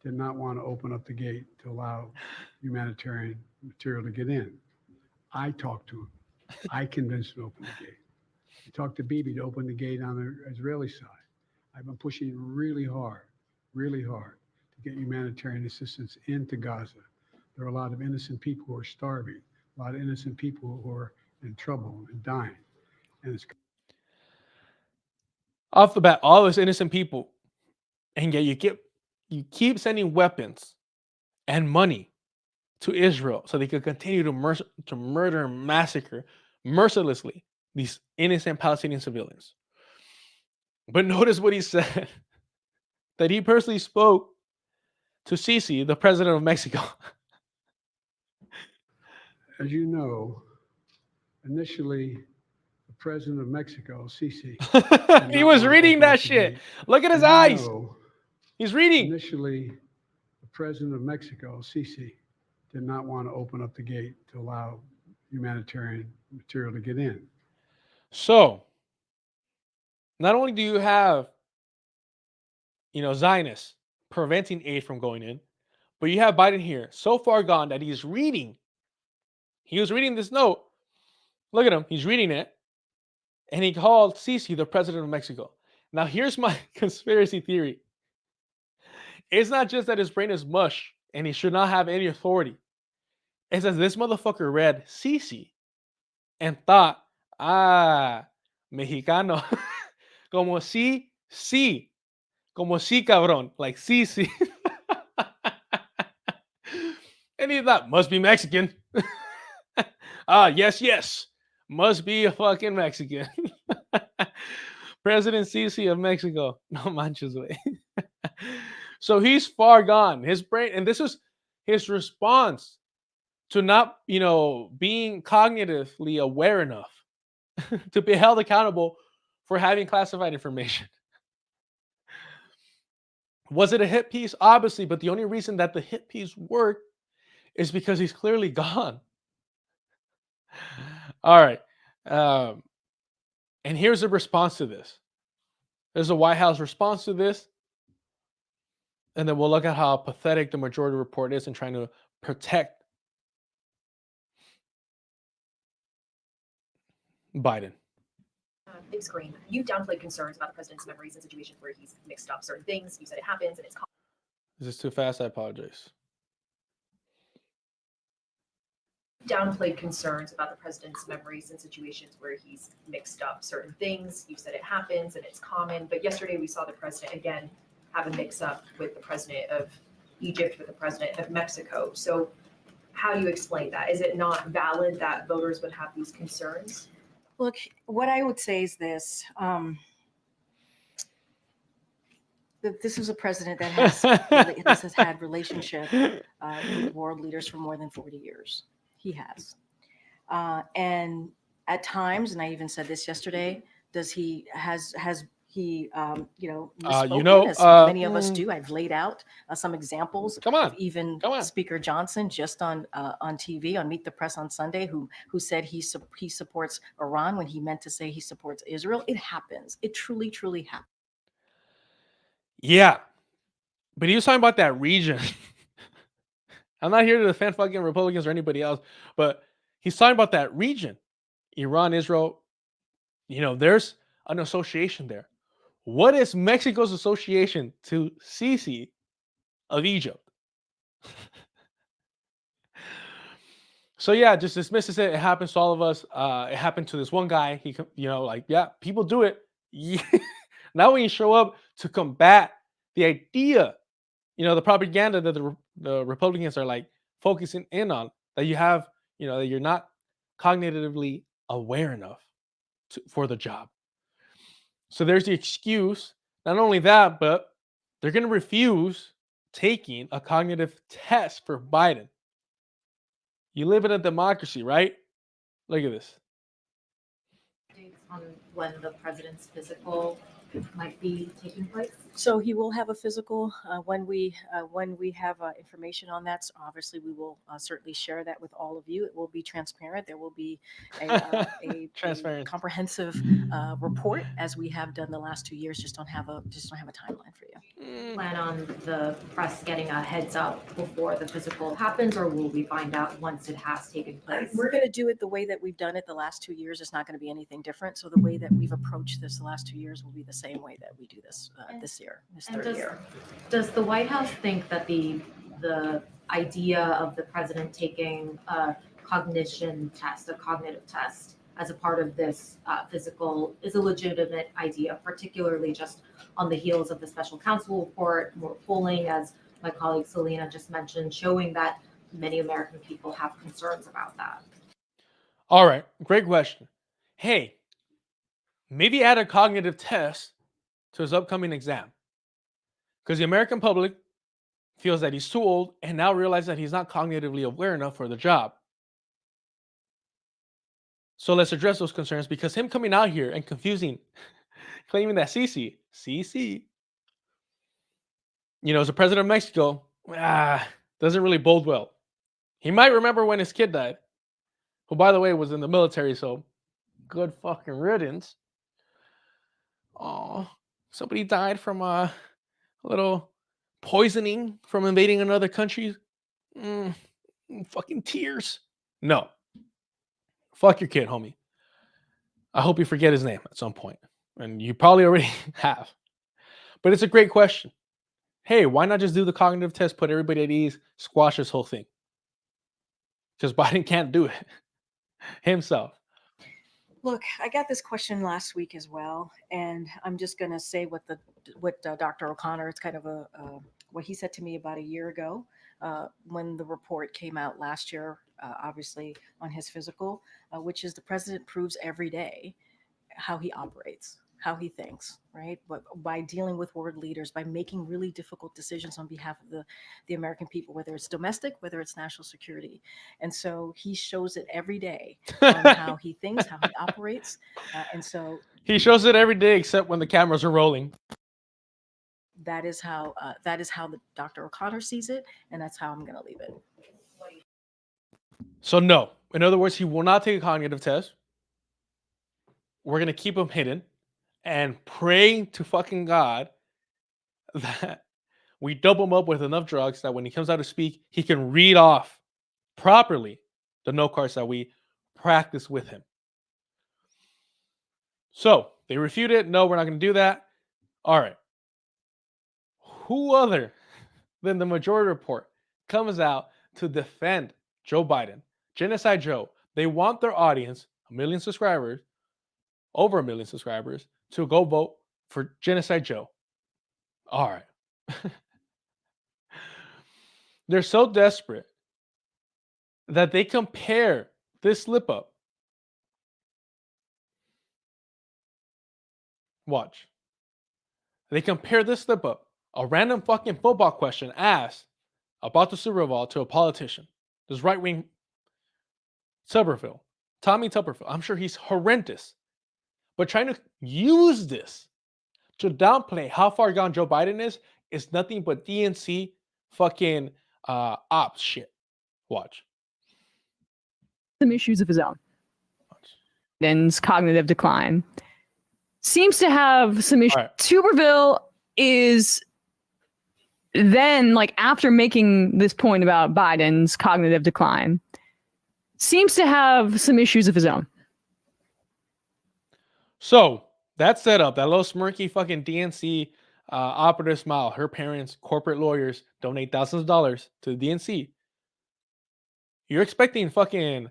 did not want to open up the gate to allow humanitarian material to get in. I talked to him. I convinced him to open the gate. I talked to Bibi to open the gate on the Israeli side. I've been pushing really hard to get humanitarian assistance into Gaza. There are a lot of innocent people who are starving, a lot of innocent people who are in trouble and dying. And it's off the bat, all those innocent people, and yet you keep sending weapons and money to Israel so they could continue to murder and massacre mercilessly these innocent Palestinian civilians. But notice what he said, that he personally spoke to Sisi, the president of Mexico. As you know, initially, the president of Mexico, Sisi, he was reading that shit. Look at his eyes. He's reading. Initially, the president of Mexico, Sisi, did not want to open up the gate to allow humanitarian material to get in. So, not only do you have, Zionists preventing aid from going in, but you have Biden here so far gone that he's reading. He was reading this note. Look at him. He's reading it. And he called Sisi the president of Mexico. Now, here's my conspiracy theory. It's not just that his brain is mush and he should not have any authority. It's that this motherfucker read Sisi and thought, mexicano. Como sí, sí. Como sí, cabrón. Like sí. And he thought, must be Mexican. Yes. Must be a fucking Mexican. President Sisi of Mexico. No manches, way. So he's far gone. His brain, and this is his response to not, being cognitively aware enough to be held accountable for having classified information. Was it a hit piece? Obviously, but the only reason that the hit piece worked is because he's clearly gone. All right. And here's the response to this. There's a White House response to this. And then we'll look at how pathetic the majority report is in trying to protect Biden. Big screen. You downplayed concerns about the president's memories and situations where he's mixed up certain things. You said it happens and it's Is this too fast? I apologize. downplayed concerns about the president's memories and situations where he's mixed up certain things. You said it happens and it's common. But yesterday we saw the president again have a mix up with the president of Egypt, with the president of Mexico. So how do you explain that? Is it not valid that voters would have these concerns? Look, what I would say is this. That this is a president that has had relationship with world leaders for more than 40 years. He has. And at times, and I even said this yesterday, He, you know, You misspoken, know, as many of us do. I've laid out some examples Come on, of even come on. Speaker Johnson just on TV on Meet the Press on Sunday, who said he supports Iran when he meant to say he supports Israel. It happens. It truly, truly happens. Yeah, but he was talking about that region. I'm not here to defend fucking Republicans or anybody else, but he's talking about that region, Iran, Israel. You know, there's an association there. What is Mexico's association to Sisi of Egypt? So yeah, just dismisses it. It happens to all of us. It happened to this one guy. He, you know, like, yeah, people do it. Yeah. Now when you show up to combat the idea, you know, the propaganda that the Republicans are like focusing in on, that you have, you know, that you're not cognitively aware enough for the job. So there's the excuse. Not only that, but they're going to refuse taking a cognitive test for Biden. You live in a democracy, right? Look at this. On when the president's physical might be taking place? So he will have a physical when we have information on that. So obviously, we will certainly share that with all of you. It will be transparent. There will be a comprehensive report, as we have done the last 2 years. Just don't have a timeline for you. Plan on the press getting a heads up before the physical happens, or will we find out once it has taken place? We're going to do it the way that we've done it the last 2 years. It's not going to be anything different. So the way that we've approached this the last 2 years will be the same way that we do this this year, this third year. Does the White House think that the idea of the president taking a cognition test, a cognitive test, as a part of this physical is a legitimate idea, particularly just on the heels of the special counsel report, more polling, as my colleague Selena just mentioned, showing that many American people have concerns about that? All right, great question. Hey, maybe add a cognitive test to his upcoming exam, because the American public feels that he's too old and now realizes that he's not cognitively aware enough for the job. So let's address those concerns, because him coming out here and confusing, claiming that Sisi, you know, as the president of Mexico, doesn't really bode well. He might remember when his kid died, who, by the way, was in the military, so good fucking riddance. Oh, somebody died from a little poisoning from invading another country. Fucking tears. No. Fuck your kid, homie. I hope you forget his name at some point. And you probably already have. But it's a great question. Hey, why not just do the cognitive test, put everybody at ease, squash this whole thing? Because Biden can't do it himself. Look, I got this question last week as well, and I'm just going to say what Dr. O'Connor, it's kind of what he said to me about a year ago when the report came out last year, obviously on his physical, which is the president proves every day how he operates, how he thinks, right? But by dealing with world leaders, by making really difficult decisions on behalf of the American people, whether it's domestic, whether it's national security. And so he shows it every day on how he thinks, how he operates. And so he shows it every day except when the cameras are rolling. That is how the Dr. O'Connor sees it, and that's how I'm going to leave it. So no, in other words, he will not take a cognitive test. We're going to keep him hidden and praying to fucking God that we dope him up with enough drugs that when he comes out to speak, he can read off properly the note cards that we practice with him. So they refute it. No, we're not going to do that. All right. Who other than the majority report comes out to defend Joe Biden, Genocide Joe? They want their audience, 1 million subscribers, over 1 million subscribers, to go vote for Genocide Joe. All right. They're so desperate that they compare this slip up. Watch. They compare this slip up, a random fucking football question asked about the Super Bowl, to a politician, this right-wing Tuberville, Tommy Tuberville. I'm sure he's horrendous, but trying to use this to downplay how far gone Joe Biden is nothing but DNC fucking ops shit. Watch. Some issues of his own. Biden's cognitive decline seems to have some issues. Right. Tuberville is then, like, after making this point about Biden's cognitive decline, seems to have some issues of his own. So that setup, that little smirky fucking DNC operative smile, her parents, corporate lawyers donate thousands of dollars to the DNC. You're expecting fucking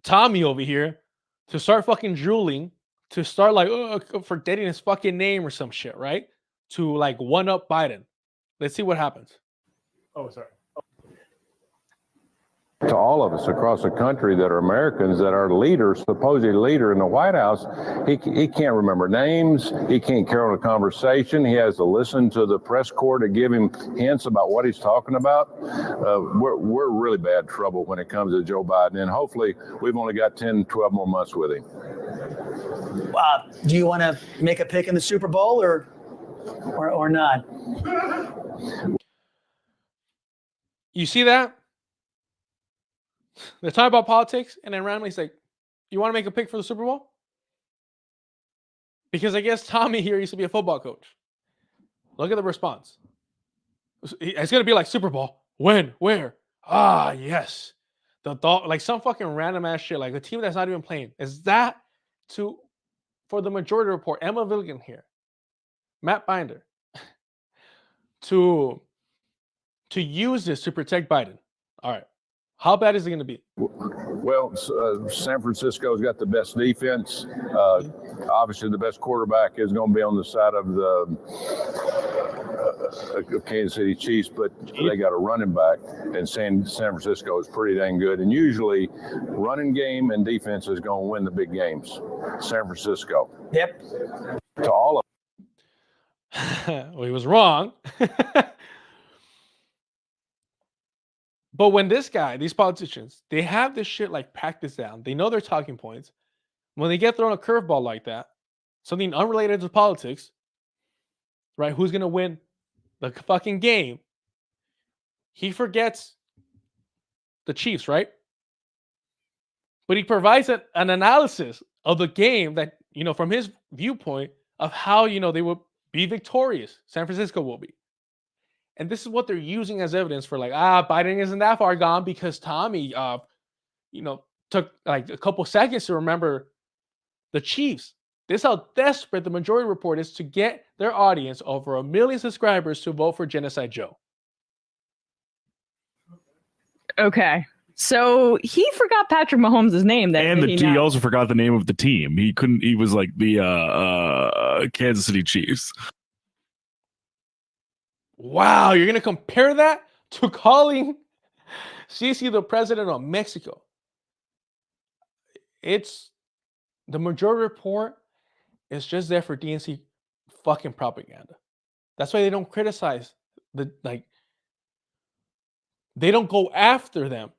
Tommy over here to start fucking drooling, to start like forgetting his fucking name or some shit, right? To like one up Biden. Let's see what happens. Oh, sorry. To all of us across the country that are Americans, that our leader, supposed leader in the White House, he can't remember names. He can't carry on a conversation. He has to listen to the press corps to give him hints about what he's talking about. We're really bad trouble when it comes to Joe Biden, and hopefully we've only got 10, 12 more months with him. Do you want to make a pick in the Super Bowl or not? You see that? They're talking about politics, and then randomly he's like, "You want to make a pick for the Super Bowl?" Because I guess Tommy here used to be a football coach. Look at the response. It's gonna be like Super Bowl. When? Where? Ah, yes. The thought, like some fucking random ass shit, like a team that's not even playing. Is that for the majority report? Emma Villigan here, Matt Binder, to use this to protect Biden. All right. How bad is it going to be? Well, San Francisco's got the best defense. Obviously, the best quarterback is going to be on the side of the Kansas City Chiefs, but they got a running back, and San Francisco is pretty dang good. And usually, running game and defense is going to win the big games. San Francisco. Yep. To all of Well, he was wrong. But when these politicians, they have this shit like practiced down. They know their talking points. When they get thrown a curveball like that, something unrelated to politics, right? Who's going to win the fucking game? He forgets the Chiefs, right? But he provides an analysis of the game that, from his viewpoint of how, they will be victorious. San Francisco will be. And this is what they're using as evidence for like, Biden isn't that far gone because Tommy, took like a couple seconds to remember the Chiefs. This is how desperate the majority report is to get their audience, over 1 million subscribers, to vote for Genocide Joe. Okay. So he forgot Patrick Mahomes' name. He also forgot the name of the team. He was like the Kansas City Chiefs. Wow, you're going to compare that to calling Sisi the president of Mexico? It's the majority report is just there for DNC fucking propaganda. That's why they don't criticize they don't go after them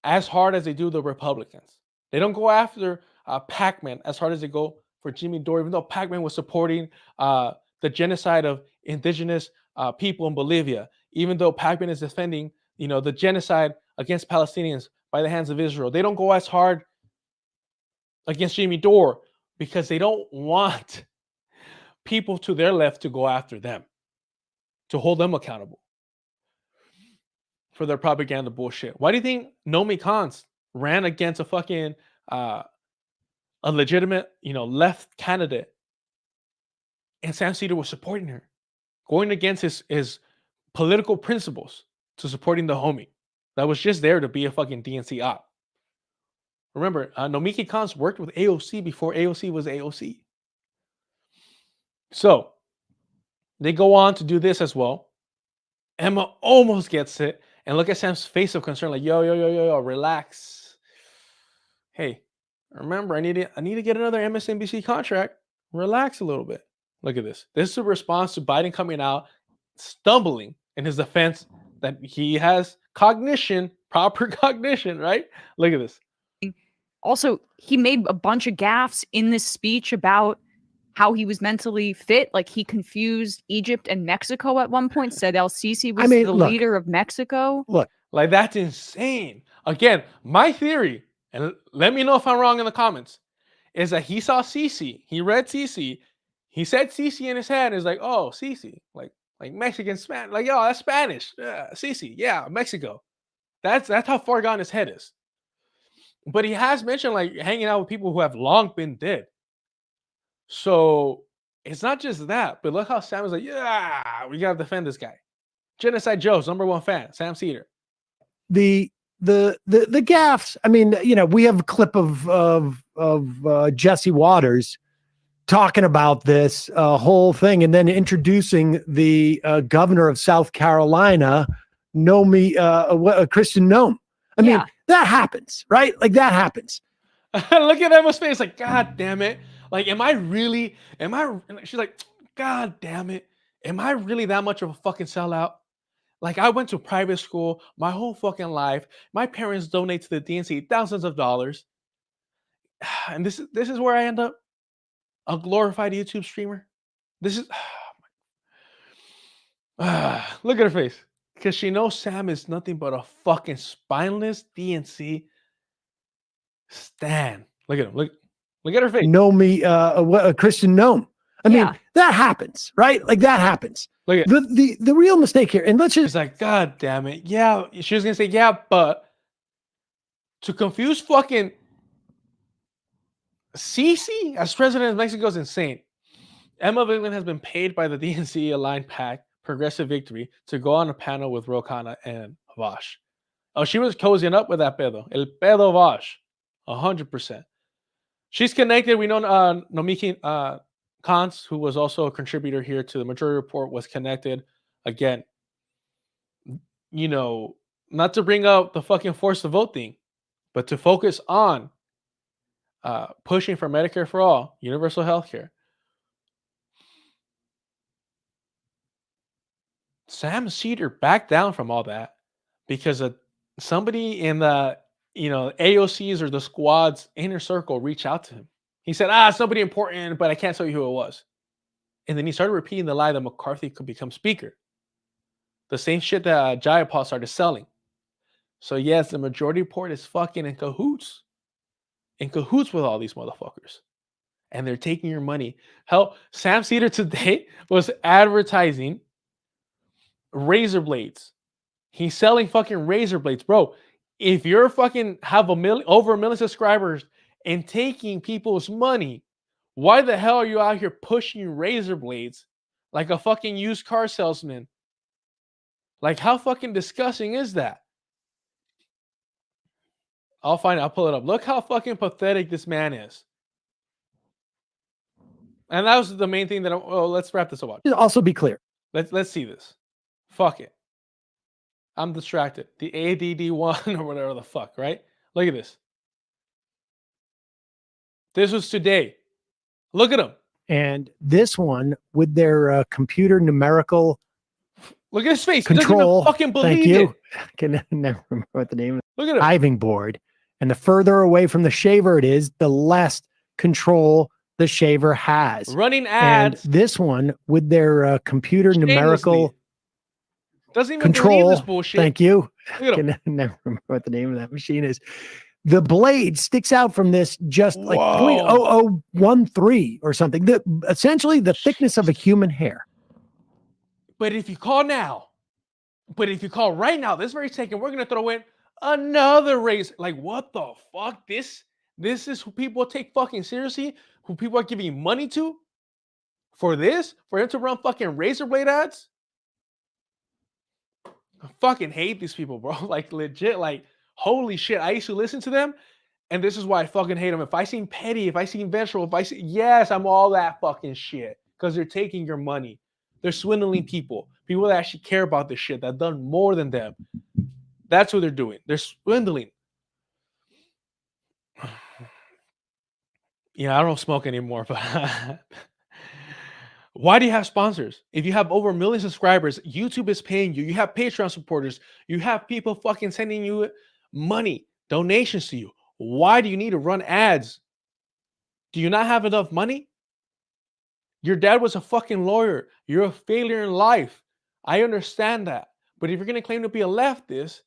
as hard as they do the Republicans. They don't go after Pac-Man as hard as they go for Jimmy Dore, even though Pac-Man was supporting the genocide of indigenous people in Bolivia, even though Pac-Man is defending, the genocide against Palestinians by the hands of Israel. They don't go as hard against Jimmy Dore because they don't want people to their left to go after them, to hold them accountable for their propaganda bullshit. Why do you think Naomi Kans ran against a fucking a legitimate, left candidate, and Sam Cedar was supporting her, going against his political principles to supporting the homie that was just there to be a fucking DNC op? Remember, Nomiki Kans worked with AOC before AOC was AOC. So they go on to do this as well. Emma almost gets it. And look at Sam's face of concern, like, yo, relax. Hey, remember, I need to get another MSNBC contract. Relax a little bit. Look at this. This is a response to Biden coming out, stumbling in his defense that he has cognition, proper cognition, right? Look at this. Also, he made a bunch of gaffes in this speech about how he was mentally fit. Like he confused Egypt and Mexico at one point, said El Sisi was mean, the look. leader of Mexico. Look, Like that's insane. Again, my theory, and let me know if I'm wrong in the comments, is that he saw Sisi, he read Sisi, he said Sisi in his head, and is like, oh, Sisi, like Mexican Spanish, like yo, that's Spanish, Sisi, yeah, Mexico. That's how far gone his head is. But he has mentioned like hanging out with people who have long been dead. So it's not just that, but look how Sam is like, yeah, we gotta defend this guy. Genocide Joe's #1 fan, Sam Cedar. The gaffes. I mean, you know, we have a clip of Jesse Waters talking about this whole thing, and then introducing the governor of South Carolina, Kristen Noem. I mean, that happens, right? Like that happens. Look at Emma's face, like, God damn it. Like, she's like, God damn it. Am I really that much of a fucking sellout? Like, I went to private school my whole fucking life. My parents donate to the DNC thousands of dollars. And this is where I end up, a glorified YouTube streamer. This is, look at her face. Because she knows Sam is nothing but a fucking spineless DNC stan. Look at him. Look at her face. Kristen Noem. I mean, that happens, right? Like that happens. Look at the real mistake here, and let's just. It's like, God damn it. Yeah, she was gonna say, yeah, but to confuse fucking Sisi as president of Mexico is insane. Emma Vigeland has been paid by the DNC aligned PAC, Progressive Victory, to go on a panel with Rokana and Vaush. Oh, she was cozying up with that pedo. El pedo Vaush. 100%. She's connected. We know Nomiki Kantz, who was also a contributor here to the Majority Report, was connected. Again, you know, not to bring up the fucking force to vote thing, but to focus on pushing for Medicare for all, universal health care. Sam Cedar backed down from all that because somebody in the AOC's or the squad's inner circle reached out to him. He said, somebody important, but I can't tell you who it was. And then he started repeating the lie that McCarthy could become speaker. The same shit that Jayapal started selling. So yes, the Majority Report is fucking in cahoots. In cahoots with all these motherfuckers. And they're taking your money. Hell, Sam Cedar today was advertising razor blades. He's selling fucking razor blades. Bro, if you're fucking have over a million subscribers and taking people's money, why the hell are you out here pushing razor blades like a fucking used car salesman? Like, how fucking disgusting is that? I'll find it. I'll pull it up. Look how fucking pathetic this man is. And that was the main thing that let's wrap this up. Also be clear. Let's see this. Fuck it. I'm distracted. The ADD1 or whatever the fuck, right? Look at this. This was today. Look at them. And this one with their computer numerical. Look at his face. Control. He doesn't even fucking believe Thank you. it. I can never remember what the name of Look at him. diving board. And the further away from the shaver it is, the less control the shaver has. Running ads. And this one with their computer numerical doesn't even control. believe this bullshit. Thank you. Look I can never remember what the name of that machine is. The blade sticks out from this just like 0.0013 or something. Essentially the thickness of a human hair. But if you call right now, this very second, we're gonna throw in another raise. Like, what the fuck? This is who people take fucking seriously, who people are giving money to for this, for him to run fucking razor blade ads. I fucking hate these people, bro. Like, legit, like, holy shit. I used to listen to them, and this is why I fucking hate them. If I seem petty, if I seem vengeful, yes, I'm all that fucking shit. Because they're taking your money. They're swindling people. People that actually care about this shit, that have done more than them. That's what they're doing. They're swindling. Yeah, I don't smoke anymore, but why do you have sponsors? If you have over 1 million subscribers, YouTube is paying you. You have Patreon supporters. You have people fucking sending you money, donations to you. Why do you need to run ads? Do you not have enough money? Your dad was a fucking lawyer. You're a failure in life. I understand that. But if you're going to claim to be a leftist,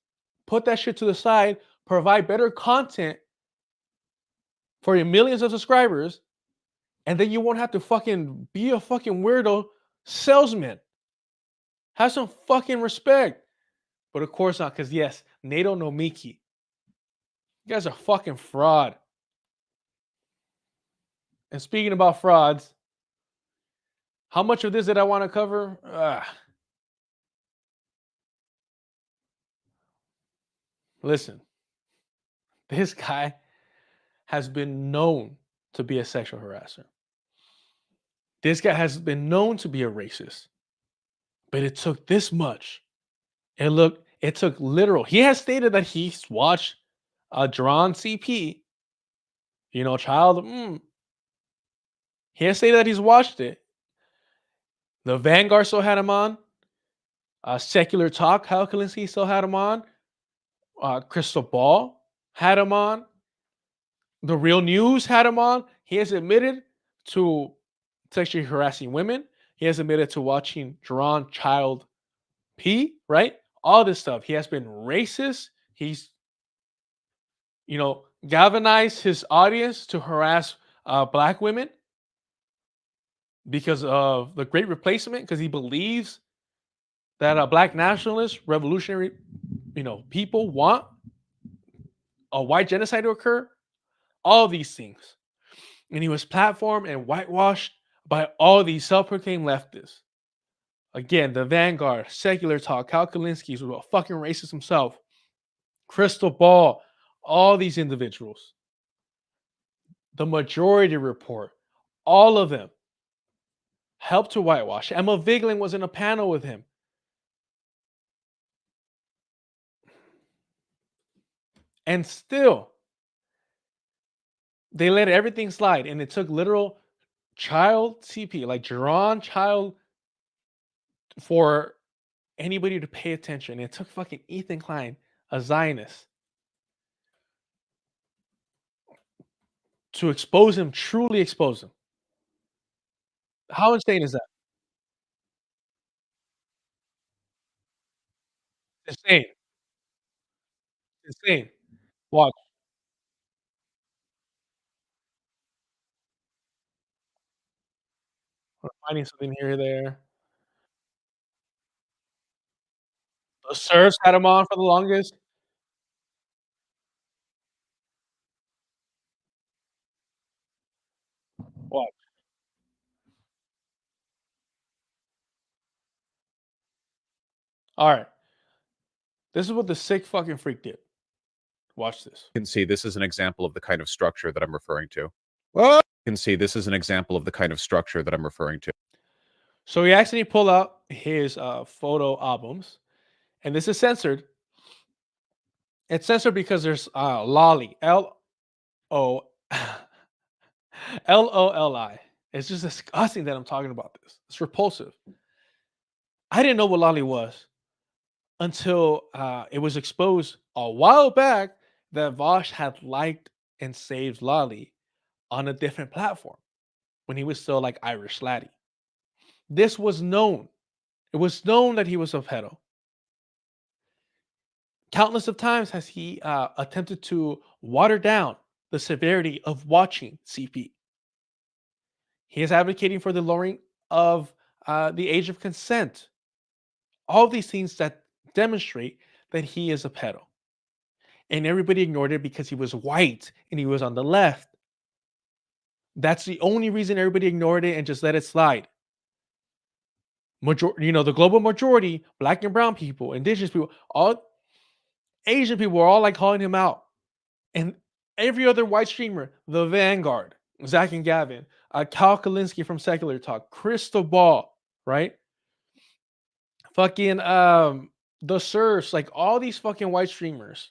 put that shit to the side, provide better content for your millions of subscribers, and then you won't have to fucking be a fucking weirdo salesman. Have some fucking respect. But of course not, because yes, NATO no Miki. You guys are fucking fraud. And speaking about frauds, how much of this did I want to cover? Listen, this guy has been known to be a sexual harasser. This guy has been known to be a racist. But it took this much. It took literal. He has stated that he's watched Drawn CP, child. He has stated that he's watched it. The Vanguard still had him on. Secular Talk, Kyle Kalinske still had him on. Crystal Ball had him on. The Real News had him on. He has admitted to sexually harassing women. He has admitted to watching Drawn Child P, right? All this stuff. He has been racist. He's, galvanized his audience to harass black women because of the Great Replacement, because he believes that black nationalists, revolutionary, people want a white genocide to occur. All these things. And he was platformed and whitewashed by all these self-proclaimed leftists. Again, the Vanguard, Secular Talk, Kyle Kalinske is a fucking racist himself. Crystal Ball, all these individuals. The Majority Report, all of them helped to whitewash. Emma Vigeland was in a panel with him. And still, they let everything slide. And it took literal child CP, like Drawn Child, for anybody to pay attention. It took fucking Ethan Klein, a Zionist, to expose him, truly expose him. How insane is that? Insane. Insane. Watch. We're finding something here or there. The Serfs had him on for the longest. Watch. All right. This is what the sick fucking freak did. Watch this. You can see this is an example of the kind of structure that I'm referring to. What? You can see this is an example of the kind of structure that I'm referring to. So he actually pulled out his photo albums, and this is censored. It's censored because there's Lolly, Lolli. It's just disgusting that I'm talking about this. It's repulsive. I didn't know what Lolly was until it was exposed a while back that Vaush had liked and saved Lolly on a different platform when he was still like Irish Laddie. This was known. It was known that he was a pedo. Countless of times has he attempted to water down the severity of watching CP. He is advocating for the lowering of the age of consent. All these things that demonstrate that he is a pedo. And everybody ignored it because he was white and he was on the left. That's the only reason everybody ignored it and just let it slide. The global majority, black and brown people, indigenous people, all Asian people were all like calling him out. And every other white streamer, the Vanguard, Zach and Gavin, Kyle Kalinske from Secular Talk, Crystal Ball, right? Fucking the Surfs, like all these fucking white streamers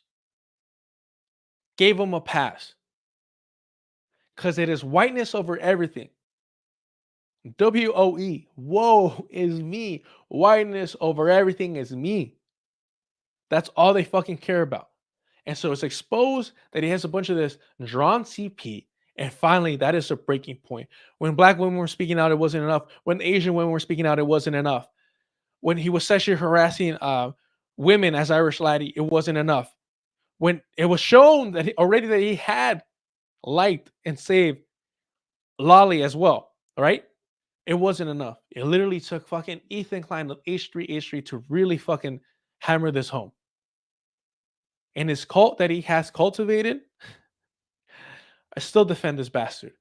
gave him a pass. Because it is whiteness over everything. WOE, woe is me. Whiteness over everything is me. That's all they fucking care about. And so it's exposed that he has a bunch of this drawn CP And finally, that is a breaking point. When black women were speaking out, it wasn't enough. When Asian women were speaking out, it wasn't enough. When he was sexually harassing women as Irish laddie, it wasn't enough. When it was shown that already that he had liked and saved Lolly as well, right? It wasn't enough. It literally took fucking Ethan Klein of H3 to really fucking hammer this home. And his cult that he has cultivated, I still defend this bastard.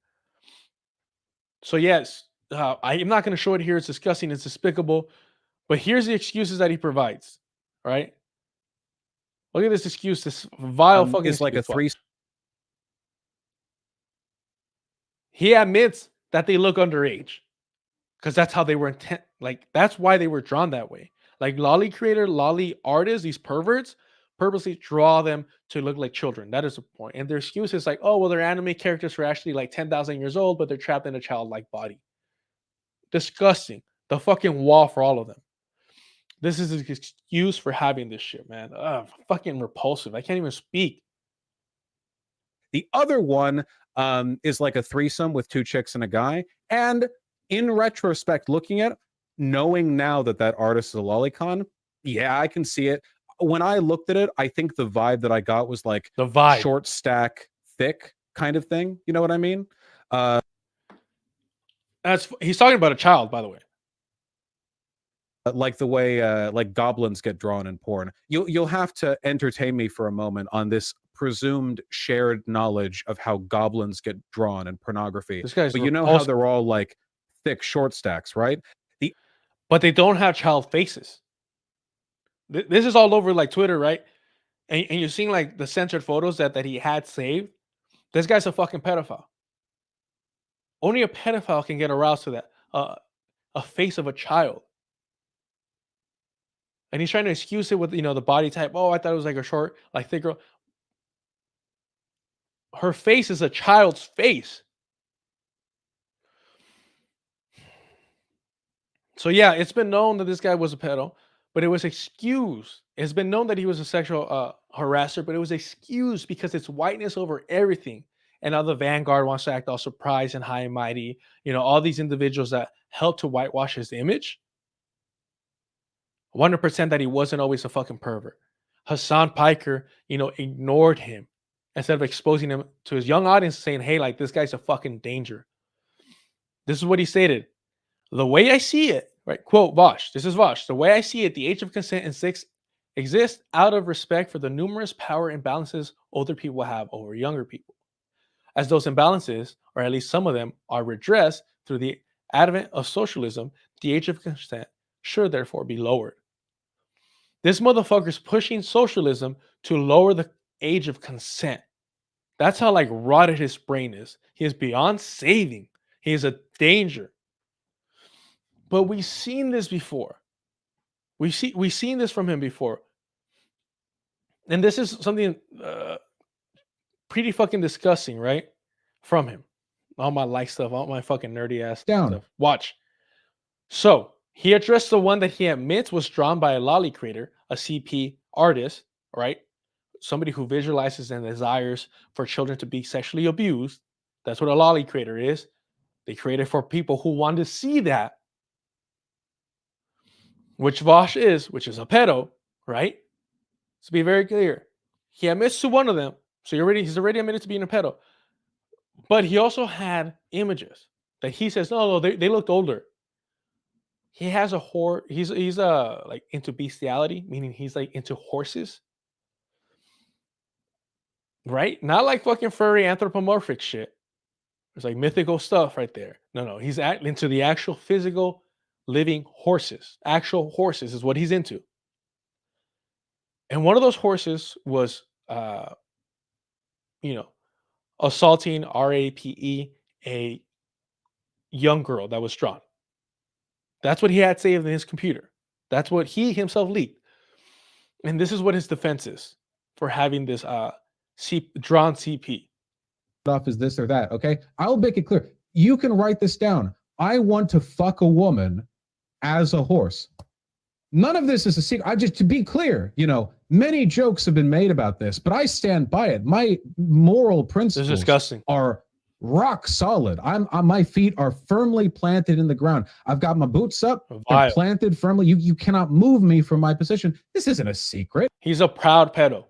So yes, I'm not going to show it here. It's disgusting. It's despicable. But here's the excuses that he provides. Right? Look at this excuse. This vile fucking is like a excuse. three. He admits that they look underage because that's how they were intent. Like that's why they were drawn that way. Like lolly creator, lolly artists, these perverts purposely draw them to look like children. That is the point. And their excuse is like, oh, well, their anime characters were actually like 10,000 years old, but they're trapped in a childlike body. Disgusting. The fucking wall for all of them. This is an excuse for having this shit, man. Fucking repulsive. I can't even speak. The other one is like a threesome with two chicks and a guy. And in retrospect, looking at it, knowing now that that artist is a lolicon, yeah, I can see it. When I looked at it, I think the vibe that I got was like the vibe, short stack, thick kind of thing. You know what I mean? He's talking about a child, by the way. Like the way like goblins get drawn in porn. You'll have to entertain me for a moment on this presumed shared knowledge of how goblins get drawn in pornography. But you know how they're all like thick short stacks, right? But they don't have child faces. This is all over like Twitter, right? And you're seeing like the censored photos that he had saved. This guy's a fucking pedophile. Only a pedophile can get aroused to that. A face of a child. And he's trying to excuse it with, the body type. Oh, I thought it was like a short, like thick girl. Her face is a child's face. So yeah, it's been known that this guy was a pedo, but it was excused. It's been known that he was a sexual harasser, but it was excused because it's whiteness over everything. And now the Vanguard wants to act all surprised and high and mighty. All these individuals that helped to whitewash his image. 100% that he wasn't always a fucking pervert. Hassan Piker, ignored him instead of exposing him to his young audience, saying, hey, like this guy's a fucking danger. This is what he stated. The way I see it, right? Quote, Vaush. This is Vaush. The way I see it, the age of consent in sex exists out of respect for the numerous power imbalances older people have over younger people. As those imbalances, or at least some of them, are redressed through the advent of socialism, the age of consent should therefore be lowered. This motherfucker's pushing socialism to lower the age of consent. That's how like rotted his brain is. He is beyond saving. He is a danger. But we've seen this before. We've seen this from him before. And this is something pretty fucking disgusting, right? From him. All my like stuff, all my fucking nerdy ass stuff. Watch. So he addressed the one that he admits was drawn by a lolly creator, a CP artist, right? Somebody who visualizes and desires for children to be sexually abused. That's what a lolly creator is. They create it for people who want to see that. Which Vaush is, which is a pedo, right? To be very clear. He admits to one of them. So he's already admitted to being a pedo. But he also had images that he says, no, they looked older. He has a he's like into bestiality, meaning he's like into horses. Right? Not like fucking furry anthropomorphic shit. There's like mythical stuff right there. No, he's into the actual physical living horses. Actual horses is what he's into. And one of those horses was assaulting RAPE a young girl that was drawn. That's what he had saved in his computer. That's what he himself leaked. And this is what his defense is for having this drawn CP. Stuff is this or that, okay? I'll make it clear. You can write this down. I want to fuck a woman as a horse. None of this is a secret. To be clear, many jokes have been made about this, but I stand by it. My moral principles are rock solid. I'm on my feet are firmly planted in the ground. I've got my boots up, they're Vile. planted firmly. You cannot move me from my position. This isn't a secret. He's a proud pedo.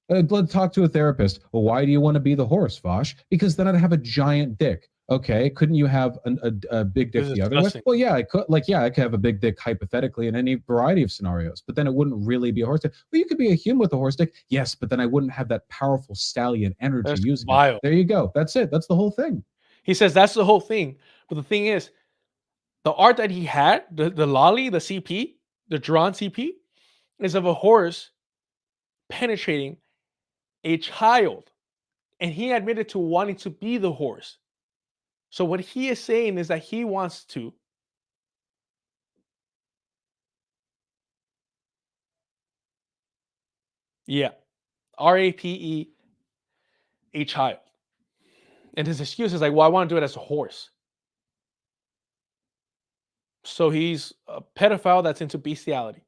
Let's talk to a therapist. Well, why do you want to be the horse, Vaush? Because then I'd have a giant dick. Okay, couldn't you have a big dick This is the other way? disgusting. Well, yeah, I could. Like, yeah, I could have a big dick hypothetically in any variety of scenarios, but then it wouldn't really be a horse dick. Well, you could be a human with a horse dick, yes, but then I wouldn't have that powerful stallion energy That's using vile. it. There you go. That's it. That's the whole thing. He says that's the whole thing. But the thing is, the art that he had, the lolly, the CP, the drawn CP, is of a horse penetrating a child. And he admitted to wanting to be the horse. So what he is saying is that he wants to RAPE a child. And his excuse is like, well, I want to do it as a horse. So he's a pedophile that's into bestiality.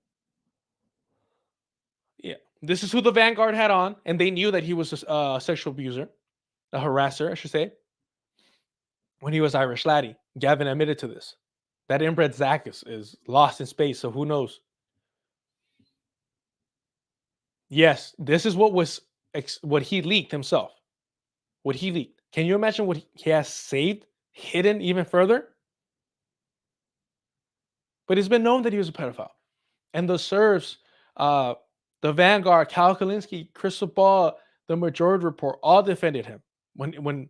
Yeah. This is who the Vanguard had on, and they knew that he was a sexual abuser, a harasser, I should say, when he was Irish laddie. Gavin admitted to this. That inbred Zach is lost in space, so who knows? Yes, this is what he leaked himself. What he leaked. Can you imagine what he has saved, hidden even further? But it's been known that he was a pedophile. And the serfs, the Vanguard, Cal Kalinske, Crystal Ball, the Majority Report all defended him. When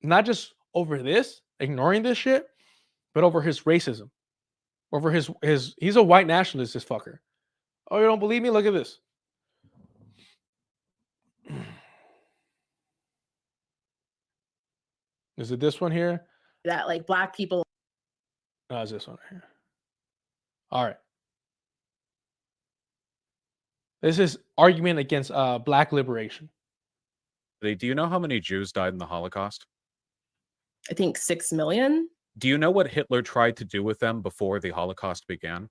not just over this, ignoring this shit, but over his racism. Over his he's a white nationalist, this fucker. Oh, you don't believe me? Look at this. Is it this one here? That like black people. No, it's this one right here. All right. This is argument against black liberation. Do you know how many Jews died in the Holocaust? I think 6 million. Do you know what Hitler tried to do with them before the Holocaust began?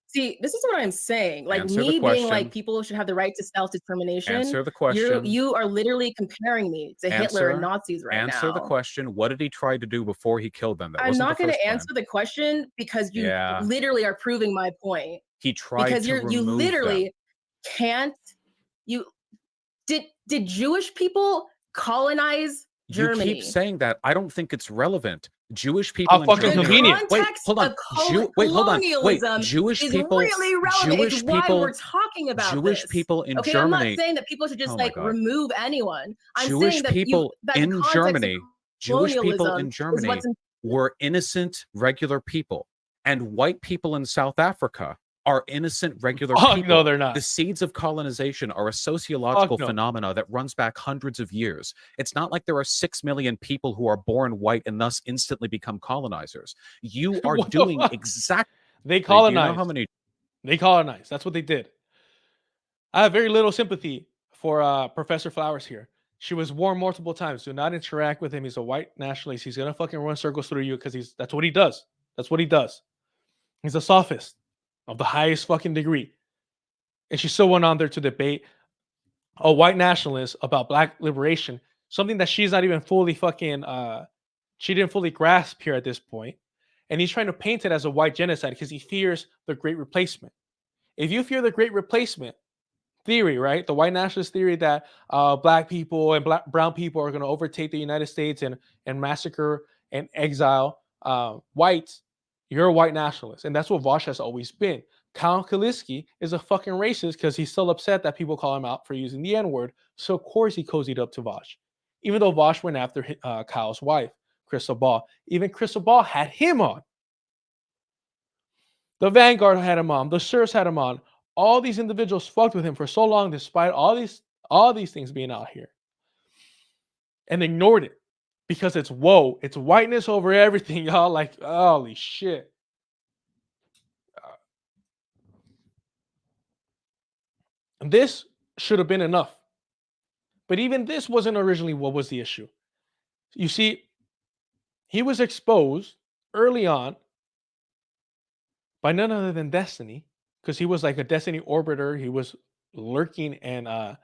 See, this is what I'm saying. Like Answer the me being question. like people should have the right to self-determination. Answer the question. You are literally comparing me to Hitler and Nazis right now. Answer the question. What did he try to do before he killed them? That I'm wasn't not the going first to plan. answer the question because you Yeah. literally are proving my point. He tried Because to you remove literally them. can't. You did Jewish people colonize Germany? You keep saying that. I don't think it's relevant. Jewish people How in fucking Germany. convenient. Wait, Context hold on. of Wait, hold on. Wait, colonialism Jewish is people. really relevant. Jewish It's why people. we're talking about Jewish this. people in Okay, Germany. I'm not saying that people should just Oh my like God. remove anyone. I'm Jewish saying that people that the in context Germany. of Jewish people colonialism in is Germany what's were innocent, regular people, and white people in South Africa are innocent, regular Fuck people. no, they're not. The seeds of colonization are a sociological no. phenomena that runs back hundreds of years. It's not like there are 6 million people who are born white and thus instantly become colonizers. You are What the doing fuck? exactly. They Do you know colonized. how many? They colonized. That's what they did. I have very little sympathy for Professor Flowers here. She was warned multiple times. Do not interact with him. He's a white nationalist. He's gonna fucking run circles through you because that's what he does. That's what he does. He's a sophist of the highest fucking degree. And she still went on there to debate a white nationalist about black liberation, something that she's not even fully fucking she didn't fully grasp here at this point. And he's trying to paint it as a white genocide because he fears the great replacement. If you fear the great replacement theory, right? The white nationalist theory that black people and brown people are going to overtake the United States and massacre and exile whites, you're a white nationalist. And that's what Vaush has always been. Cal Kalinske is a fucking racist because he's still upset that people call him out for using the N-word. So of course he cozied up to Vaush. Even though Vaush went after Kyle's wife, Crystal Ball. Even Crystal Ball had him on. The Vanguard had him on. The Serfs had him on. All these individuals fucked with him for so long, despite all these things being out here, and ignored it because it's it's whiteness over everything, y'all. Like, holy shit. And this should have been enough, but even this wasn't originally what was the issue. You see, he was exposed early on by none other than Destiny, because he was like a Destiny orbiter. He was lurking and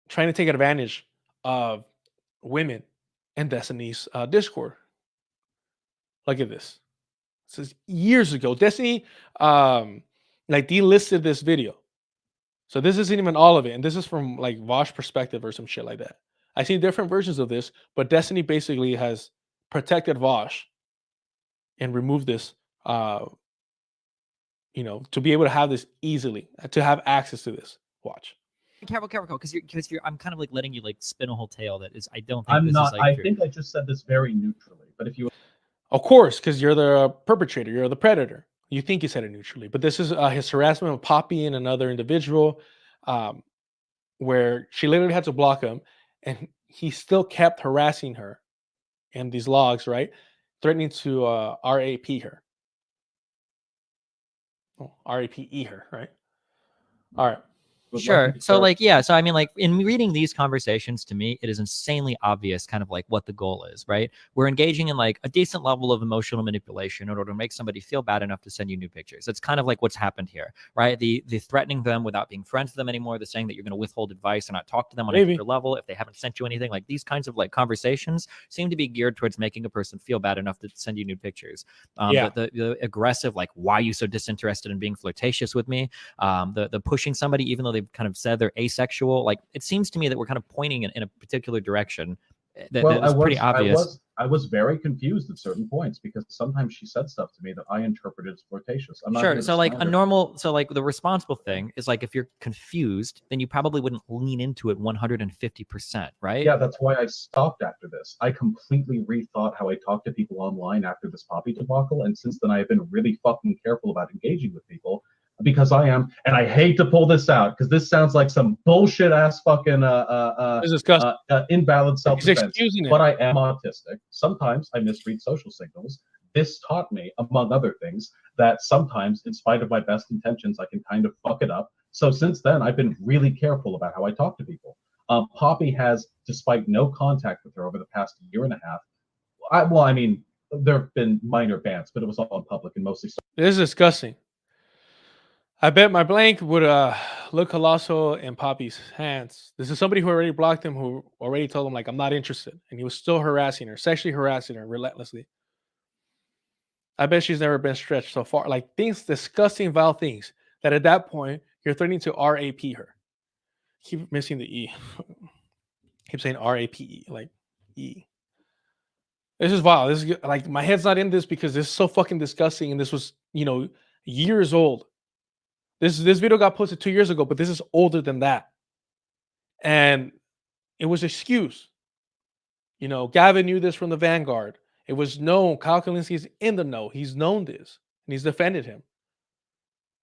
trying to take advantage of women in Destiny's Discord. Look at this. This is years ago. Destiny like delisted this video. So this isn't even all of it. And this is from like Vaush perspective or some shit like that. I've seen different versions of this, but Destiny basically has protected Vaush and removed this, you know, to be able to have this easily, to have access to this. Watch. Careful, because you're. I'm kind of like letting you like spin a whole tale that is. I don't think I'm this not. is like I true. think I just said this very neutrally. But if you, Of course, because you're the perpetrator, you're the predator. You think you said it neutrally, but this is his harassment of Poppy and another individual, where she literally had to block him, and he still kept harassing her in these logs, right? Threatening to RAP her. Oh, RAPE her, right? All right. Sure. So like, yeah. So I mean, like in reading these conversations, to me, it is insanely obvious kind of like what the goal is, right? We're engaging in like a decent level of emotional manipulation in order to make somebody feel bad enough to send you new pictures. That's kind of like what's happened here, right? The threatening them without being friends with them anymore. The saying that you're going to withhold advice and not talk to them on a deeper level if they haven't sent you anything. Like these kinds of like conversations seem to be geared towards making a person feel bad enough to send you new pictures. The aggressive, like, why are you so disinterested in being flirtatious with me? The pushing somebody, even though they've kind of said they're asexual. Like, it seems to me that we're kind of pointing in a particular direction that is pretty obvious. I was very confused at certain points because sometimes she said stuff to me that I interpreted as flirtatious. I'm not Sure. So like the responsible thing is like, if you're confused, then you probably wouldn't lean into it 150%, right? Yeah, that's why I stopped after this. I completely rethought how I talk to people online after this Poppy debacle, and since then I have been really fucking careful about engaging with people. Because I am, and I hate to pull this out because this sounds like some bullshit ass fucking invalid self-defense. But I am autistic. Sometimes I misread social signals. This taught me, among other things, that sometimes, in spite of my best intentions, I can kind of fuck it up. So since then, I've been really careful about how I talk to people. Poppy has, despite no contact with her over the past year and a half. I mean, there have been minor bans, but it was all in public and mostly. This is disgusting. I bet my blank would look colossal in Poppy's hands. This is somebody who already blocked him, who already told him, like, I'm not interested. And he was still harassing her, sexually harassing her relentlessly. I bet she's never been stretched so far. Like, things, disgusting, vile things, that at that point, you're threatening to RAP her. Keep missing the E. Keep saying RAPE, like E. This is vile. This is like, my head's not in this because this is so fucking disgusting. And this was, you know, years old. This video got posted 2 years ago, but this is older than that. And it was excuse. You know, Gavin knew this from the Vanguard. It was known. Kyle Kalinski's in the know. He's known this, and he's defended him.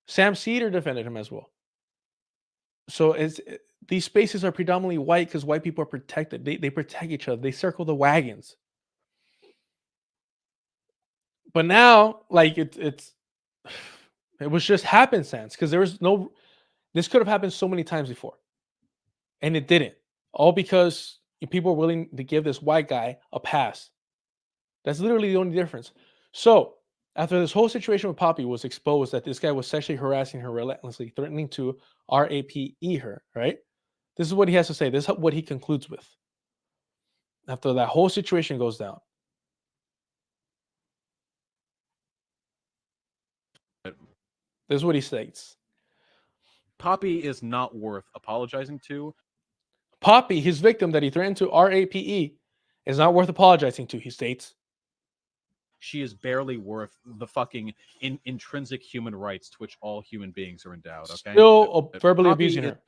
Sam Cedar defended him as well. So these spaces are predominantly white because white people are protected. They protect each other. They circle the wagons. But now, like, it was just happenstance because there was no. This could have happened so many times before, and it didn't. All because people were willing to give this white guy a pass. That's literally the only difference. So after this whole situation with Poppy was exposed, that this guy was sexually harassing her relentlessly, threatening to RAPE her. Right. This is what he has to say. This is what he concludes with. After that whole situation goes down. This is what he states. Poppy is not worth apologizing to. Poppy, his victim that he threatened to RAPE, is not worth apologizing to, he states. She is barely worth the fucking intrinsic human rights to which all human beings are endowed. Okay. Still verbally abusing her.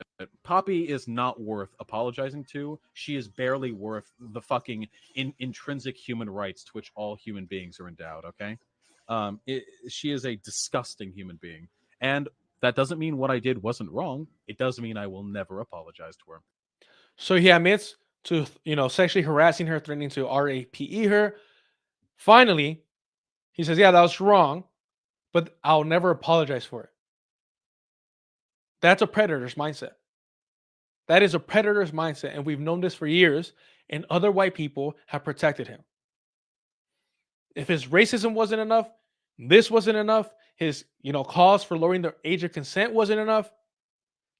Poppy is not worth apologizing to. She is barely worth the fucking intrinsic human rights to which all human beings are endowed. Okay. She is a disgusting human being, and that doesn't mean what I did wasn't wrong. It does mean I will never apologize to her. So he admits to, you know, sexually harassing her, threatening to RAPE her. Finally, he says, yeah, that was wrong, but I'll never apologize for it. That's a predator's mindset. That is a predator's mindset, and we've known this for years, and other white people have protected him. If his racism wasn't enough, this wasn't enough, his, you know, cause for lowering the age of consent wasn't enough,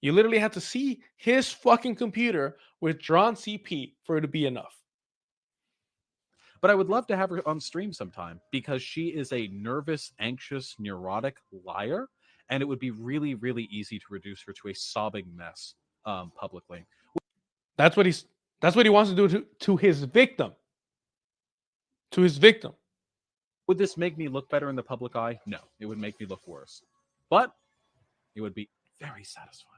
You literally have to see his fucking computer with drawn CP for it to be enough. But I would love to have her on stream sometime because she is a nervous, anxious, neurotic liar, and it would be really, really easy to reduce her to a sobbing mess publicly. That's what he wants to do to his victim. To his victim. Would this make me look better in the public eye? No, it would make me look worse. But it would be very satisfying.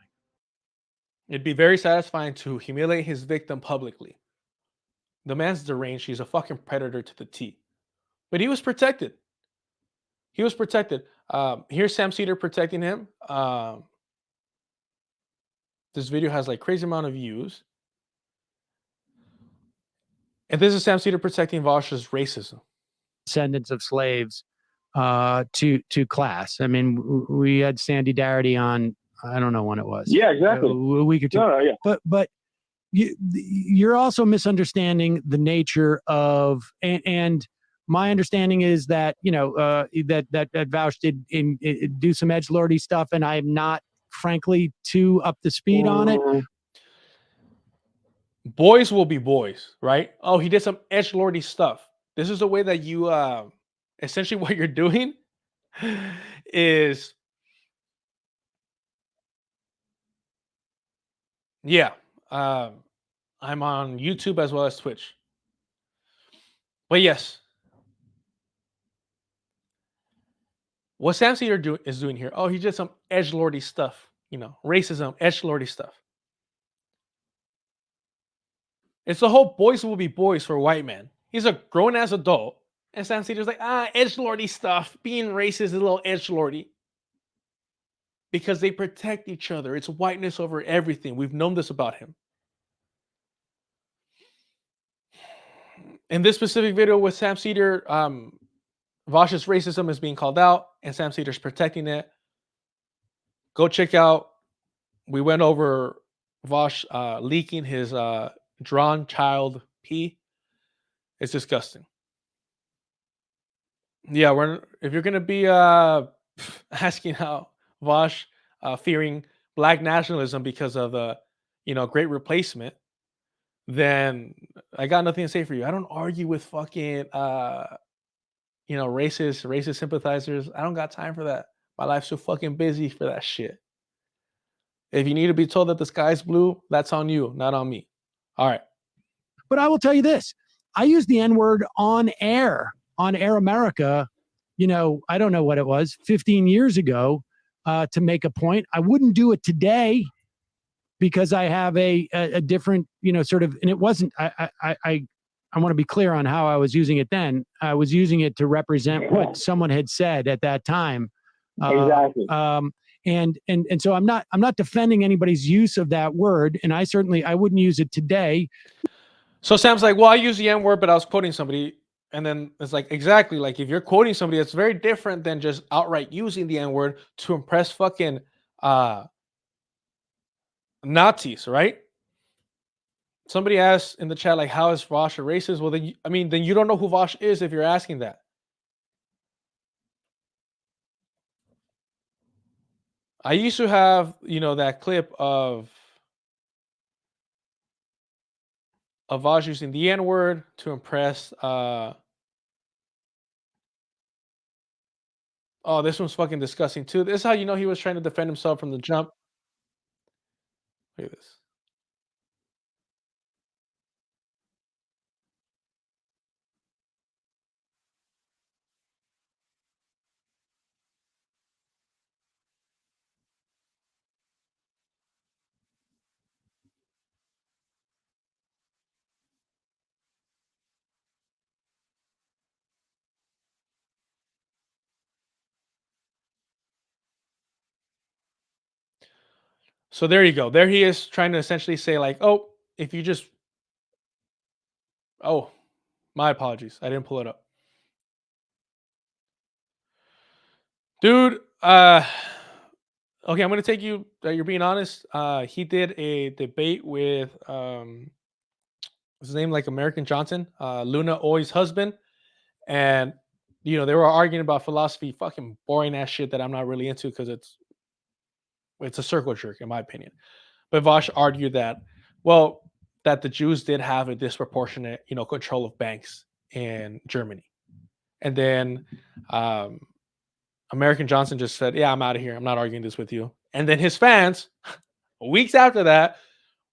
It'd be very satisfying to humiliate his victim publicly. The man's deranged. He's a fucking predator to the T. But he was protected. He was protected. Here's Sam Cedar protecting him. This video has like crazy amount of views. And this is Sam Cedar protecting Vaush's racism. Descendants of slaves to class. I mean, we had Sandy Darity on, I don't know when it was. Yeah, exactly. A week or two. No, yeah. But you're also misunderstanding the nature of, and my understanding is that, that Vaush did do some edgelordy stuff, and I'm not, frankly, too up to speed on it. Boys will be boys, right? Oh, he did some edgelordy stuff. This is the way that you, essentially what you're doing is, yeah, I'm on YouTube as well as Twitch. But yes, what Sam Cedar is doing here, oh, he did some edgelordy stuff, racism, edgelordy stuff. It's the whole boys will be boys for a white man. He's a grown-ass adult, and Sam Cedar's like, edgelordy stuff, being racist is a little edgelordy. Because they protect each other. It's whiteness over everything. We've known this about him. In this specific video with Sam Cedar, Vaush's racism is being called out, and Sam Cedar's protecting it. Go check out. We went over Vaush leaking his drawn child pee. It's disgusting. Yeah, if you're gonna be asking how Vaush fearing black nationalism because of the great replacement, then I got nothing to say for you. I don't argue with fucking racist sympathizers. I don't got time for that. My life's too fucking busy for that shit. If you need to be told that the sky's blue, that's on you, not on me. All right. But I will tell you this. I used the N-word on Air America, I don't know what it was, 15 years ago, to make a point. I wouldn't do it today because I have a different, sort of, and it wasn't, I want to be clear on how I was using it then. I was using it to represent what someone had said at that time. Exactly. And so I'm not defending anybody's use of that word, and I wouldn't use it today. So Sam's like, well, I use the N-word, but I was quoting somebody. And then it's like, exactly, like if you're quoting somebody, it's very different than just outright using the N-word to impress fucking Nazis, right? Somebody asked in the chat, like, how is Vaush a racist? Well, then you don't know who Vaush is if you're asking that. I used to have, that clip of Vaush using the N-word to impress. Oh, this one's fucking disgusting too. This is how you know he was trying to defend himself from the jump. Look at this. So there you go. There he is trying to essentially say like, oh, if you just, oh, my apologies. I didn't pull it up. Dude, okay, I'm going to take you, you're being honest. He did a debate with, what's his name, like American Johnson, Luna Oi's husband. And, they were arguing about philosophy, fucking boring ass shit that I'm not really into because it's It's a circle jerk, in my opinion. But Vaush argued that, well, that the Jews did have a disproportionate, control of banks in Germany. And then American Johnson just said, yeah, I'm out of here. I'm not arguing this with you. And then his fans, weeks after that,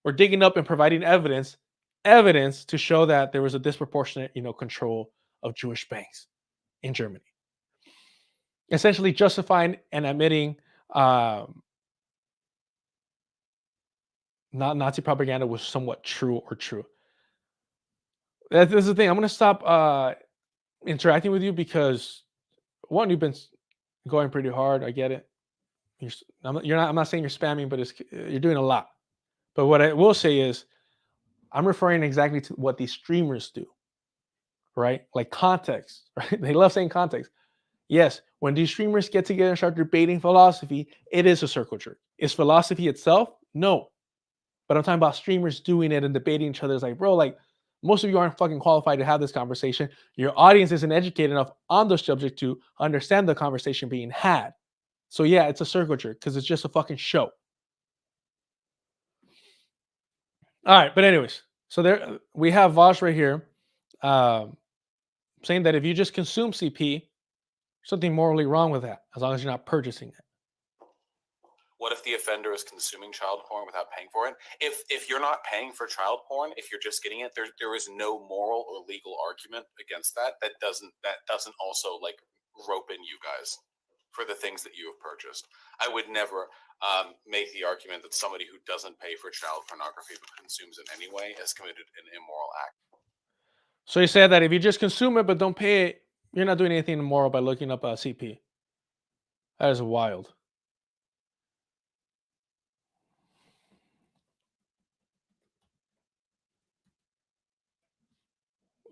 were digging up and providing evidence to show that there was a disproportionate, control of Jewish banks in Germany. Essentially justifying and admitting Nazi propaganda was somewhat true or true. That's the thing. I'm going to stop interacting with you because, one, you've been going pretty hard. I get it. I'm not saying you're spamming, but you're doing a lot. But what I will say is, I'm referring exactly to what these streamers do, right? Like context, right? They love saying context. Yes, when these streamers get together and start debating philosophy, it is a circle jerk. Is philosophy itself? No. But I'm talking about streamers doing it and debating each other. It's like, bro, like, most of you aren't fucking qualified to have this conversation. Your audience isn't educated enough on the subject to understand the conversation being had. So yeah, it's a circle jerk because it's just a fucking show. All right, but anyways, so there we have Vaush right here saying that if you just consume CP, something morally wrong with that, as long as you're not purchasing it. What if the offender is consuming child porn without paying for it? If you're not paying for child porn, if you're just getting it, there is no moral or legal argument against that. That doesn't also like rope in you guys for the things that you have purchased. I would never make the argument that somebody who doesn't pay for child pornography but consumes it anyway has committed an immoral act. So you said that if you just consume it but don't pay it, you're not doing anything immoral by looking up CP. That is wild.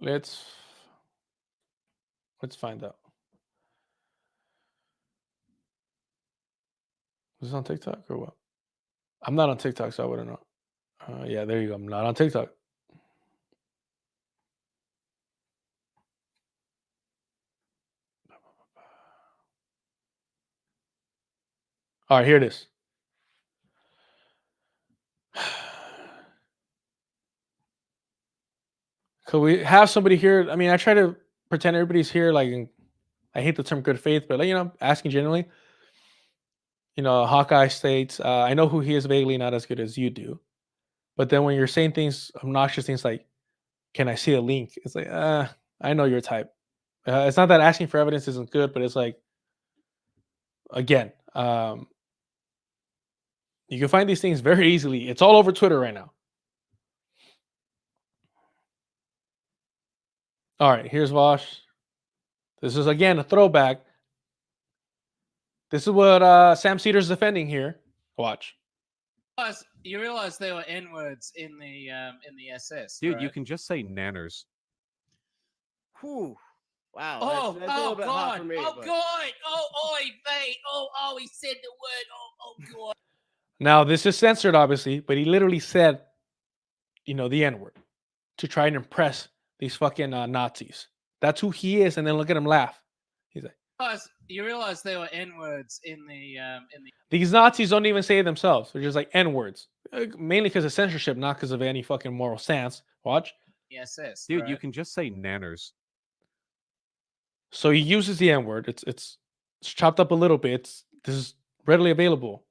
Let's find out. Is this on TikTok or what? I'm not on TikTok, so I wouldn't know. Yeah, there you go. I'm not on TikTok. All right, here it is. Could we have somebody here? I mean, I try to pretend everybody's here. Like, I hate the term good faith, but asking genuinely. Hawkeye states, I know who he is vaguely, not as good as you do. But then when you're saying things, obnoxious things like, can I see a link? It's like, I know your type. It's not that asking for evidence isn't good, but it's like, again, you can find these things very easily. It's all over Twitter right now. All right, here's Vaush. This is, again, a throwback. This is what Sam Cedar's defending here. Watch. You realize there were N-words in the SS, Dude, right? you can just say nanners. Whew. Wow. Oh, that's a little bit hot God. for me, Oh, but- God. Oh, mate. Oh, he said the word. Oh, God. Now, this is censored, obviously, but he literally said, the N-word to try and impress these fucking Nazis. That's who he is, and then look at him laugh. He's like, You realize there were N-words in the these Nazis don't even say it themselves. They're just like N-words. Mainly because of censorship, not because of any fucking moral stance. Watch. SS. Dude, right? you can just say nanners. So he uses the N-word. It's chopped up a little bit. This is readily available.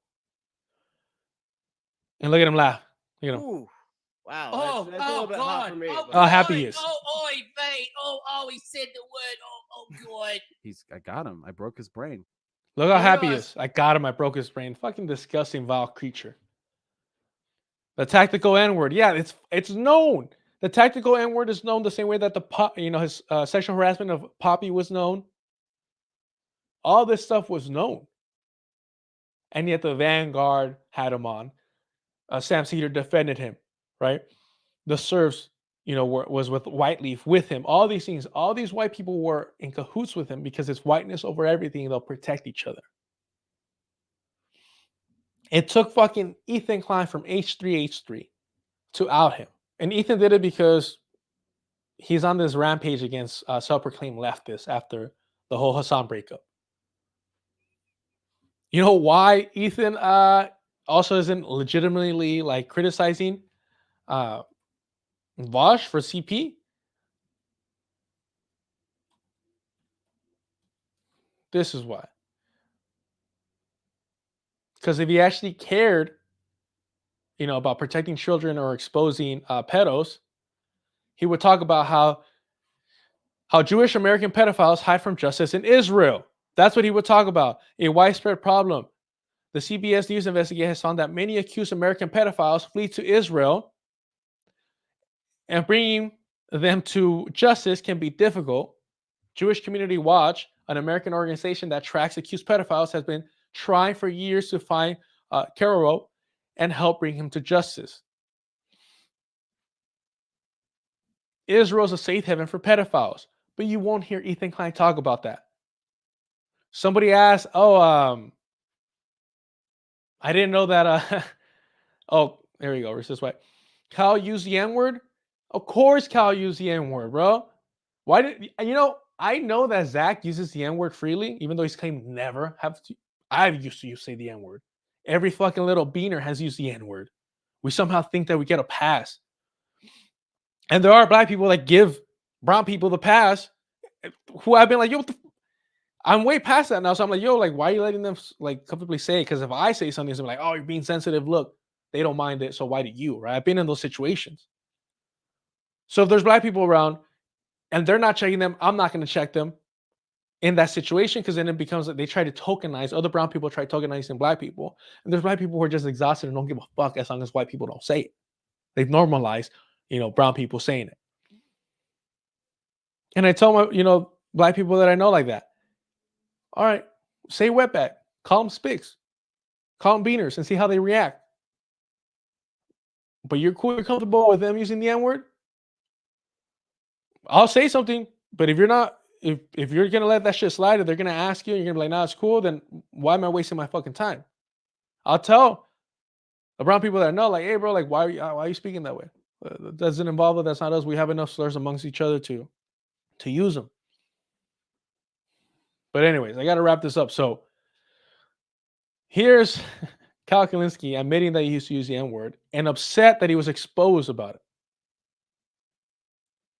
And look at him laugh. Ooh. Wow. Oh, that's a little bit hot for me. Oh, but- How happy he is. Oh, mate. Oh, he said the word. Oh, God. I got him. I broke his brain. Look how You happy he realize- is. I got him. I broke his brain. Fucking disgusting, vile creature. The tactical N-word. Yeah, it's known. The tactical N-word is known the same way that his sexual harassment of Poppy was known. All this stuff was known. And yet the Vanguard had him on. Sam Cedar defended him, right? The serfs, was with Whiteleaf with him. All these things, all these white people were in cahoots with him because it's whiteness over everything. They'll protect each other. It took fucking Ethan Klein from H3H3 to out him. And Ethan did it because he's on this rampage against self-proclaimed leftists after the whole Hassan breakup. You know why Ethan also isn't legitimately like criticizing Vaush for CP. This is why. Because if he actually cared, about protecting children or exposing pedos, he would talk about how Jewish American pedophiles hide from justice in Israel. That's what he would talk about. A widespread problem. The CBS News investigation has found that many accused American pedophiles flee to Israel, and bringing them to justice can be difficult. Jewish Community Watch, an American organization that tracks accused pedophiles, has been trying for years to find Karol and help bring him to justice. Israel's a safe haven for pedophiles, but you won't hear Ethan Klein talk about that. Somebody asked, I didn't know that. Oh, there we go. It's this way. Kyle used the N-word? Of course Kyle used the N-word, bro. Why did I know that Zach uses the N-word freely, even though he's claimed never have to. I've used to say the N-word. Every fucking little beaner has used the N-word. We somehow think that we get a pass. And there are black people that give brown people the pass, who I've been like, yo, I'm way past that now. So I'm like, yo, like, why are you letting them like comfortably say it? Because if I say something, it's like, oh, you're being sensitive. Look, they don't mind it. So why do you, right? I've been in those situations. So if there's black people around and they're not checking them, I'm not going to check them in that situation, because then it becomes like they try to tokenize. Other brown people try tokenizing black people. And there's black people who are just exhausted and don't give a fuck as long as white people don't say it. They've normalized, brown people saying it. And I tell my, black people that I know like that, all right, say wetback, call them spics, call them beaners, and see how they react. But you're cool, you're comfortable with them using the N-word? I'll say something, but if you're not, if you're gonna let that shit slide, if they're gonna ask you, and you're gonna be like, nah, it's cool, then why am I wasting my fucking time? I'll tell the brown people that I know, like, hey, bro, like, why are you speaking that way? That doesn't involve it. That's not us. We have enough slurs amongst each other to use them. But anyways, I got to wrap this up. So here's Kyle Kalinske admitting that he used to use the N-word and upset that he was exposed about it.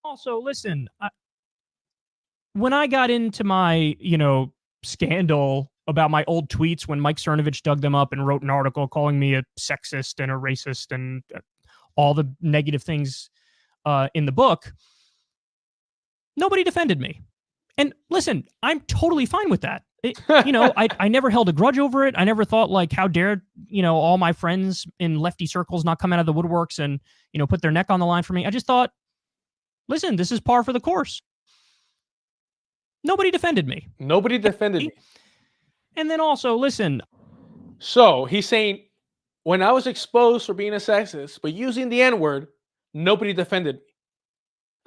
Also, listen, when I got into my, scandal about my old tweets when Mike Cernovich dug them up and wrote an article calling me a sexist and a racist and all the negative things in the book, nobody defended me. And listen, I'm totally fine with that. I never held a grudge over it. I never thought like, how dare, all my friends in lefty circles not come out of the woodworks and, put their neck on the line for me. I just thought, listen, this is par for the course. Nobody defended me. Nobody defended me. And then also, listen. So he's saying, when I was exposed for being a sexist, but using the N-word, nobody defended me.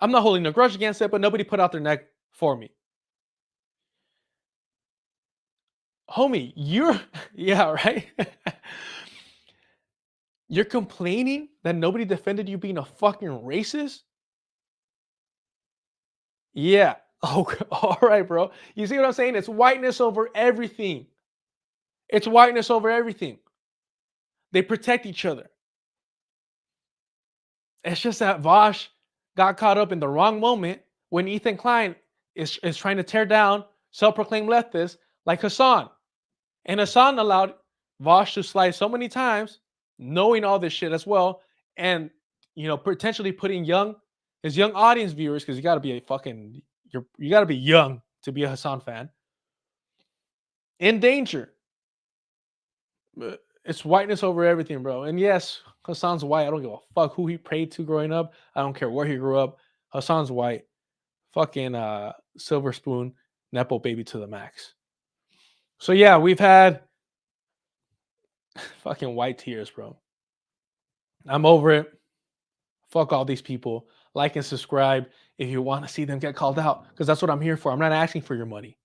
I'm not holding a grudge against it, but nobody put out their neck for me. Homie, yeah, right? You're complaining that nobody defended you being a fucking racist? Yeah. Oh, all right, bro. You see what I'm saying? It's whiteness over everything. It's whiteness over everything. They protect each other. It's just that Vaush got caught up in the wrong moment when Ethan Klein is trying to tear down self-proclaimed leftists like Hassan. And Hassan allowed Vaush to slide so many times, knowing all this shit as well, and potentially putting his young audience viewers, because you gotta be you gotta be young to be a Hassan fan, in danger. It's whiteness over everything, bro. And yes, Hassan's white. I don't give a fuck who he prayed to growing up. I don't care where he grew up. Hassan's white. Fucking silver spoon, Nepo baby to the max. So yeah, we've had fucking white tears, bro. I'm over it. Fuck all these people. Like and subscribe if you want to see them get called out, because that's what I'm here for. I'm not asking for your money.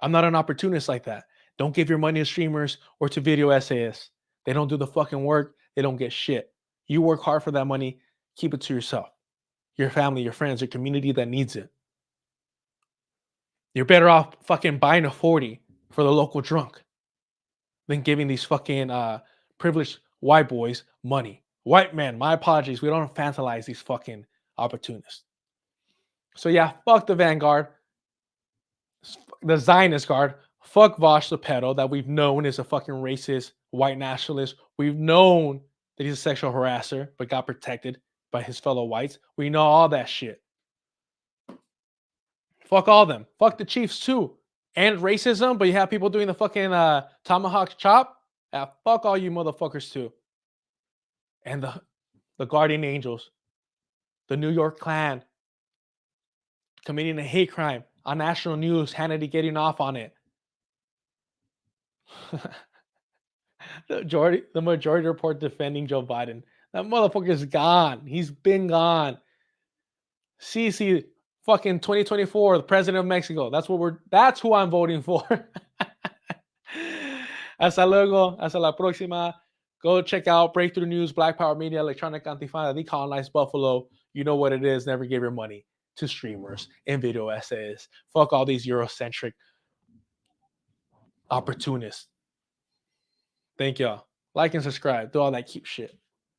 I'm not an opportunist like that. Don't give your money to streamers or to video essayists. They don't do the fucking work. They don't get shit. You work hard for that money. Keep it to yourself, your family, your friends, your community that needs it. You're better off fucking buying a 40 for the local drunk than giving these fucking privileged white boys money. White men, my apologies. We don't infantilize these fucking opportunists. So yeah, fuck the Vanguard, the Zionist Guard. Fuck Vaush the pedo that we've known is a fucking racist white nationalist. We've known that he's a sexual harasser, but got protected by his fellow whites. We know all that shit. Fuck all them. Fuck the Chiefs too. And racism, but you have people doing the fucking tomahawk chop. Yeah, fuck all you motherfuckers too. And the Guardian Angels, the New York Klan, committing a hate crime on national news, Hannity getting off on it. The majority report defending Joe Biden. That motherfucker's gone. He's been gone. CC fucking 2024, the president of Mexico. That's who I'm voting for. Hasta luego. Hasta la próxima. Go check out Breakthrough News, Black Power Media, Electronic Antifada, Decolonize Buffalo. You know what it is. Never give your money to streamers and video essays. Fuck all these Eurocentric opportunists. Thank y'all. Like and subscribe. Do all that cute shit.